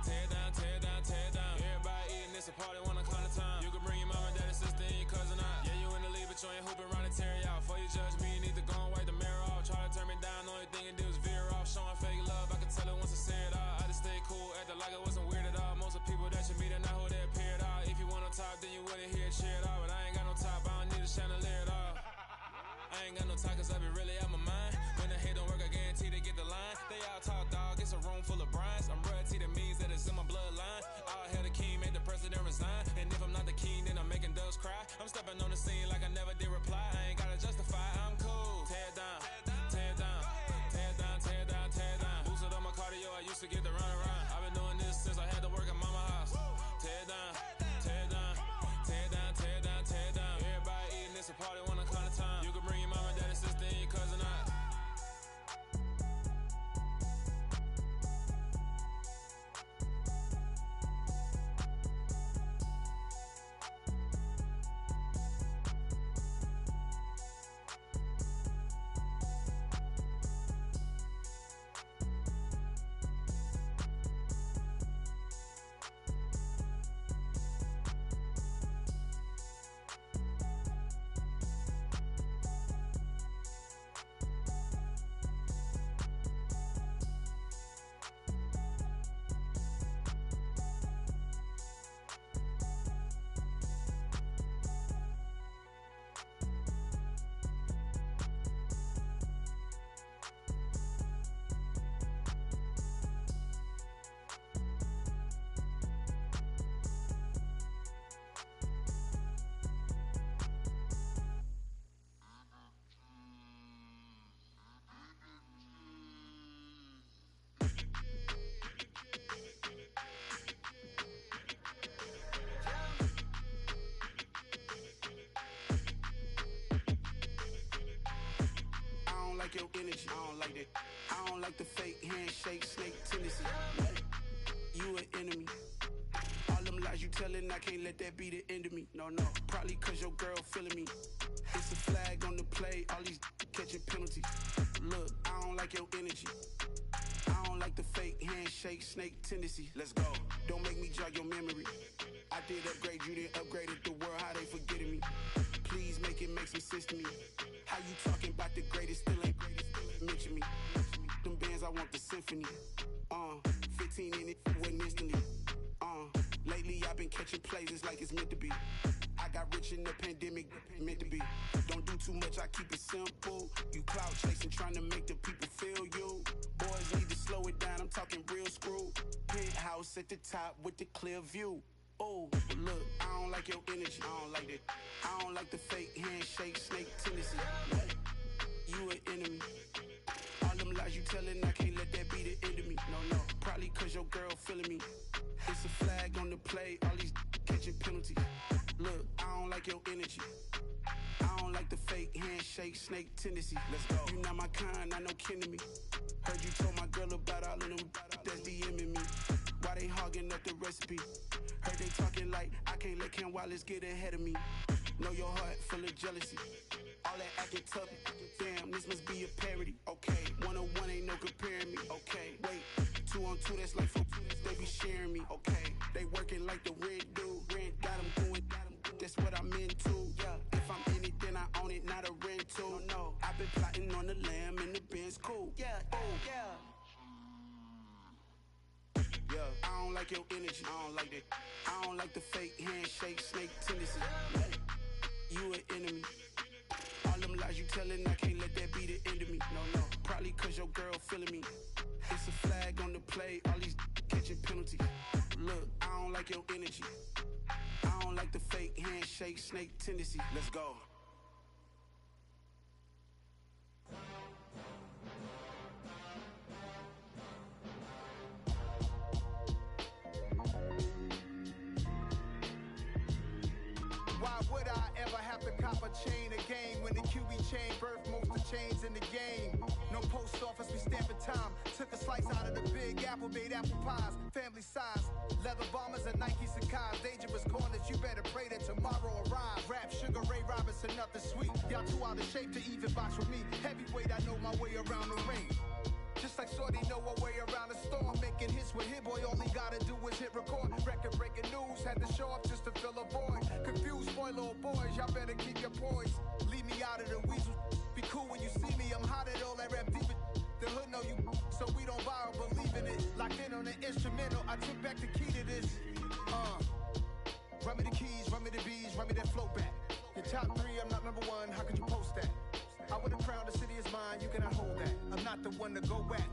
tear down, tear down, tear down. Everybody eating, it's a party, wanna come to time. You can bring your mama, daddy, sister, and your cousin out. Yeah, you in the league, but you ain't hooping around and tear you out. Before you judge me, you need to go and wipe the mirror off. Try to turn me down, only thing you do is veer off. Showing fake love, I can tell it once I say it all. I just stay cool, acting like I wasn't weird at all. Most of the people that you meet are not who they energy. I don't like that. I don't like the fake handshake, snake tendency. You an enemy. All them lies you telling, I can't let that be the end of me. No, probably cause your girl feeling me. It's a flag on the play, all these catching penalties. Look, I don't like your energy. I don't like the fake handshake, snake tendency. Let's go. Don't make me jog your memory. I did upgrade, you didn't upgraded the world, how they forgetting me. Please make it make some sense to me. How you talking about the greatest, still ain't greatest, mention me. Them bands, I want the symphony. 15 in it, wasn't instantly. Lately I've been catching plays, it's like it's meant to be. I got rich in the pandemic, meant to be. Don't do too much, I keep it simple. You clout chasing, trying to make the people feel you. Boys need to slow it down, I'm talking real screw. Penthouse at the top with the clear view. Oh, look, I don't like your energy, I don't like that. I don't like the fake handshake, snake tendency. You an enemy. All them lies you telling, I can't let that be the end of me. No, probably cause your girl feeling me. It's a flag on the play, all these catching penalties. Look, I don't like your energy. I don't like the fake handshake, snake tendency. Let's go. You not my kind, I know kin to me. Heard you told my girl about all of them that's DMing me. Why they hogging up the recipe? Heard they talking like I can't let Ken Wallace get ahead of me. Know your heart full of jealousy. All that acting tough, damn, this must be a parody. Okay, 101 ain't no comparing me. Okay, wait, 2 on 2, that's like 4, they be sharing me. Okay, they working like the rent dude. Rent got them going, that's what I'm into. Yeah, if I'm in it, then I own it, not a rental. No, I've been plotting on the lamb and the Benz cool. Yeah, I don't like your energy, I don't like that. I don't like the fake handshake, snake tendency. You an enemy. All them lies you telling, I can't let that be the end of me. No, probably cause your girl feeling me. It's a flag on the play, all these catching penalties. Look, I don't like your energy. I don't like the fake handshake, snake tendency. Let's go. Why would I ever have to cop a chain again when the QB chain birthed most of chains in the game? No post office, we stamping time. Took a slice out of the big apple, made apple pies, family size. Leather bombers and Nike Sacai's. Dangerous corners, you better pray that tomorrow arrives. Rap, Sugar Ray Robinson, nothing sweet. Y'all too out of shape to even box with me. Heavyweight, I know my way around the ring. Just like Shorty know her way around the storm. Making hits with Hit Boy, all he gotta do is hit record. Record breaking news, had to show up just to fill a void. Confused boy, little boys, y'all better keep your poise. Leave me out of the weasel. Be cool when you see me, I'm hot at all that rap deep. The hood know you, so we don't borrow, believe in it. Locked in on the instrumental, I took back the key to this. Run me the keys, run me the bees, run me that flow back. Your top 3, I'm not number 1, how could you post that? I would've crowned the city is mine, you cannot hold that. I'm not the one to go back.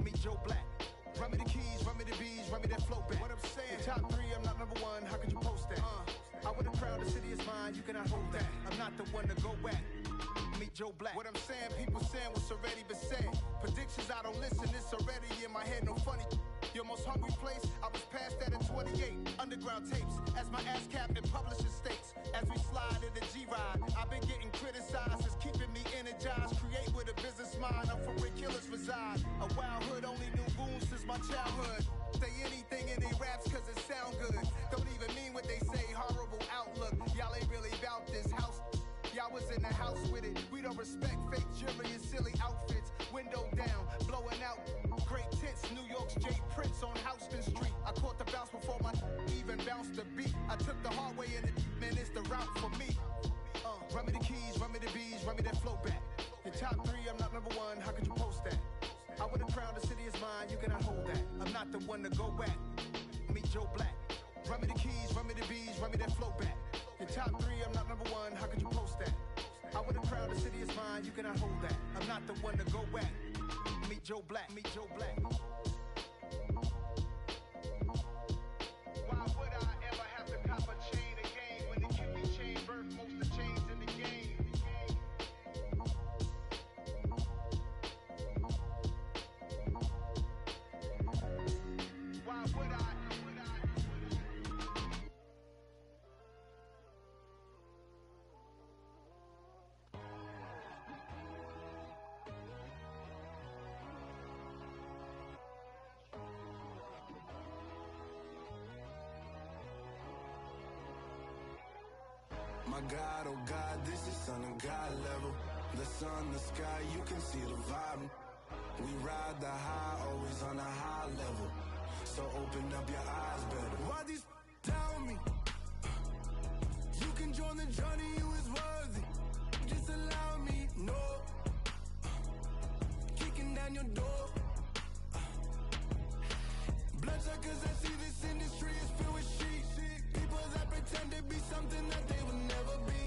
Meet Joe Black. Run me the keys, run me the bees, run me that flow back. What I'm saying, top 3, I'm not number 1, how could you post that? I would've crowned the city is mine, you cannot hold that. I'm not the one to go back. Meet Joe Black. What I'm saying, people saying what's already been said. Predictions, I don't listen, it's already in my head, no funny. Your most hungry place, I was past that in 28. Underground tapes, as my ass cap in publishing states. As we slide in the G-Ride, I've been getting criticized, it's keeping me energized. Create with a business mind, I'm from where killers reside. A wild hood, only knew goons since my childhood. Say anything in they raps cause it sound good. Don't even mean what they say, horrible outlook. Y'all ain't really about this house. Y'all was in the house with it. We don't respect fake jewelry and silly outfits. Window down, blowing out great tents. New York's Jay Prince on Houston Street. I caught the bounce before my even bounced the beat. I took the hard way in it, man, it's the route for me. Run me the keys, run me the bees, run me that flow back. Your top 3, I'm not number 1, how could you post that? I would've crowned the city is mine, you cannot hold that. I'm not the one to go back. Meet Joe Black. Run me the keys, run me the bees, run me that flow back. Your top 3, I'm not number 1, how could you post that? I would've crowned the city is mine, you cannot hold that. I'm not the one to go back. Meet Joe Black, meet Joe Black. Why would I ever have to cop a chain again when the QB chain birthed most of chains in the game? Why would I? God, oh God, this is son of God level. The sun, the sky, you can see the vibe. We ride the high, always on a high level. So open up your eyes better. Why these tell me? You can join the journey, you is worthy. Just allow me, no. Kicking down your door. Bloodsuckers that see this industry is filled with sheep. People that pretend to be something that they will never be.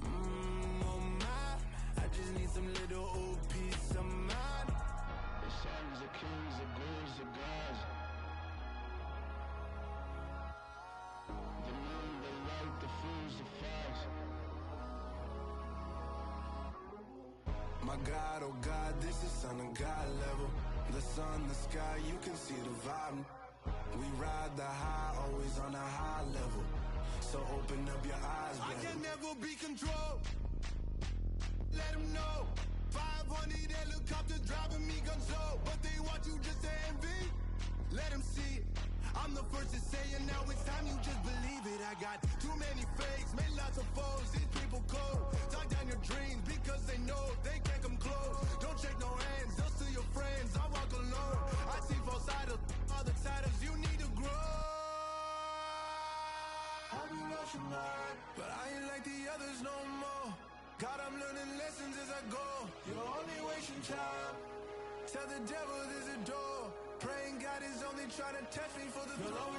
Oh my, I just need some little old peace of mind. The sons of kings, the boys of gods. The men, the light, the fools, the facts. My God, oh God, this is son of God level. The sun, the sky, you can see the vibe. We ride the high, always on a high level. So open up your eyes, baby. I can never be controlled. Let them know. 500 helicopters driving me gunso. But they want you just to envy. Let them see it. I'm the first to say it, now it's time you just believe it. I got too many fakes, made lots of foes. These people cold. Talk down your dreams because they know they can't come close. Don't shake no hands, they'll steal your friends. I walk alone. I see false idols, other titles. You need to grow. Have you lost your mind? But I ain't like the others no more. God, I'm learning lessons as I go. You're only wasting time. Tell the devil there's a door. Praying God is only trying to test me for the throne.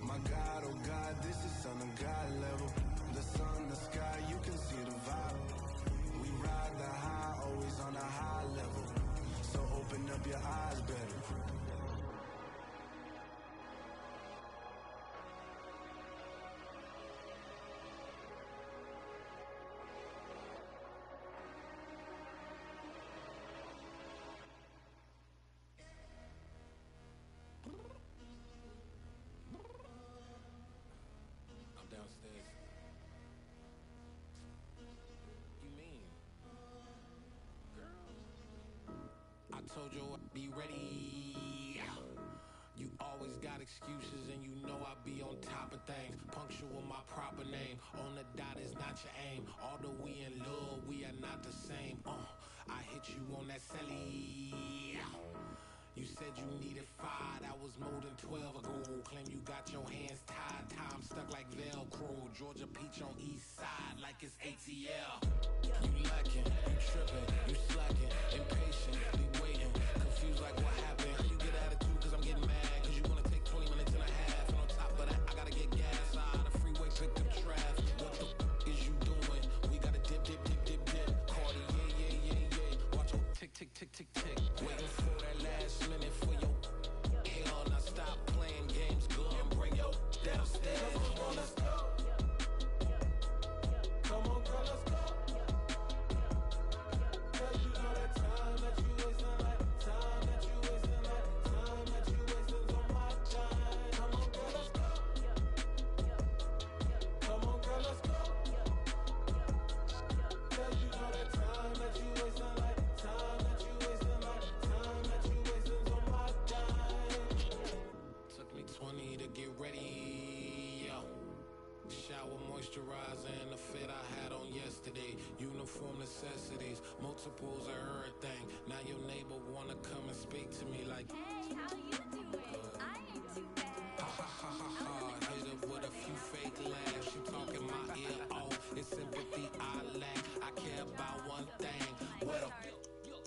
My God, oh God, this is son of God level. The sun, the sky, you can see the vibe. We ride the high, always on a high level. So open up your eyes better. I'm downstairs. You mean? Girl. I told you I'd be ready. You always got excuses and you know I be on top of things. Punctual my proper name. On the dot is not your aim. Although we in love, we are not the same. I hit you on that celly. You said you needed 5, that was more than 12 ago. Claim you got your hands tied, time stuck like Velcro. Georgia Peach on east side like it's ATL. You lacking, you tripping, you slacking, impatient, be waiting, confused like what happened. You get attitude cause I'm getting mad, cause you wanna take 20 minutes and a half. And on top of that, I gotta get gas out of the freeway, pick up traffic. What the is you doing? We gotta dip, dip, dip, dip, dip. Cardi, yeah. Watch your tick, tick, tick, tick, tick. Waiting for that last minute for your hell. Now stop playing games, go and bring your downstairs. Come on, let's go. Come on, girl, let's go. Cause you know that time that you wasting, like time that you wasting, like time that you wasting on my time. Come on, girl, let's go. Come on, girl, let's go. Cause you know that time that you wasting, like time that you wasting, like time that you wasting on my time. Took me 20 to get ready, yo. Shower, moisturizer, and the fit I had on yesterday. Uniform necessities, multiples of everything. Now your neighbor wanna come and speak to me like, hey, how you doing? I ain't too bad. Ha ha ha ha ha. Hit her with a few fake laughs. She talking my ear off. It's sympathy I lack. I care about one thing. What a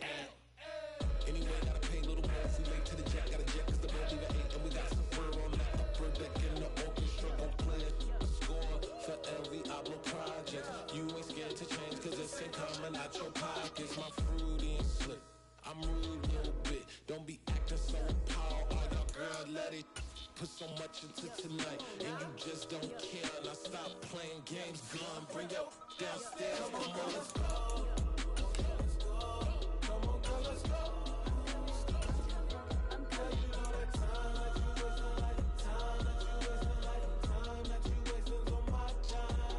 at. Anyway, gotta pay a little more if we late to the jet. Got a jet cause the boat leave at 8. And we got some fur on the upper deck in the orchestra. Gon' play a score for every Oblo project. You ain't scared to change cause it's ain't coming out your pockets. My fruity and slick. I'm rude a little bit. Don't be acting so appalled. Oh, your girl, let it put so much into tonight. And you just don't care. Now stop playing games. Gun, bring your downstairs. Come on, let's go. Come on, girl, let's go. Cause you know that time that you wasting, like time that you wasting, like time that you wasting on my time.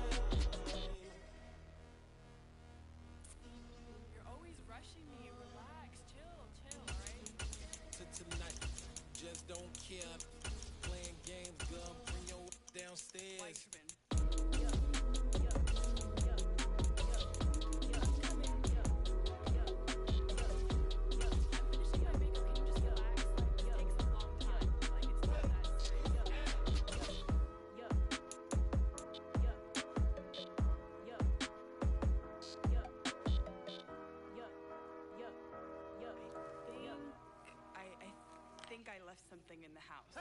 left something in the house.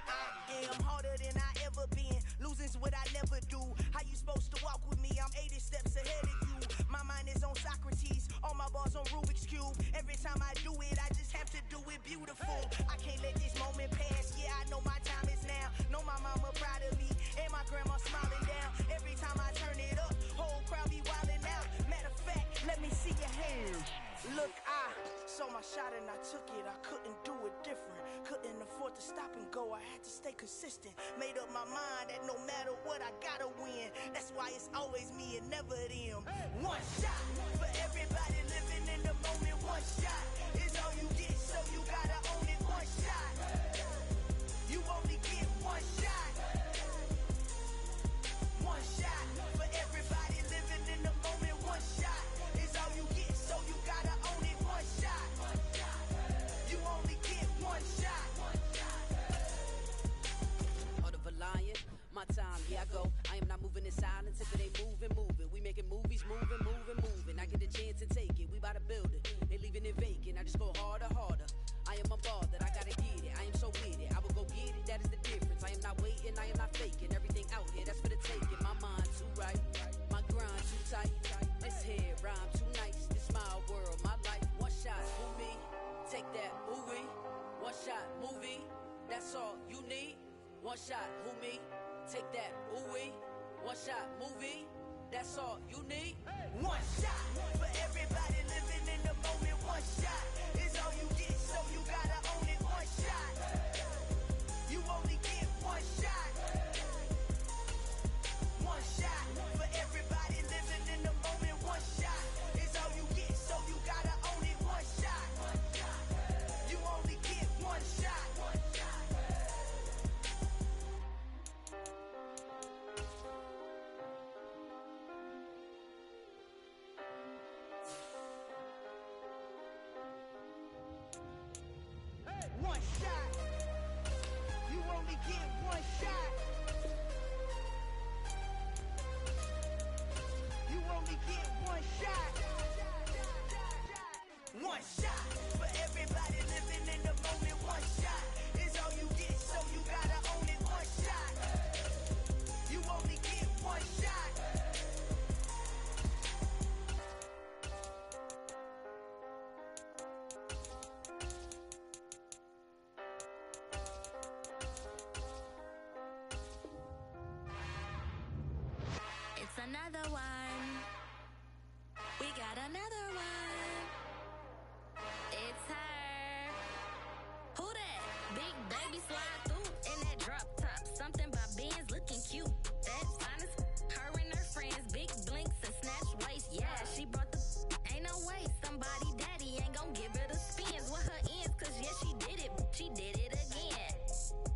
I am harder than I ever been. Losing's what I never do. How you supposed to walk with me? I'm 80 steps ahead of you. My mind is on Socrates. All my bars on Rubik's Cube. Every time I do it, I just have to do it beautiful. I can't let this moment pass. Yeah, I know my time is now. Know my mama proud of me. And my grandma smiling down. Every time I turn it up, whole crowd be wildin' out. Matter of fact, let me see your hands. Look, I saw my shot and I took it. I couldn't do it different. Couldn't afford to stop and go. I had to stay consistent. Made up my mind that no matter what, I gotta win. That's why it's always me and never them. One shot for everybody living in the moment. One shot is all you get, so you gotta own it. One shot. You only get one shot. One shot for everybody living in the moment. One shot is all you get, so you gotta own it. One shot. You only get one shot. Heart of a lion, my time, yeah I go. I am not moving in silence if it ain't moving. We making movies, moving. I get a chance to take it, we bout to build it. They leaving it vacant, I just go harder. I am a ball that I gotta get it. I am so with it, I will go get it, that is the difference. I am not waiting, I am not faking. Everything out here, that's for the taking. My mind too right, my grind too tight. This head rhyme too nice. This my world, my life. One shot, who me? Take that, ooh-wee. One shot, movie, that's all you need. One shot, who me? Take that, ooh-wee. One shot, movie, that's all you need. One shot for everybody living in the moment. One shot is all you get, so you gotta own it. One shot. You only get one shot. One shot for everybody living in the moment. One shot is all you get, so you gotta own it. One shot. You only get one shot. One shot. You only get one shot. You only get one shot. One shot for everybody living in the moment. One shot is all you get, so you gotta own it. One shot. You only get one shot. It's another one. We got another one. It's her. Who that? Big baby slide through in that drop top. Something by Benz looking cute. That's honest. Her and her friends, big blinks and snatch waist. Yeah, she brought the. Ain't no way somebody daddy ain't gon' give her the spins with her ends. Cause yeah, she did it. She did it again.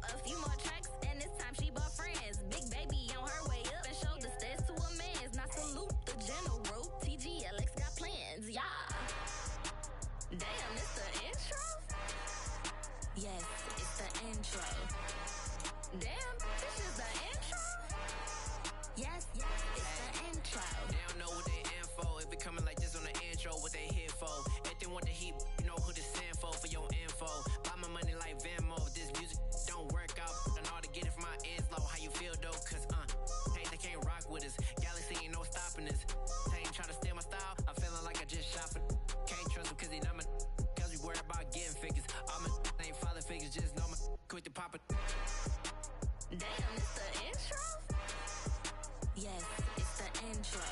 A few more tracks and this time she bought friends. Big baby on her way up and showed the stairs to a man's. Now salute the general. TGLX got plans, yeah. Damn, it's the intro? Yes, it's the intro. Damn, this is the intro? Yes, it's the intro. They don't know what they info. If it coming like this on the intro, what they here for? If they want the heat, you know who to send for your info. Buy my money like Venmo. If this music don't work out, and all to get it from my ends low. How you feel though? Cause hey, they can't rock with us. Galaxy ain't no stopping us. They ain't trying to steal my style. I'm feeling like I just shot for. Can't trust them cause they not my. Cause we worried about getting figures. All my ain't falling figures, just know my quick to pop it. Damn, it's the intro? Yes, it's the intro.